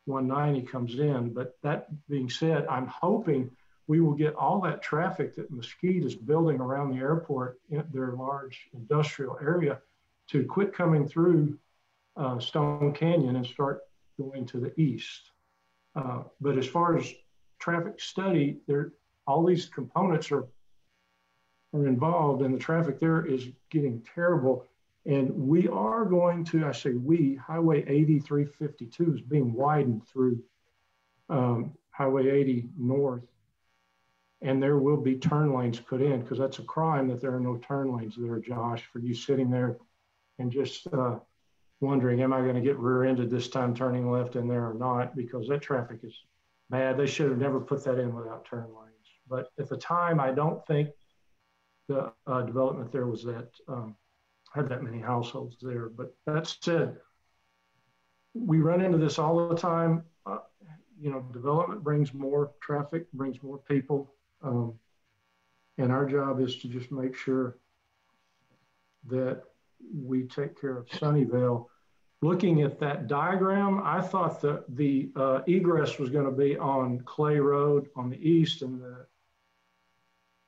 190 comes in. But that being said, I'm hoping we will get all that traffic that Mesquite is building around the airport in their large industrial area to quit coming through Stone Canyon and start going to the east. But as far as traffic study, all these components are involved, and the traffic there is getting terrible. And we are going to, I say we, Highway 80 352 is being widened through Highway 80 north. And there will be turn lanes put in, because that's a crime that there are no turn lanes there, Josh, for you sitting there and just wondering, am I going to get rear-ended this time turning left in there or not? Because that traffic is bad. They should have never put that in without turn lanes. But at the time, I don't think the development there was that had that many households there. But that said, we run into this all the time. You know, development brings more traffic, brings more people. And our job is to just make sure that we take care of Sunnyvale. Looking at that diagram, I thought that the egress was going to be on Clay Road on the east, and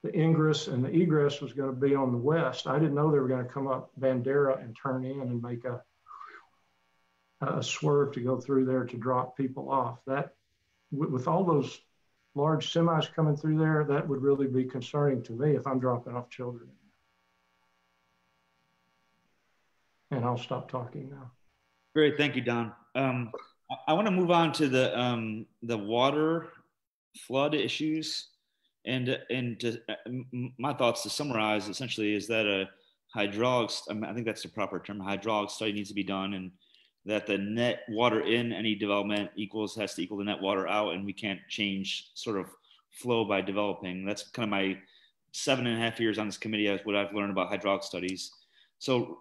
the ingress and the egress was going to be on the west. I didn't know they were going to come up Bandera and turn in and make a swerve to go through there to drop people off. That, with all those large semis coming through there, that would really be concerning to me if I'm dropping off children. And I'll stop talking now. Great, thank you, Don. I want to move on to the water flood issues, and my thoughts to summarize essentially is that a hydraulics, I think that's the proper term, hydraulic study needs to be done, and that the net water in any development has to equal the net water out, and we can't change sort of flow by developing. That's kind of my 7.5 years on this committee, what I've learned about hydraulic studies. So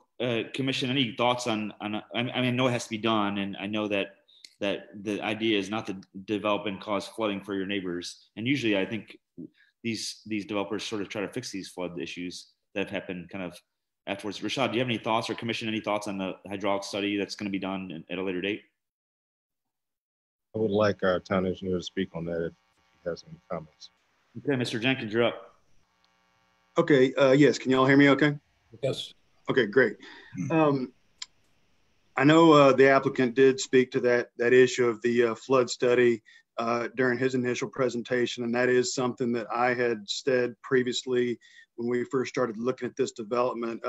Commission, any thoughts on I mean, I know it has to be done, and I know that the idea is not to develop and cause flooding for your neighbors. And usually I think these developers sort of try to fix these flood issues that have happened kind of afterwards. Rashad, do you have any thoughts, or Commission, any thoughts on the hydraulic study that's going to be done at a later date? I would like our town engineer to speak on that if he has any comments. Okay, Mr. Jenkins, you're up. Okay, yes, can y'all hear me okay? Yes. Okay, great. I know the applicant did speak to that issue of the flood study during his initial presentation, and that is something that I had said previously when we first started looking at this development.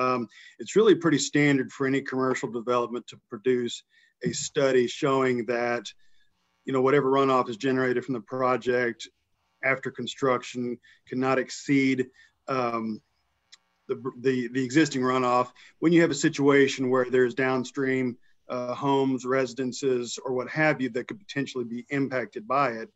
It's really pretty standard for any commercial development to produce a study showing that, you know, whatever runoff is generated from the project after construction cannot exceed the existing runoff when you have a situation where there's downstream homes, residences, or what have you that could potentially be impacted by it.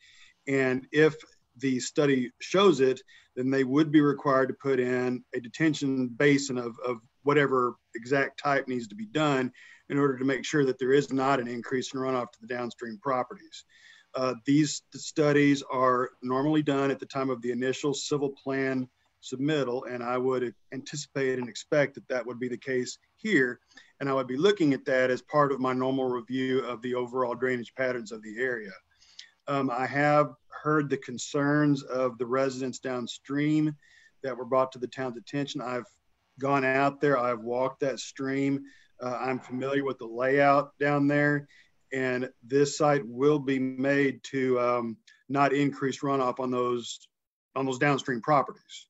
And if the study shows it, then they would be required to put in a detention basin of whatever exact type needs to be done in order to make sure that there is not an increase in runoff to the downstream properties. These studies are normally done at the time of the initial civil plan submittal, and I would anticipate and expect that that would be the case here. And I would be looking at that as part of my normal review of the overall drainage patterns of the area. I have heard the concerns of the residents downstream that were brought to the town's attention. I've gone out there, I've walked that stream. I'm familiar with the layout down there, and this site will be made to not increase runoff on those downstream properties.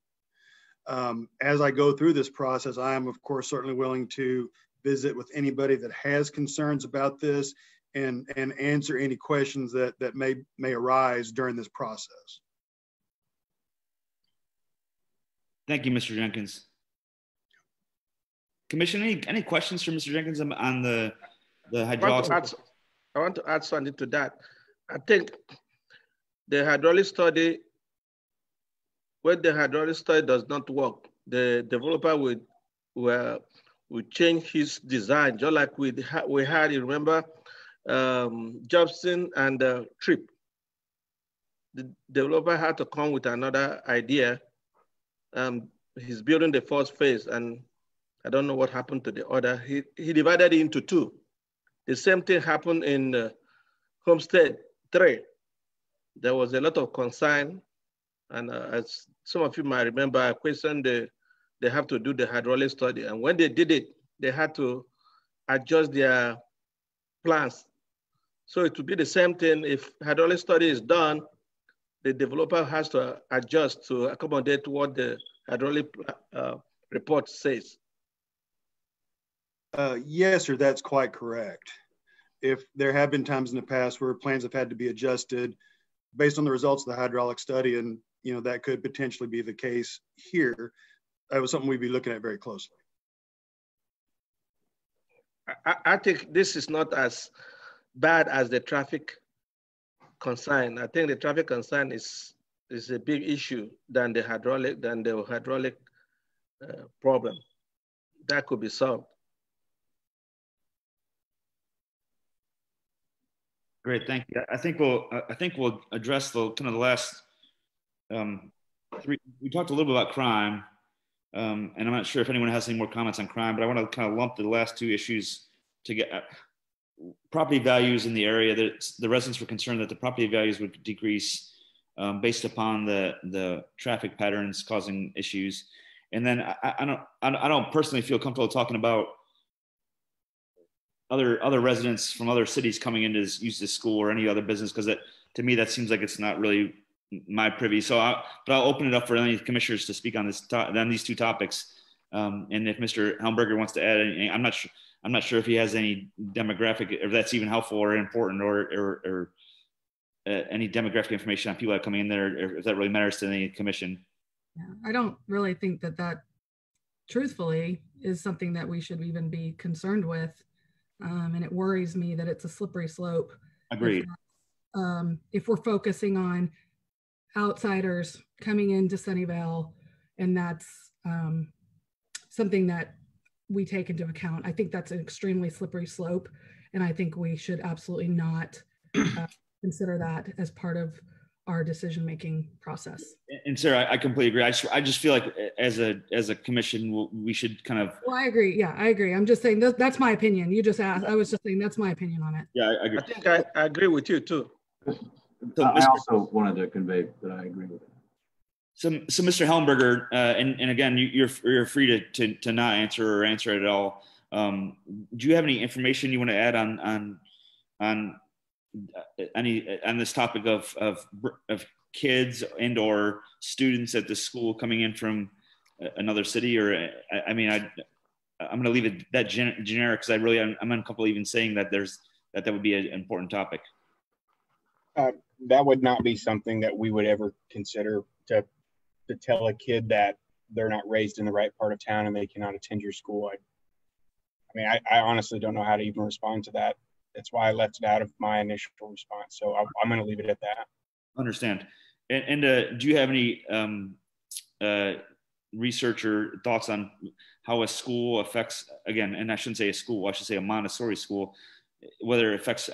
As I go through this process, I am, of course, certainly willing to visit with anybody that has concerns about this and answer any questions that may arise during this process. Thank you, Mr. Jenkins. Commission, any questions for Mr. Jenkins on the hydraulic? I want to add something to that. I think the hydraulic study, when the hydraulic study does not work, the developer will change his design, just like we had, you remember, Jobson and Tripp. The developer had to come with another idea. He's building the first phase, and I don't know what happened to the other. He divided it into two. The same thing happened in Homestead 3. There was a lot of concern, and as some of you might remember, I questioned they have to do the hydraulic study. And when they did it, they had to adjust their plans. So it would be the same thing if hydraulic study is done, the developer has to adjust to accommodate what the hydraulic report says. Yes, sir, that's quite correct. If there have been times in the past where plans have had to be adjusted based on the results of the hydraulic study, and you know that could potentially be the case here, that was something we'd be looking at very closely. I think this is not as bad as the traffic concern. I think the traffic concern is a big issue than the hydraulic problem. That could be solved. Great, thank you. I think we'll address the kind of the last three. We talked a little bit about crime, and I'm not sure if anyone has any more comments on crime, but I want to kind of lump the last two issues to get property values in the area. That the residents were concerned that the property values would decrease based upon the traffic patterns causing issues. And then I don't personally feel comfortable talking about other residents from other cities coming in to use this school or any other business, because to me that seems like it's not really my privy. So but I'll open it up for any commissioners to speak on these two topics. And if Mr. Helmberger wants to add anything, I'm not sure if he has any demographic, if that's even helpful or important, or any demographic information on people that are coming in there, or if that really matters to any commission. Yeah, I don't really think that truthfully is something that we should even be concerned with. And it worries me that it's a slippery slope. Agreed. If we're focusing on outsiders coming into Sunnyvale, and that's something that we take into account, I think that's an extremely slippery slope. And I think we should absolutely not consider that as part of our decision-making process. And Sarah, I completely agree. I just feel like as a commission, we should kind of. Well, I agree. Yeah, I agree. I'm just saying that's my opinion. You just asked. I was just saying that's my opinion on it. Yeah, I agree. I think I agree with you too. So I also wanted to convey that I agree with that. So Mr. Helmberger, and again, you're free to not answer or answer it at all. Do you have any information you want to add on this topic of kids and or students at the school coming in from another city? Or I'm going to leave it that generic, because I'm uncomfortable even saying that that would be an important topic. That would not be something that we would ever consider to tell a kid that they're not raised in the right part of town and they cannot attend your school. I honestly don't know how to even respond to that. That's why I left it out of my initial response. So I'm going to leave it at that. Understand. And do you have any research or thoughts on how a school affects, again, and I shouldn't say a school, I should say a Montessori school, whether it affects,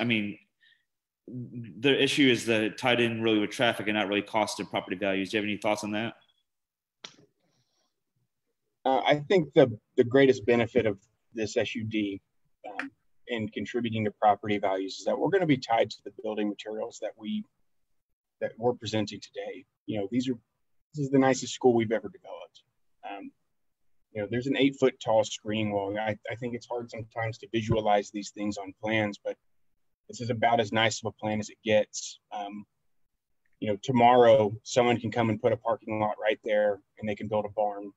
the issue is tied in really with traffic and not really cost and property values. Do you have any thoughts on that? I think the greatest benefit of this SUD in contributing to property values is that we're going to be tied to the building materials that we're presenting today. This is the nicest school we've ever developed. There's an 8-foot tall screening wall. I think it's hard sometimes to visualize these things on plans, but this is about as nice of a plan as it gets. Tomorrow someone can come and put a parking lot right there and they can build a barn,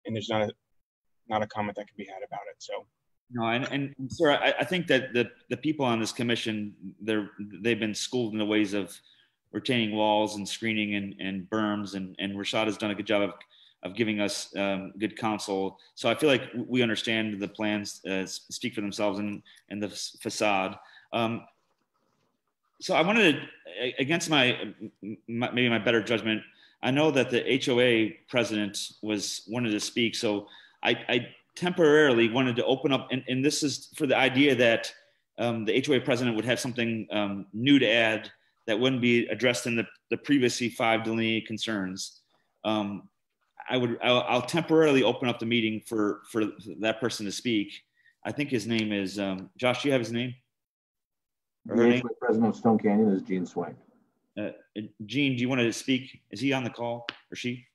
and there's not a comment that can be had about it. So. No, and sir, I think that the people on this commission, they've been schooled in the ways of retaining walls and screening and berms, and Rashad has done a good job of giving us good counsel. So I feel like we understand the plans speak for themselves and the facade. So I wanted to, against maybe my better judgment, I know that the HOA president wanted to speak, so I temporarily wanted to open up, and this is for the idea that the HOA president would have something new to add that wouldn't be addressed in the previously 5 delineated concerns. I'll temporarily open up the meeting for that person to speak. I think his name is Josh. Do you have his name? The HOA president of Stone Canyon is Gene Swank. Gene, do you want to speak? Is he on the call or she?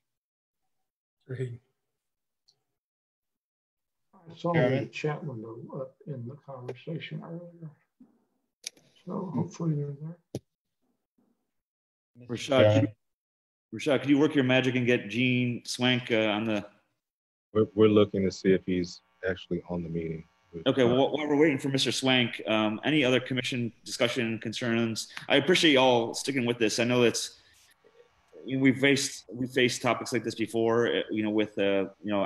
I saw the chat window up in the conversation earlier. So hopefully they're there. Rashad, could you work your magic and get Gene Swank on the? We're looking to see if he's actually on the meeting. Okay, well, while we're waiting for Mr. Swank, any other commission discussion concerns? I appreciate y'all sticking with this. I know we've faced topics like this before. I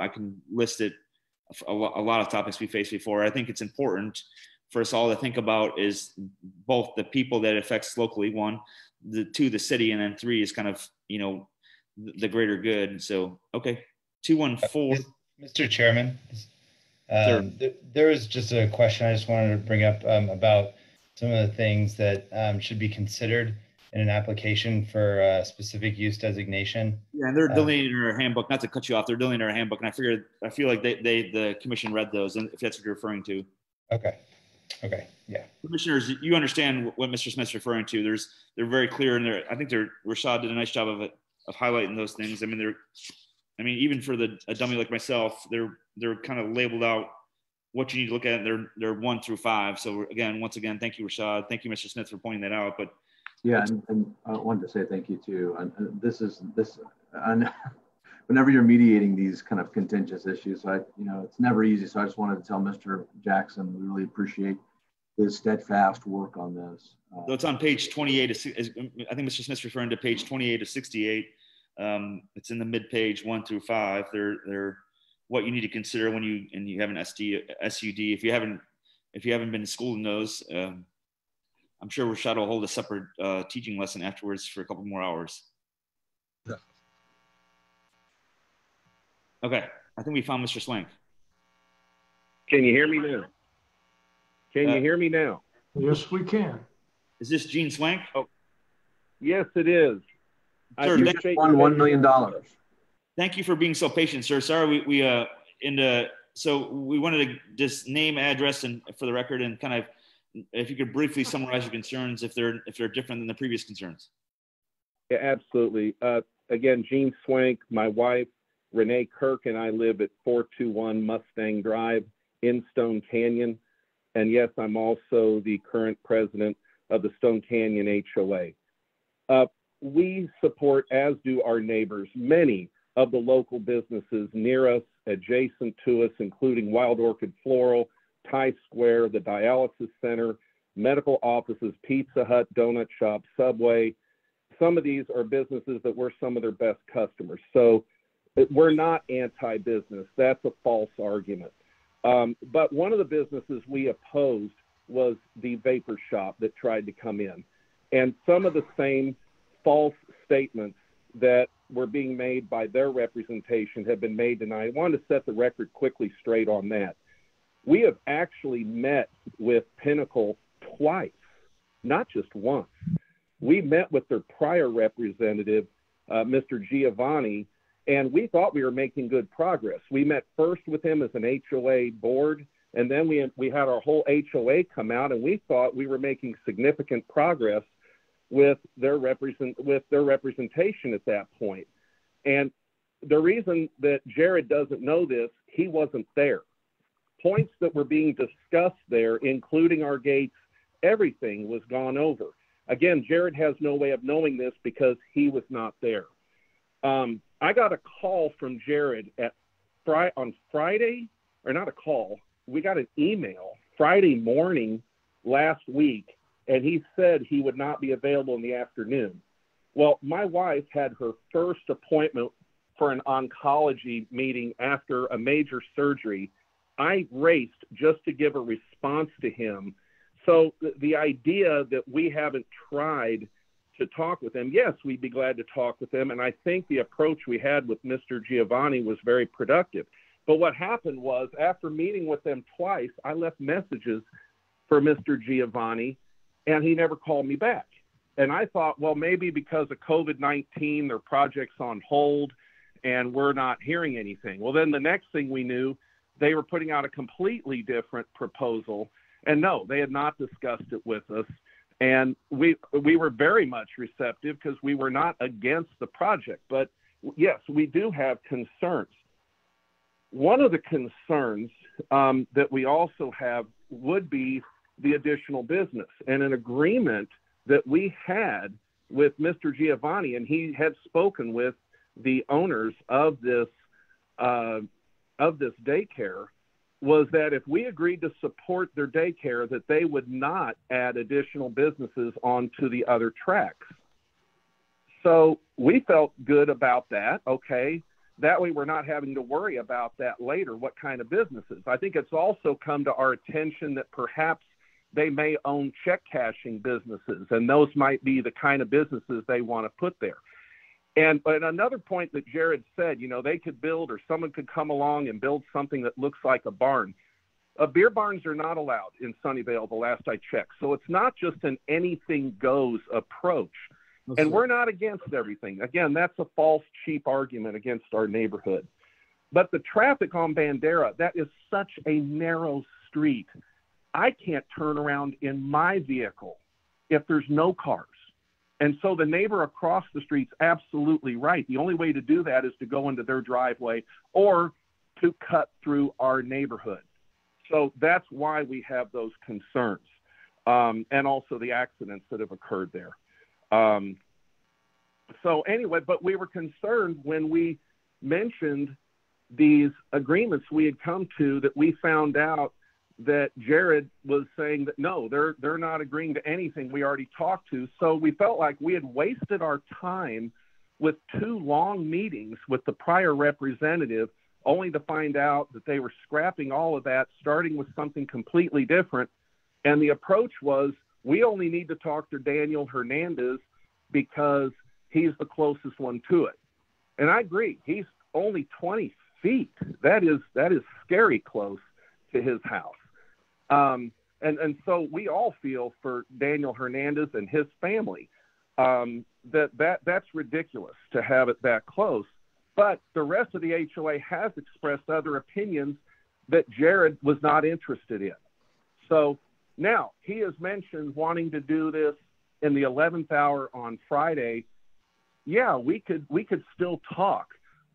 can list it. A lot of topics we faced before. I think it's important for us all to think about is both the people that it affects locally, 1, 2, the city, and then 3 is kind of, the greater good. So, okay, 214. Mr. Chairman, there was just a question I just wanted to bring up about some of the things that should be considered in an application for a specific use designation. Yeah, and they're delineating our handbook. Not to cut you off, they're delineating our handbook, and I feel like the commission read those, and if that's what you're referring to. Okay. Okay. Yeah. Commissioners, you understand what Mr. Smith's referring to. They're very clear, and I think Rashad did a nice job of highlighting those things. I mean, even for a dummy like myself, they're kind of labeled out what you need to look at. They're 1 through 5. So once again, thank you, Rashad. Thank you, Mr. Smith, for pointing that out. But yeah, and I wanted to say thank you too. And whenever you're mediating these kind of contentious issues, it's never easy. So I just wanted to tell Mr. Jackson we really appreciate his steadfast work on this. So it's on page 28. I think Mr. Smith's referring to page 28 to 68. It's in the mid-page 1 through 5. They're what you need to consider when you have an SUD. If you haven't been schooled in those, I'm sure Rashad will hold a separate teaching lesson afterwards for a couple more hours. Yeah. Okay, I think we found Mr. Swank. Can you hear me now? Can you hear me now? Yes, we can. Is this Gene Swank? Oh, yes, it is. Sir, $1 million. Thank you for being so patient, sir. Sorry, so we wanted to just name, address, and for the record, and kind of, if you could briefly summarize your concerns, if they're different than the previous concerns. Yeah, absolutely. Again, Gene Swank, my wife, Renee Kirk, and I live at 421 Mustang Drive in Stone Canyon. And yes, I'm also the current president of the Stone Canyon HOA. We support, as do our neighbors, many of the local businesses near us, adjacent to us, including Wild Orchid Floral, Thai Square, the Dialysis Center, medical offices, Pizza Hut, Donut Shop, Subway. Some of these are businesses that we're some of their best customers. So we're not anti-business. That's a false argument. But one of the businesses we opposed was the vapor shop that tried to come in. And some of the same false statements that were being made by their representation have been made tonight. I wanted to set the record quickly straight on that. We have actually met with Pinnacle twice, not just once. We met with their prior representative, Mr. Giovanni, and we thought we were making good progress. We met first with him as an HOA board, and then we had our whole HOA come out, and we thought we were making significant progress with their representation at that point. And the reason that Jared doesn't know this, he wasn't there. Points that were being discussed there, including our gates, everything was gone over. Again, Jared has no way of knowing this because he was not there. I got a call from Jared on Friday, or not a call, we got an email Friday morning last week, and he said he would not be available in the afternoon. Well, my wife had her first appointment for an oncology meeting after a major surgery. I raced just to give a response to him. So the idea that we haven't tried to talk with him, yes, we'd be glad to talk with him. And I think the approach we had with Mr. Giovanni was very productive. But what happened was, after meeting with them twice, I left messages for Mr. Giovanni, and he never called me back. And I thought, well, maybe because of COVID-19, their project's on hold and we're not hearing anything. Well, then the next thing we knew, they were putting out a completely different proposal. And no, they had not discussed it with us. And we were very much receptive because we were not against the project. But yes, we do have concerns. One of the concerns that we also have would be the additional business, and an agreement that we had with Mr. Giovanni, and he had spoken with the owners of this daycare, was that if we agreed to support their daycare, that they would not add additional businesses onto the other tracks. So we felt good about that. Okay, that way we're not having to worry about that later, what kind of businesses. I think it's also come to our attention that perhaps they may own check cashing businesses, and those might be the kind of businesses they want to put there. But another point that Jared said, you know, they could build, or someone could come along and build something that looks like a barn. Beer barns are not allowed in Sunnyvale, the last I checked. So it's not just an anything goes approach. And we're not against everything. Again, that's a false, cheap argument against our neighborhood. But the traffic on Bandera, that is such a narrow street. I can't turn around in my vehicle if there's no cars. And so the neighbor across the street's absolutely right. The only way to do that is to go into their driveway or to cut through our neighborhood. So that's why we have those concerns, and also the accidents that have occurred there. So anyway, but we were concerned when we mentioned these agreements we had come to, that we found out that Jared was saying that no, they're not agreeing to anything we already talked to. So we felt like we had wasted our time with 2 long meetings with the prior representative, only to find out that they were scrapping all of that, starting with something completely different. And the approach was, we only need to talk to Daniel Hernandez because he's the closest one to it. And I agree, he's only 20 feet. That is scary close to his house. And so we all feel for Daniel Hernandez and his family, that's ridiculous to have it that close. But the rest of the HOA has expressed other opinions that Jared was not interested in. So now he has mentioned wanting to do this in the 11th hour on Friday. Yeah, we could still talk,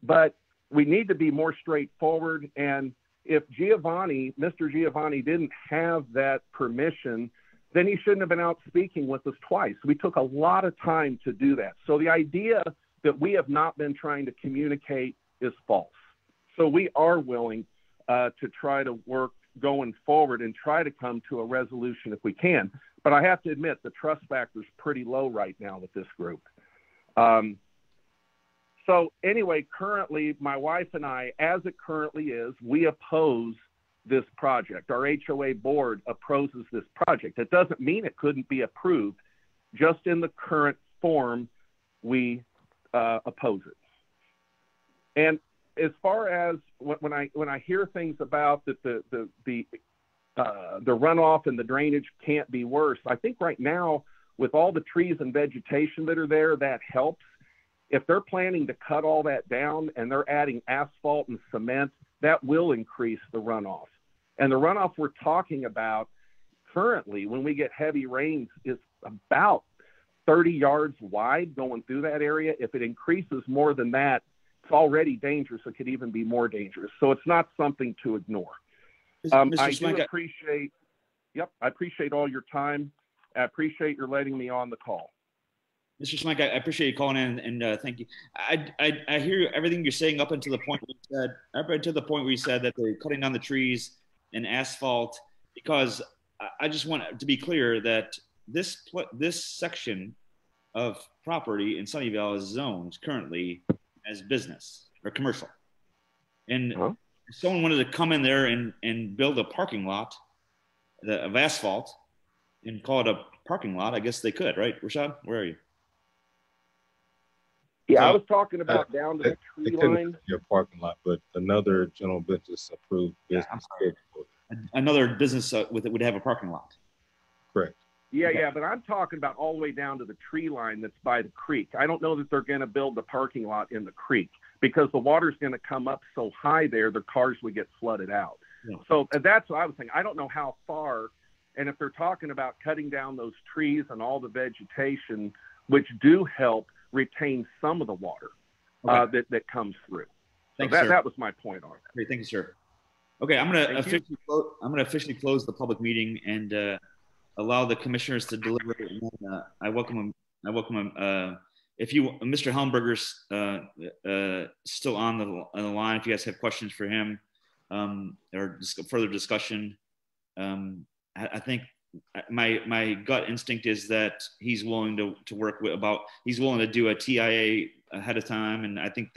but we need to be more straightforward. And if Mr. Giovanni didn't have that permission, then he shouldn't have been out speaking with us twice. We took a lot of time to do that. So the idea that we have not been trying to communicate is false. So we are willing to try to work going forward and try to come to a resolution if we can. But I have to admit, the trust factor is pretty low right now with this group. So anyway, currently, my wife and I, as it currently is, we oppose this project. Our HOA board opposes this project. It doesn't mean it couldn't be approved. Just in the current form, we oppose it. And as far as when I hear things about that the runoff and the drainage can't be worse, I think right now with all the trees and vegetation that are there, that helps. If they're planning to cut all that down and they're adding asphalt and cement, that will increase the runoff. And the runoff we're talking about currently, when we get heavy rains, is about 30 yards wide going through that area. If it increases more than that, it's already dangerous. It could even be more dangerous. So it's not something to ignore. I appreciate all your time. I appreciate your letting me on the call. Mr. Schmeck, I appreciate you calling in, and thank you. I hear everything you're saying up until the point where you said that they're cutting down the trees and asphalt, because I just want to be clear that this section of property in Sunnyvale is zoned currently as business or commercial. And if someone wanted to come in there and build a parking lot of asphalt and call it a parking lot, I guess they could, right? Rashad, where are you? Yeah, I was talking about down to the tree line. Your parking lot, but another general business approved business. Another business would have a parking lot. Correct. Yeah, but I'm talking about all the way down to the tree line that's by the creek. I don't know that they're going to build the parking lot in the creek because the water's going to come up so high there, the cars would get flooded out. Yeah. So that's what I was saying. I don't know how far, and if they're talking about cutting down those trees and all the vegetation, which do help retain some of the water that comes through. Thank you, sir. That was my point on it. Great, thank you, sir. Okay, I'm going to officially close the public meeting and allow the commissioners to deliberate. And, I welcome him. If Mr. Helmberger's still on the line, if you guys have questions for him or further discussion, I think my gut instinct is that he's willing to work he's willing to do a TIA ahead of time. And I think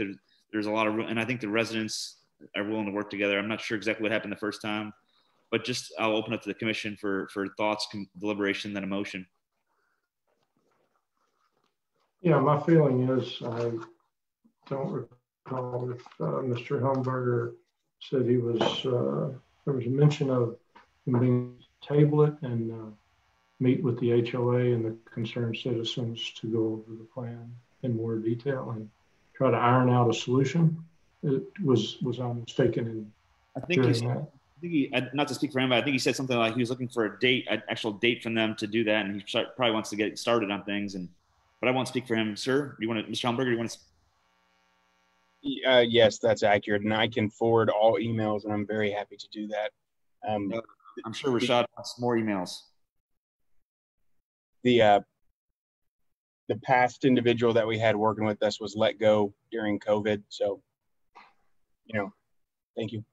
there's a lot of room, and I think the residents are willing to work together. I'm not sure exactly what happened the first time, but I'll open up to the commission for thoughts, deliberation, then a motion. Yeah, my feeling is I don't recall if Mr. Helmberger said he was, there was a mention of him being table it and meet with the HOA and the concerned citizens to go over the plan in more detail and try to iron out a solution. Was I mistaken in I think hearing that? I think he, not to speak for him, but I think he said something like he was looking for a date, an actual date from them to do that, and he probably wants to get started on things. But I won't speak for him, sir. Do you want to, Mr. Helmberger? Do you want to? Yes, that's accurate, and I can forward all emails, and I'm very happy to do that. I'm sure Rashad wants more emails. The past individual that we had working with us was let go during COVID, so thank you.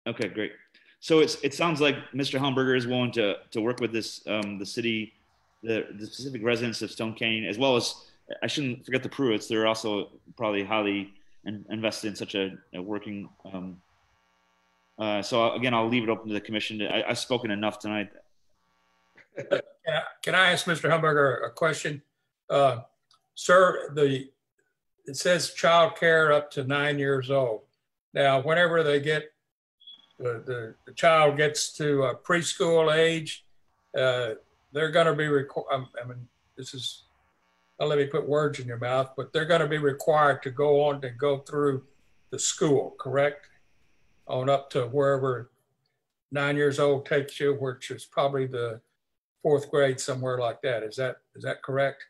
Okay, great. So it sounds like Mr. Helmberger is willing to work with this the city, the specific residents of Stone Canyon, as well as, I shouldn't forget the Pruitts. They're also probably highly invested in such a working. So again, I'll leave it open to the commission. I've spoken enough tonight. Can I ask Mr. Helmberger a question? Sir, it says child care up to 9 years old. Now, whenever they get, the child gets to preschool age, they're going to be required, I mean, this is, don't let me put words in your mouth, but they're going to be required to go on and go through the school, correct? On up to wherever 9 years old takes you, which is probably the 4th grade, somewhere like that. Is that correct?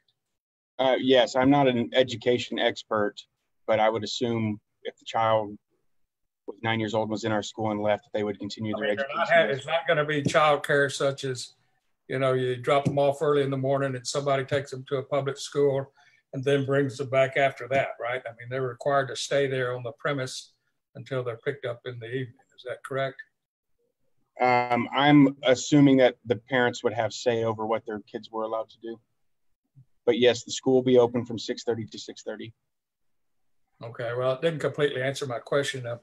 Yes, I'm not an education expert, but I would assume if the child was 9 years old and was in our school and left, they would continue their education. It's not going to be childcare such as, you drop them off early in the morning and somebody takes them to a public school and then brings them back after that, right? I mean, they're required to stay there on the premise until they're picked up in the evening. Is that correct? I'm assuming that the parents would have say over what their kids were allowed to do. But yes, the school will be open from 6:30 to 6:30. Okay, well, it didn't completely answer my question. And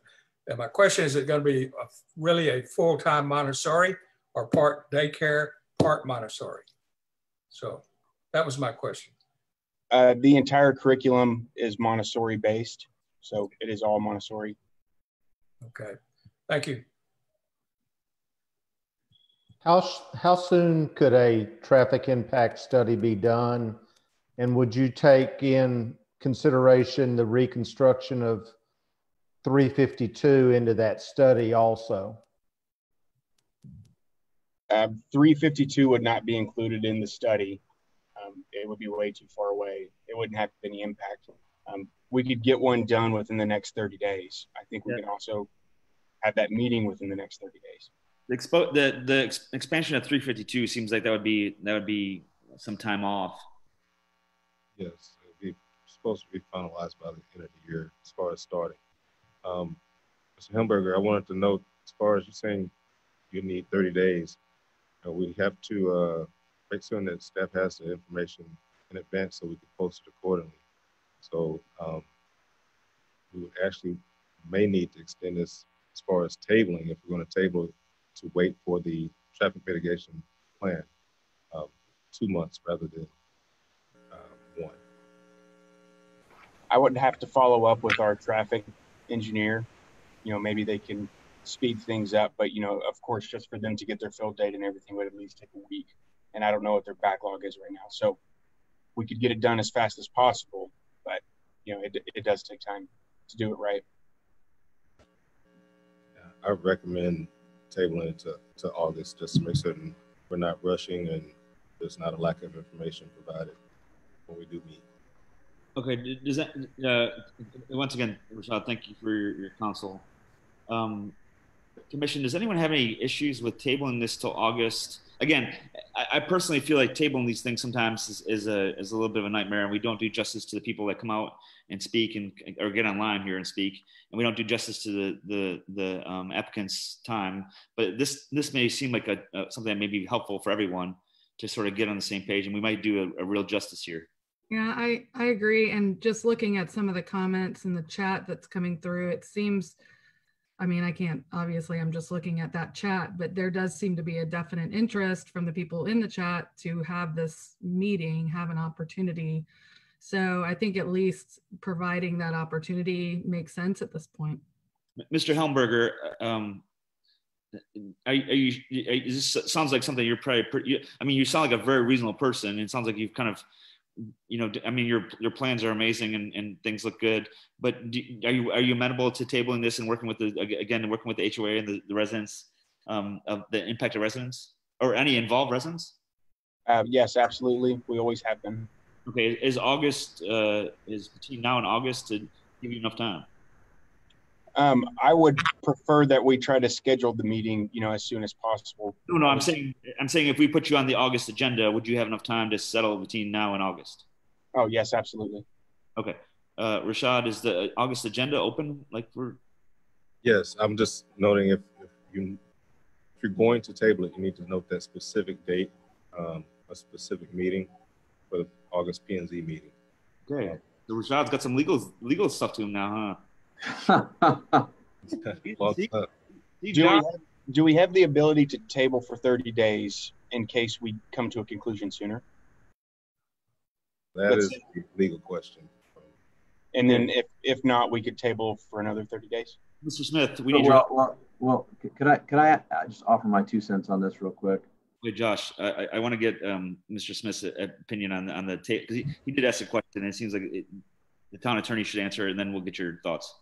my question is it going to be really a full-time Montessori or part daycare, part Montessori? So that was my question. The entire curriculum is Montessori based. So it is all Montessori. Okay, thank you. How soon could a traffic impact study be done? And would you take in consideration the reconstruction of 352 into that study also? 352 would not be included in the study. It would be way too far away. It wouldn't have any impact. We could get one done within the next 30 days. I think we can also have that meeting within the next 30 days. The expansion of 352 seems like that would be some time off. Yes, it'd be supposed to be finalized by the end of the year as far as starting. Mr. Helmberger, I wanted to note, as far as you're saying you need 30 days, we have to make sure that staff has the information in advance so we can post it accordingly. So we would actually may need to extend this as far as tabling, if we're going to table to wait for the traffic mitigation plan, 2 months rather than 1. I would have to follow up with our traffic engineer. Maybe they can speed things up, but of course, just for them to get their field date and everything would at least take a week. And I don't know what their backlog is right now. So we could get it done as fast as possible, but it does take time to do it right. I recommend tabling it to August just to make certain we're not rushing and there's not a lack of information provided when we do meet. Okay, does that, once again, Rashad, thank you for your counsel. Commission, does anyone have any issues with tabling this till August? Again, I personally feel like tabling these things sometimes is a little bit of a nightmare, and we don't do justice to the people that come out and speak or get online here and speak, and we don't do justice to the applicants' time. But this may seem like something that may be helpful for everyone to sort of get on the same page, and we might do a real justice here. Yeah, I agree. And just looking at some of the comments in the chat that's coming through, it seems, I mean, I can't, obviously I'm just looking at that chat, but there does seem to be a definite interest from the people in the chat to have this meeting, have an opportunity So I think at least providing that opportunity makes sense at this point. Mr. Helmberger, this sounds like something you're probably, I mean, you sound like a very reasonable person. It sounds like you've kind of, you know, I mean, your plans are amazing and things look good, but are you amenable to tabling this and working with working with the HOA and the residents, of the impacted residents or any involved residents? Yes, absolutely. We always have been. Okay, is August, is between now and August to give you enough time? I would prefer that we try to schedule the meeting, you know, as soon as possible. No, I'm saying if we put you on the August agenda, would you have enough time to settle between now and August? Oh, yes, absolutely. Okay. Rashad, is the August agenda open? Like Yes, I'm just noting if you're going to table it, you need to note that specific date, a specific meeting for the August P&Z meeting. Okay. So Rashad's got some legal stuff to him now, huh? Do we have the ability to table for 30 days in case we come to a conclusion sooner? That is a legal question. And then if not, we could table for another 30 days. Mr. Smith, we need well, could I just offer my 2 cents on this real quick? Wait, Josh, I want to get Mr. Smith's opinion on the tape, because he did ask a question, and it seems like the town attorney should answer it, and then we'll get your thoughts.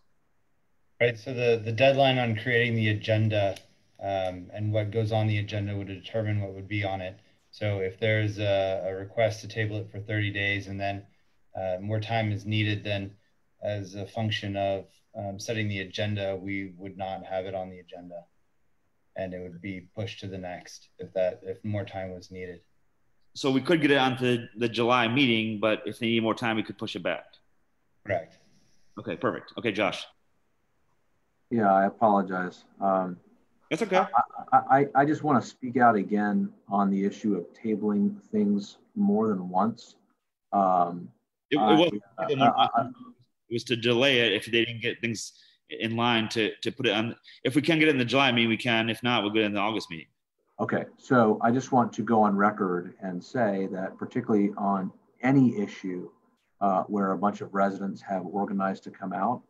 Right, so the deadline on creating the agenda and what goes on the agenda would determine what would be on it. So if there's a request to table it for 30 days and then more time is needed, then as a function of setting the agenda, we would not have it on the agenda. And it would be pushed to the next if more time was needed. So we could get it onto the July meeting, but if they need more time, we could push it back. Correct. Okay, perfect. Okay, Josh. Yeah, I apologize. That's okay. I just want to speak out again on the issue of tabling things more than once. It was to delay it if they didn't get things in line to put it on. If we can get it in the July meeting, we can. If not, we'll get it in the August meeting. Okay, so I just want to go on record and say that particularly on any issue where a bunch of residents have organized to come out,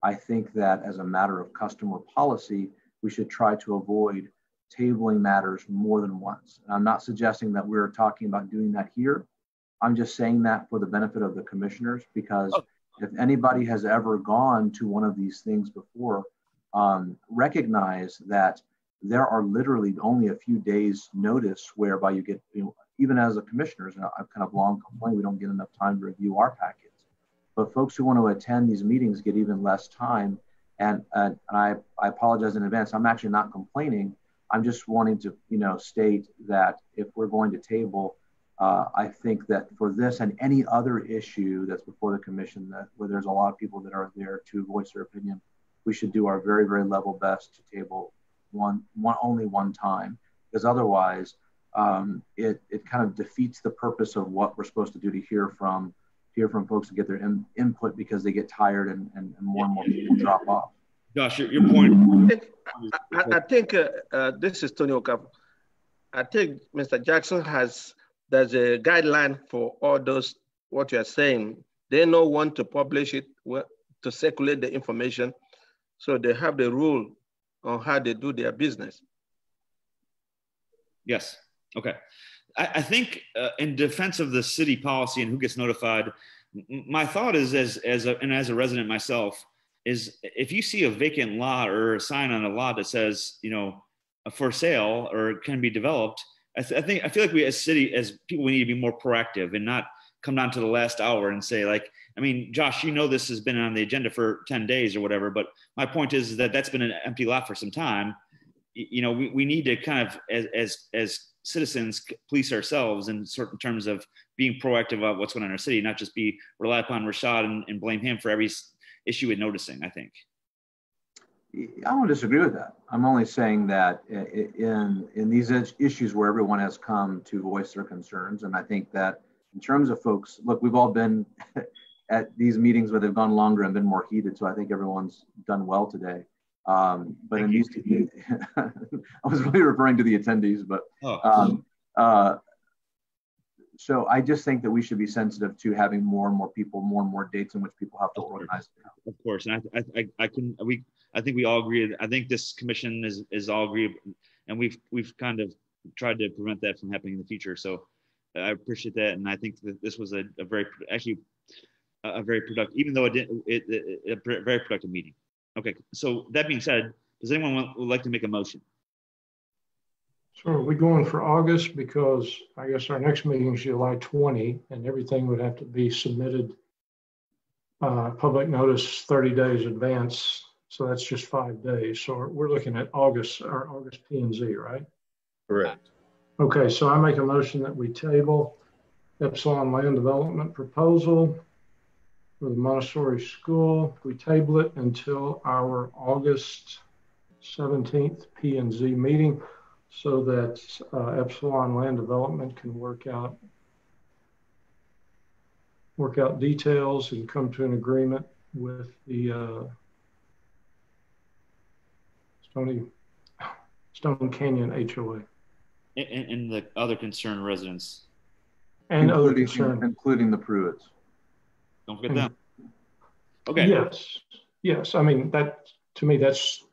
I think that as a matter of customer policy, we should try to avoid tabling matters more than once. And I'm not suggesting that we're talking about doing that here. I'm just saying that for the benefit of the commissioners, because if anybody has ever gone to one of these things before, recognize that there are literally only a few days notice whereby you get, even as a commissioners, and I've kind of long complained we don't get enough time to review our packets. But folks who want to attend these meetings get even less time. And I apologize in advance. I'm actually not complaining. I'm just wanting to, state that if we're going to table, I think that for this and any other issue that's before the commission, where there's a lot of people that are there to voice their opinion, we should do our very, very level best to table only one time, because otherwise it kind of defeats the purpose of what we're supposed to do, to hear from folks to get their input, because they get tired and more and more people drop off. Josh, your point. I think this is Tony Okafor. I think Mr. Jackson there's a guideline for all those, what you're saying. They know when to publish it, to circulate the information. So they have the rule on how they do their business. Yes, okay. I think in defense of the city policy and who gets notified, my thought is, as a resident myself, is if you see a vacant lot or a sign on a lot that says, for sale or can be developed, I feel like we as people, we need to be more proactive and not come down to the last hour and say, like, I mean, Josh, this has been on the agenda for 10 days or whatever, but my point is that that's been an empty lot for some time. We need to kind of, as citizens, police ourselves in certain terms of being proactive about what's going on in our city, not just rely upon Rashad and blame him for every issue with noticing, I think. I don't disagree with that. I'm only saying that in these issues where everyone has come to voice their concerns, and I think that in terms of folks, look, we've all been at these meetings where they've gone longer and been more heated, so I think everyone's done well today. But in these, I was really referring to the attendees, but So I just think that we should be sensitive to having more and more people, more and more dates in which people have to organize. Of course, and I think we all agree. I think this commission is all agree, and we've kind of tried to prevent that from happening in the future. So I appreciate that, and I think that this was a very productive, even though a very productive meeting. Okay, so that being said, does anyone would like to make a motion? So are we going for August? Because I guess our next meeting is July 20 and everything would have to be submitted public notice 30 days advance. So that's just 5 days. So we're looking at August P&Z, right? Correct. Okay, so I make a motion that we table Epsilon land development proposal for the Montessori school. We table it until our August 17th P&Z meeting, so that Epsilon land development can work out details and come to an agreement with the Stone Canyon HOA. And the other concerned residents. And including the Pruitts. Don't forget them. Okay. Yes. I mean, that to me, that's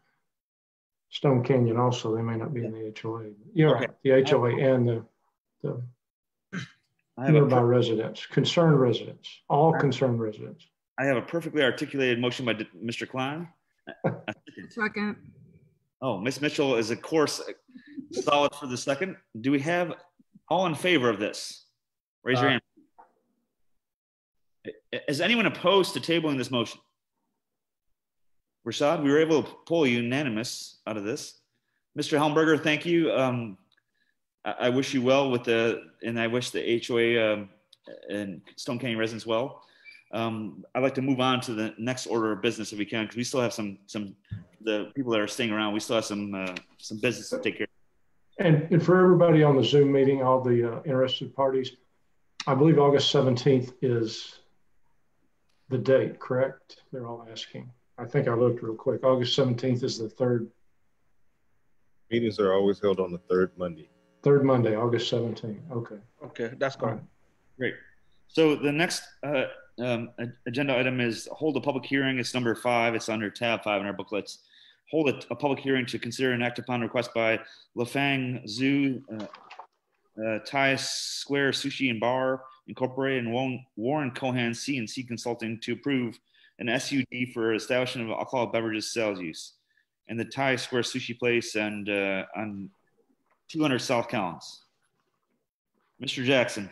Stone Canyon also. They may not be in the HOA. You're right. The HOA and the nearby residents, concerned residents, all concerned residents. I have a perfectly articulated motion by Mr. Klein. Second. Oh, Ms. Mitchell is, of course, solid for the second. Do we have all in favor of this? Raise your hand. Is anyone opposed to tabling this motion? Rashad, we were able to pull unanimous out of this. Mr. Helmberger, thank you. I wish you well with and I wish the HOA and Stone Canyon residents well. I'd like to move on to the next order of business if we can, because we still have the people that are staying around, we still have some business to take care of. And for everybody on the Zoom meeting, all the interested parties, I believe August 17th is the date, correct? They're all asking. I think I looked real quick. August 17th is the third. Meetings are always held on the third Monday. Third Monday, August 17th. Okay. Okay, that's correct. Great. So the next agenda item is hold a public hearing. It's number 5. It's under tab 5 in our booklets. Hold a public hearing to consider and act upon request by Lafang Zoo, Thai Square Sushi and Bar Incorporated, and Warren Cohan C&C Consulting to approve an SUD for establishment of alcoholic beverages sales use, and the Thai Square Sushi Place and on 200 South Collins. Mr. Jackson.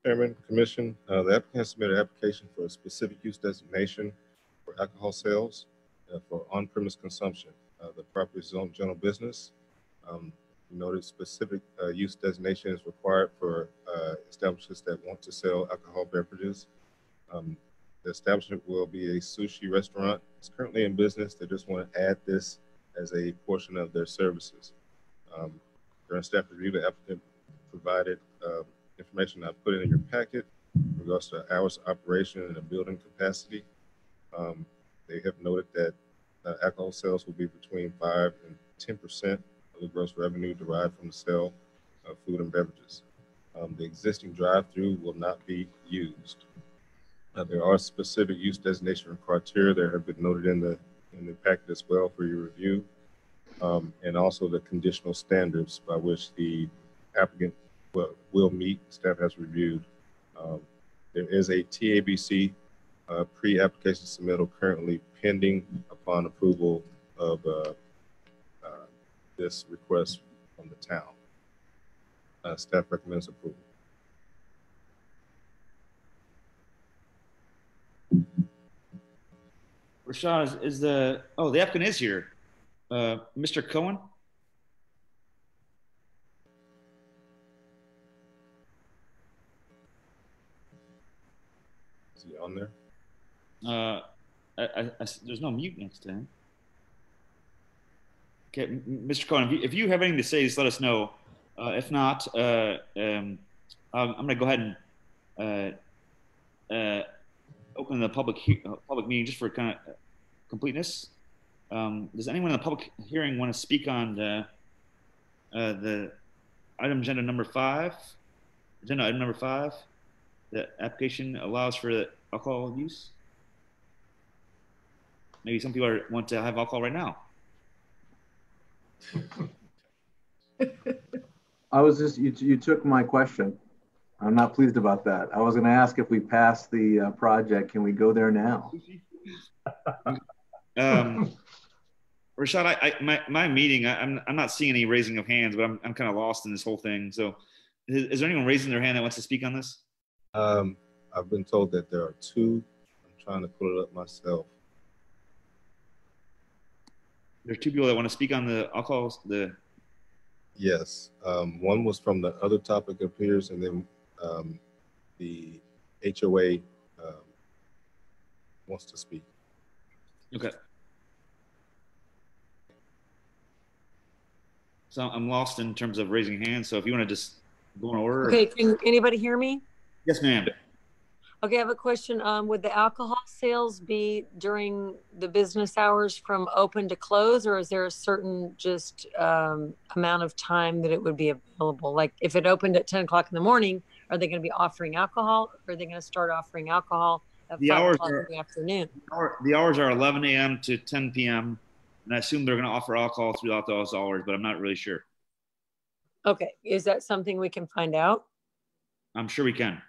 Chairman, Commission, the applicant has submitted an application for a specific use designation for alcohol sales for on-premise consumption. The property is zoned general business. Noted specific use designation is required for establishments that want to sell alcohol beverages. The establishment will be a sushi restaurant. It's currently in business. They just want to add this as a portion of their services. During staff review, the applicant provided information I put in your packet in regards to hours of operation and the building capacity. They have noted that alcohol sales will be between 5 and 10% of the gross revenue derived from the sale of food and beverages. The existing drive-through will not be used. There are specific use designation criteria that have been noted in the packet as well for your review, and also the conditional standards by which the applicant will meet. Staff has reviewed. There is a TABC pre-application submittal currently pending upon approval of this request from the town. Staff recommends approval. Rashad, the applicant is here. Mr. Cohen? Is he on there? There's no mute next to him. Okay, Mr. Cohen, if you have anything to say, just let us know. If not, I'm going to go ahead and open the public meeting just for kind of completeness. Does anyone in the public hearing want to speak on the item agenda number 5? Agenda item number 5, the application allows for alcohol use. Maybe some people want to have alcohol right now. I was just, you took my question. I'm not pleased about that. I was going to ask if we pass the project, can we go there now? Rashad, my meeting, I'm not seeing any raising of hands, but I'm kind of lost in this whole thing. So is there anyone raising their hand that wants to speak on this? I've been told that there are 2. I'm trying to pull it up myself. There's 2 people that want to speak on the alcohol. Yes. One was from the other topic of peers, and then the HOA wants to speak. Okay. So I'm lost in terms of raising hands. So if you want to just go in order. Okay, can anybody hear me? Yes, ma'am. Okay, I have a question. Would the alcohol sales be during the business hours from open to close, or is there a certain just amount of time that it would be available? Like if it opened at 10 o'clock in the morning, are they going to be offering alcohol, or are they going to start offering alcohol at 5 o'clock in the afternoon? The hours are 11 a.m. to 10 p.m. And I assume they're going to offer alcohol throughout those hours, but I'm not really sure. Okay, is that something we can find out? I'm sure we can.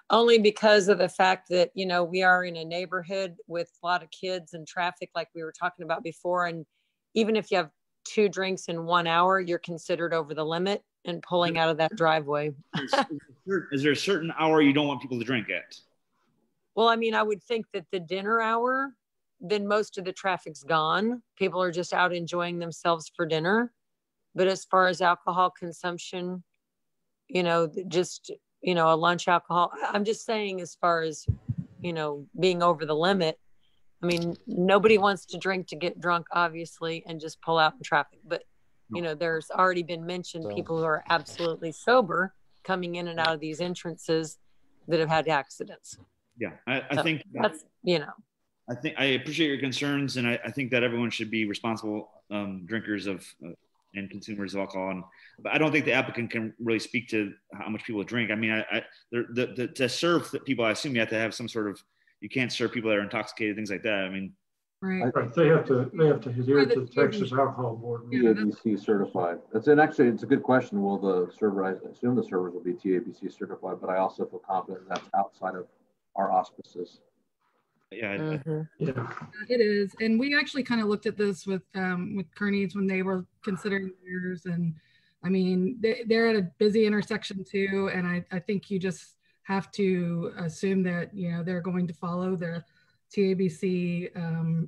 Only because of the fact that, you know, we are in a neighborhood with a lot of kids and traffic like we were talking about before. And even if you have 2 drinks in 1 hour, you're considered over the limit and pulling out of that driveway. Is there a certain hour you don't want people to drink at? Well, I mean, I would think that the dinner hour, then most of the traffic's gone. People are just out enjoying themselves for dinner. But as far as alcohol consumption, you know, just, you know, a lunch alcohol, I'm just saying as far as, you know, being over the limit. I mean, nobody wants to drink to get drunk, obviously, and just pull out in traffic. But, you know, there's already been mentioned people who are absolutely sober coming in and out of these entrances that have had accidents. Yeah, I think that's, you know. I appreciate your concerns, and I think that everyone should be responsible drinkers of and consumers of alcohol. But I don't think the applicant can really speak to how much people drink. I mean, to serve people, I assume you have to have some sort of, you can't serve people that are intoxicated, things like that. I mean, right. They have to adhere to the Texas Alcohol Board. TABC certified. Actually, it's a good question. Will the server, I assume the servers will be TABC certified, but I also feel confident that's outside of our auspices. Yeah, yeah, it is. And we actually kind of looked at this with Kearney's when they were considering theirs. And I mean, they're at a busy intersection too. And I think you just have to assume that, you know, they're going to follow the TABC,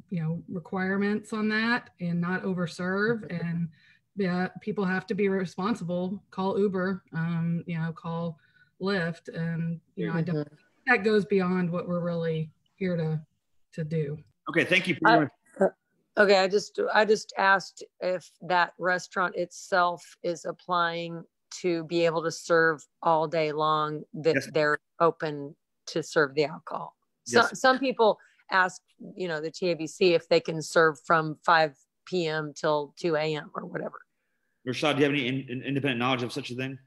you know, requirements on that and not overserve. And yeah, people have to be responsible, call Uber, you know, call Lyft. And, you know, I don't think that goes beyond what we're really here to do. Okay, thank you. Okay, I just asked if that restaurant itself is applying to be able to serve all day long, that yes, they're open to serve the alcohol. Yes. Some people ask, you know, the TABC if they can serve from 5 p.m. till 2 a.m. or whatever. Rashad, do you have any independent knowledge of such a thing?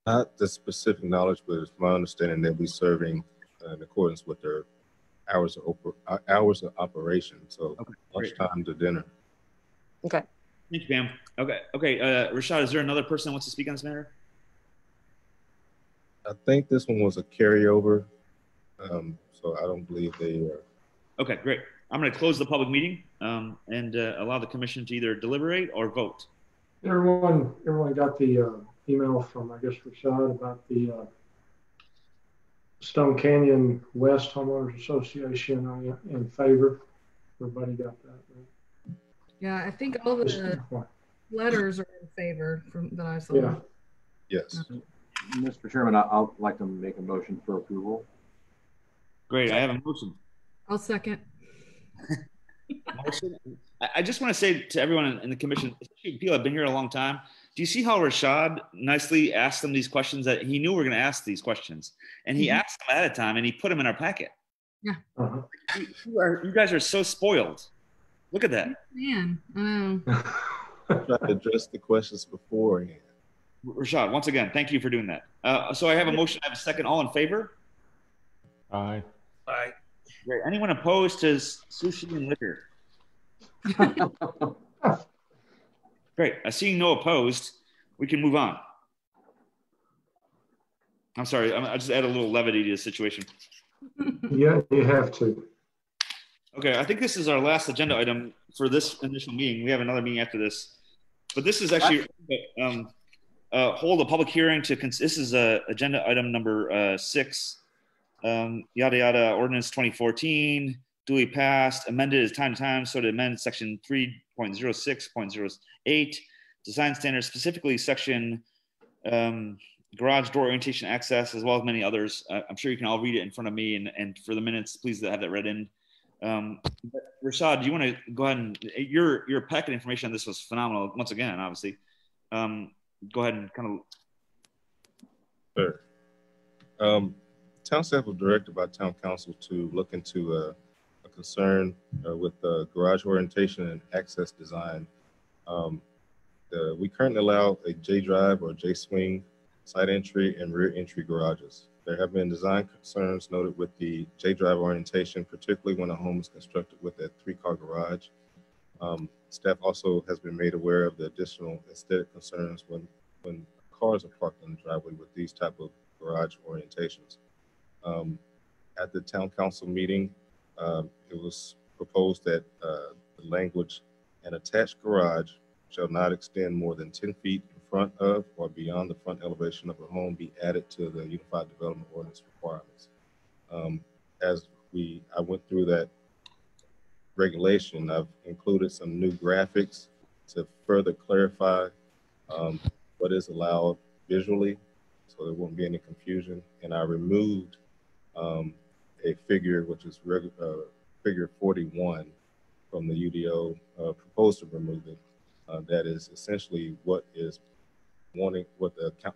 Not the specific knowledge, but it's my understanding that we're serving in accordance with their hours of operation. So lunchtime to dinner. Okay. Thank you, Pam. Okay. Rashad, is there another person that wants to speak on this matter? I think this one was a carryover, so I don't believe they are. Okay, great. I'm going to close the public meeting and allow the commission to either deliberate or vote. Everyone got the email from, I guess, Rashad about the Stone Canyon West Homeowners Association in favor. Everybody got that, right? Yeah, I think all the letters are in favor that I saw. Yeah. Yes. Mr. Chairman, I'd like to make a motion for approval. Great, I have a motion. I'll second. I just want to say to everyone in the commission, especially people that have been here a long time, do you see how Rashad nicely asked them these questions that he knew we were going to ask these questions? And he asked them ahead of time and he put them in our packet. Yeah. You guys are so spoiled. Look at that. Man, I know. I tried to address the questions beforehand. Rashad, once again, thank you for doing that. So I have a motion, I have a second. All in favor? Aye. Aye. Great. Anyone opposed to sushi and liquor? Great. Seeing no opposed, we can move on. I'm sorry. I just add a little levity to the situation. Yeah, you have to. Okay. I think this is our last agenda item for this initial meeting. We have another meeting after this, but this is actually hold a public hearing to. This is agenda item number 6. Yada yada. Ordinance 2014 duly passed, amended as time to time, so to amend section 3.06.08 design standards, specifically section garage door orientation access, as well as many others. I'm sure you can all read it in front of me, and for the minutes, please have that read in. Rashad, do you want to go ahead and your packet information on this was phenomenal once again, obviously. Go ahead and kind of. Sure. Town staff was directed by town council to look into a concern with garage orientation and access design. We currently allow a J-drive or J-swing side entry and rear entry garages. There have been design concerns noted with the J-drive orientation, particularly when a home is constructed with a 3-car garage. Staff also has been made aware of the additional aesthetic concerns when cars are parked in the driveway with these type of garage orientations. At the town council meeting, it was proposed that the language, an attached garage shall not extend more than 10 feet in front of or beyond the front elevation of a home be added to the Unified Development Ordinance requirements. As I went through that regulation, I've included some new graphics to further clarify what is allowed visually, so there won't be any confusion. And I removed a figure, which is figure 41 from the UDO, proposed to remove it. That is essentially what the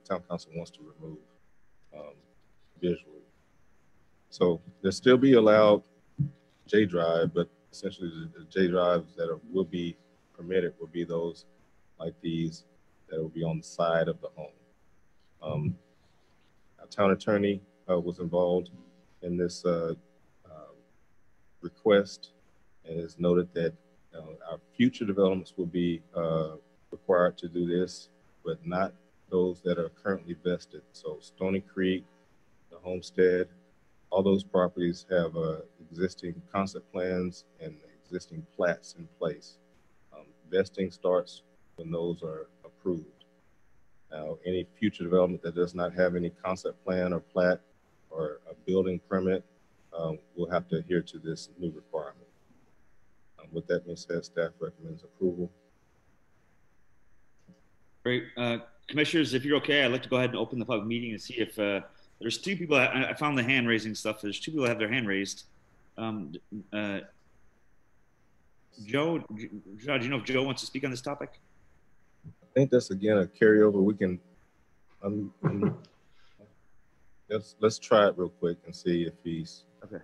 town council wants to remove visually. So there still be allowed J-drive, but essentially the J-drives that will be permitted will be those like these that will be on the side of the home. Our town attorney was involved in this request and has noted that our future developments will be required to do this, but not those that are currently vested. So Stony Creek, the Homestead, all those properties have existing concept plans and existing plats in place. Vesting starts when those are approved. Now, any future development that does not have any concept plan or plat or a building permit will have to adhere to this new requirement. With that being said, staff recommends approval. Great. Commissioners, if you're okay, I'd like to go ahead and open the public meeting and see if there's 2 people. I found the hand raising stuff. There's 2 people that have their hand raised. Joe, do you know if Joe wants to speak on this topic? I think that's again a carryover. We can let's try it real quick and see if he's okay.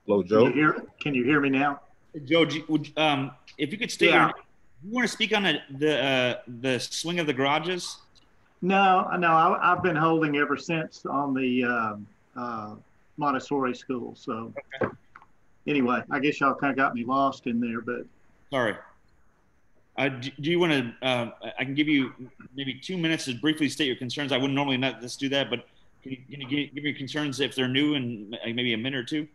Hello, Joe. Can you hear me now? Joe, if you could state you want to speak on the swing of the garages? No, I've been holding ever since on the Montessori school. So anyway, I guess y'all kind of got me lost in there, but. Sorry. Do you want to, I can give you maybe 2 minutes to briefly state your concerns. I wouldn't normally not just do that, but can you give me your concerns if they're new and maybe a minute or 2?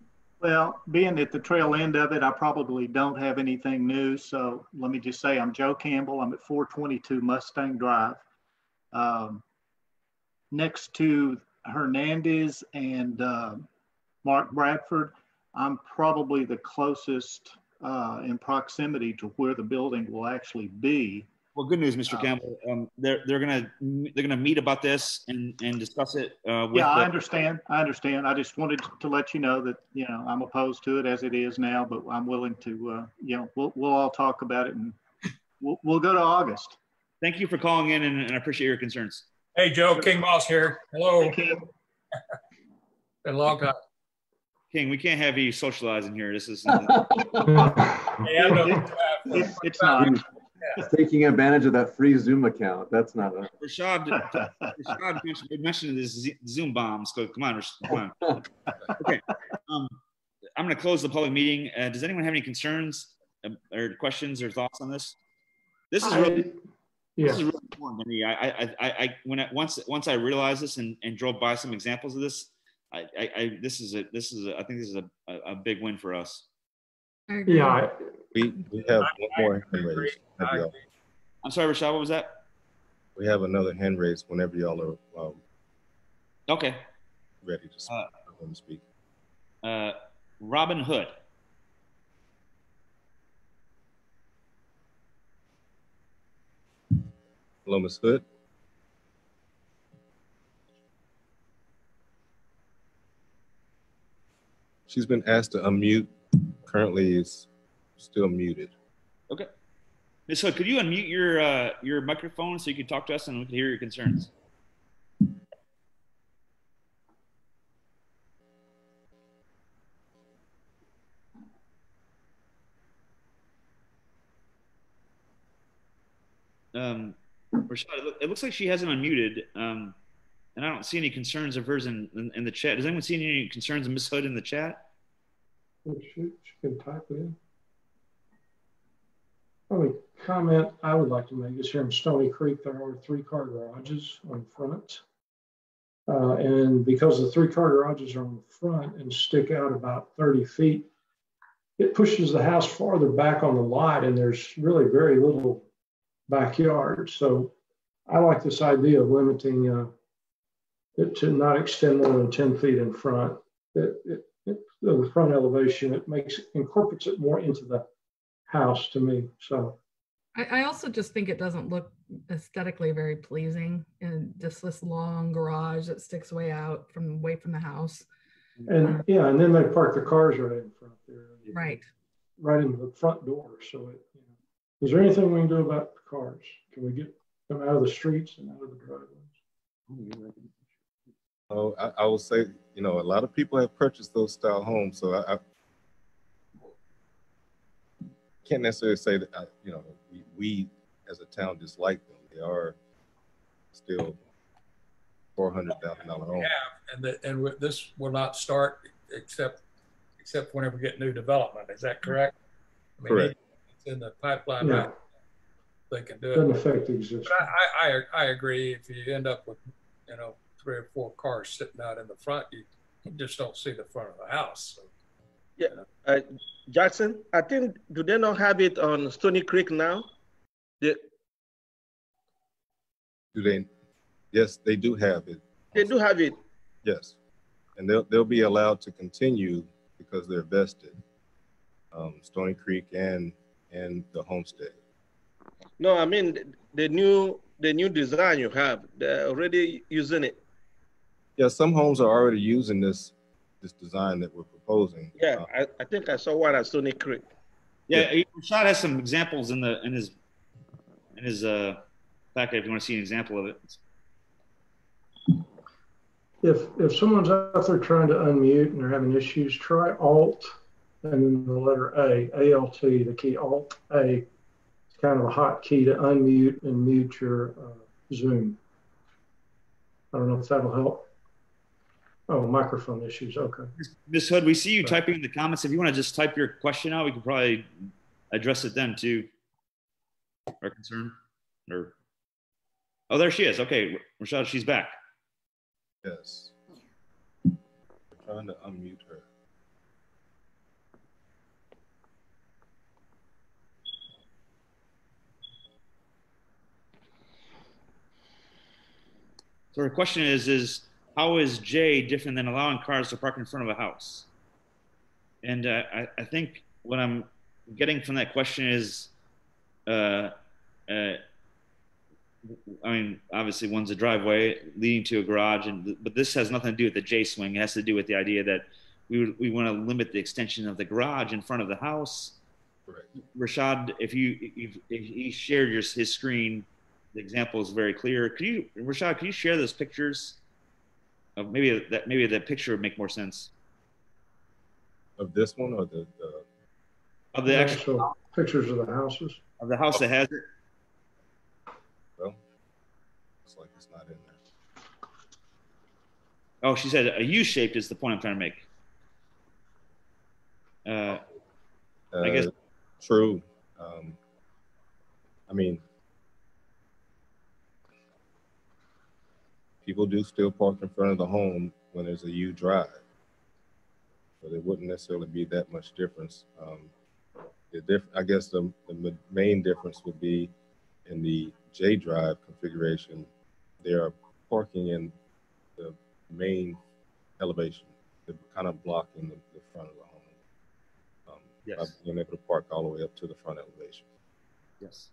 Well, being at the trail end of it, I probably don't have anything new. So let me just say I'm Joe Campbell. I'm at 422 Mustang Drive. Next to Hernandez and Mark Bradford, I'm probably the closest in proximity to where the building will actually be. Well, good news, Mr. Campbell. They're gonna meet about this and discuss it. I understand. I just wanted to let you know that I'm opposed to it as it is now, but I'm willing to. We'll all talk about it and we'll go to August. Thank you for calling in, and I appreciate your concerns. Hey, Joe, King Moss here. Hello. Hey, King. Been a long time. King, we can't have you socializing here. This is. It's not. Taking advantage of that free Zoom account. That's not a... Rashad mentioned this Zoom bombs. So come on, come on. Okay. I'm going to close the public meeting. Does anyone have any concerns or questions or thoughts on this? This is really, this is really important to me. Once I realized this and drove by some examples of this, I think this is a big win for us. Yeah, we have one more hand raised. I'm sorry, Rashad, what was that? We have another hand raised whenever y'all are okay, ready to speak. Robin Hood. Hello, Ms. Hood. She's been asked to unmute. Currently is still muted. Okay. Ms. Hood, could you unmute your microphone so you can talk to us and we can hear your concerns? Rashad, it looks like she hasn't unmuted, and I don't see any concerns of hers in the chat. Does anyone see any concerns of Ms. Hood in the chat? She can type it in. Only comment I would like to make is here in Stony Creek, there are 3-car garages on the front. And because the 3-car garages are on the front and stick out about 30 feet, it pushes the house farther back on the lot, and there's really very little backyard. So I like this idea of limiting it to not extend more than 10 feet in front. The front elevation, it incorporates it more into the house to me. So I also just think it doesn't look aesthetically very pleasing, and just this long garage that sticks way out from the house. And yeah, and then they park the cars right in front there. Right in the front door. So is there anything we can do about the cars? Can we get them out of the streets and out of the driveways? Oh, I will say, a lot of people have purchased those style homes, so I can't necessarily say that we as a town dislike them. They are still $400,000 homes. Yeah, and this will not start except whenever we get new development. Is that correct? I mean, correct. It's in the pipeline. Yeah. Right? They can do it. Doesn't affect the existing. But I agree. If you end up with 3 or 4 cars sitting out in the front, you just don't see the front of the house. So, yeah, Jackson, I think, do they not have it on Stony Creek now? Do they? Yes, they do have it. They do have it. Yes, and they'll be allowed to continue because they're vested. Stony Creek and the homestead. No, I mean the new design you have. They're already using it. Yeah, some homes are already using this design that we're proposing. Yeah, I think I saw one at Stony Creek. Yeah, Rashad has some examples in his packet if you want to see an example of it. If someone's out there trying to unmute and they're having issues, try Alt and then the letter A, ALT, the key Alt A. It's kind of a hot key to unmute and mute your Zoom. I don't know if that'll help. Oh, microphone issues. Okay. Ms. Hood, we see you typing in the comments. If you want to just type your question out, we could probably address it then too. Our concern. Oh, there she is. Okay, Rashad, she's back. Yes. We're trying to unmute her. So her question is how is J different than allowing cars to park in front of a house? And I think what I'm getting from that question is, I mean, obviously one's a driveway leading to a garage, but this has nothing to do with the J swing. It has to do with the idea that we want to limit the extension of the garage in front of the house. Correct. Rashad, if he shared his screen, the example is very clear. Rashad, could you share those pictures? Maybe that picture would make more sense. Of this one or the actual pictures of the houses? Of the house that has it? Well, looks like it's not in there. Oh, she said a U-shaped is the point I'm trying to make. I guess. True. I mean, people do still park in front of the home when there's a U drive. So there wouldn't necessarily be that much difference. I guess the main difference would be in the J drive configuration. They are parking in the main elevation. They're kind of blocking the front of the home. Yes. By being able to park all the way up to the front elevation. Yes.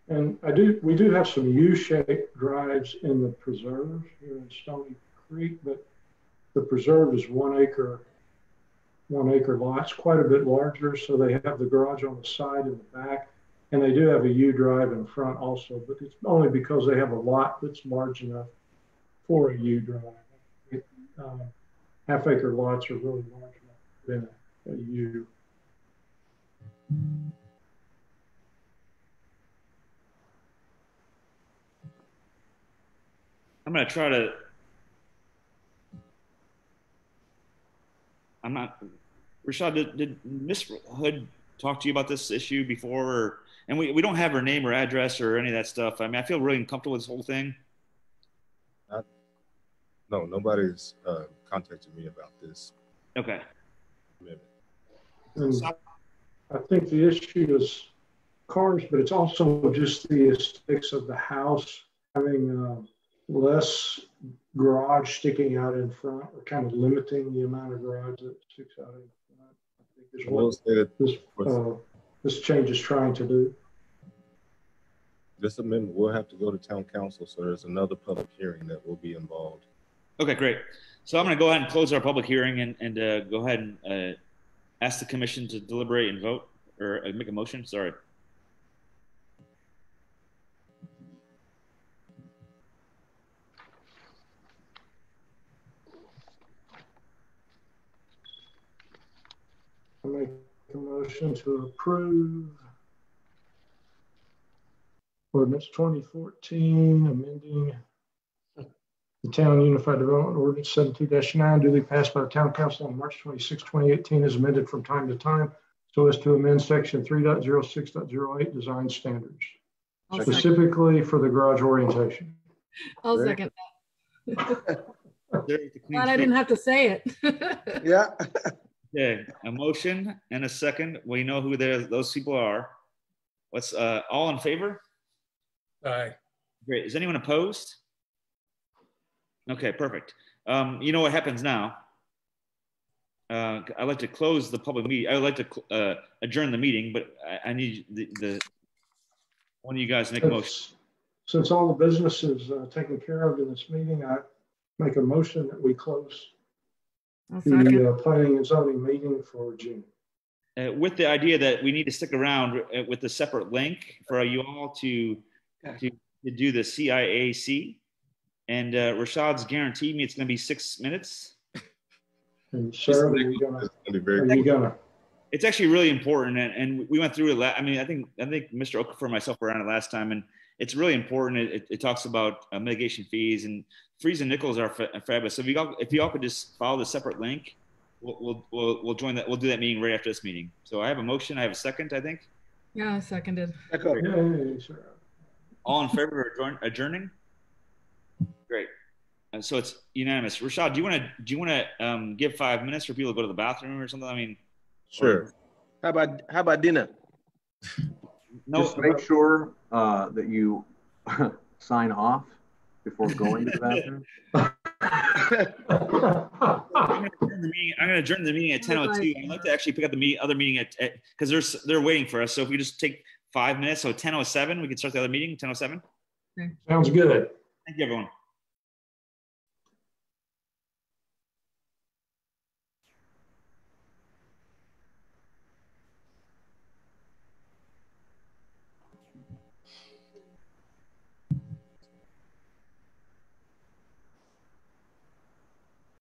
And we do have some U-shaped drives in the preserve here in Stony Creek, but the preserve is 1 acre lots, quite a bit larger. So they have the garage on the side and the back, and they do have a U drive in front also, but it's only because they have a lot that's large enough for a U drive. Half acre lots are really large enough to put in a U. I'm going to try to. I'm not. Rashad, did Ms. Hood talk to you about this issue before? And we don't have her name or address or any of that stuff. I mean, I feel really uncomfortable with this whole thing. No, nobody's contacted me about this. Okay. And I think the issue is cars, but it's also just the aesthetics of the house having less garage sticking out in front, or kind of limiting the amount of garage that sticks out in front. I think is what this change is trying to do. This amendment will have to go to town council, so there's another public hearing that will be involved. Okay, great. So I'm going to go ahead and close our public hearing and go ahead and ask the commission to deliberate and vote, or make a motion. Sorry. I make a motion to approve Ordinance 2014, amending the Town Unified Development Ordinance 72-9, duly passed by the Town Council on March 26, 2018, as amended from time to time, so as to amend Section 3.06.08 Design Standards, specifically for the garage orientation. I'll second that. Glad I didn't have to say it. Yeah. Okay, a motion and a second. We know who those people are. What's all in favor? Aye. Great. Is anyone opposed? Okay, perfect. You know what happens now? I'd like to close the public meeting. I would like to adjourn the meeting, but I need the one of you guys to make a motion. Since all the business is taken care of in this meeting, I make a motion that we close the planning and zoning meeting for June. With the idea that we need to stick around with the separate link for you all to do the CIAC. And Rashad's guaranteed me it's going to be 6 minutes. And Sarah, it's actually really important, and we went through it. I mean, I think Mr. Okafor and myself were on it last time, and it's really important. It talks about mitigation fees, and fees and nickels are fabulous. So if you all could just follow the separate link, we'll join that. We'll do that meeting right after this meeting. So I have a motion. I have a second, I think. Yeah, seconded. All in favor of adjourning? Great. So it's unanimous. Rashad, do you want to give 5 minutes for people to go to the bathroom or something? I mean, sure. How about dinner? No, just make sure that you sign off before going to the bathroom. I'm going to adjourn the meeting at 10:02. I'd like to actually pick up the other meeting at because they're waiting for us. So if we just take 5 minutes, so 10:07, we can start the other meeting. 10:07. Sounds good. Thank you, everyone.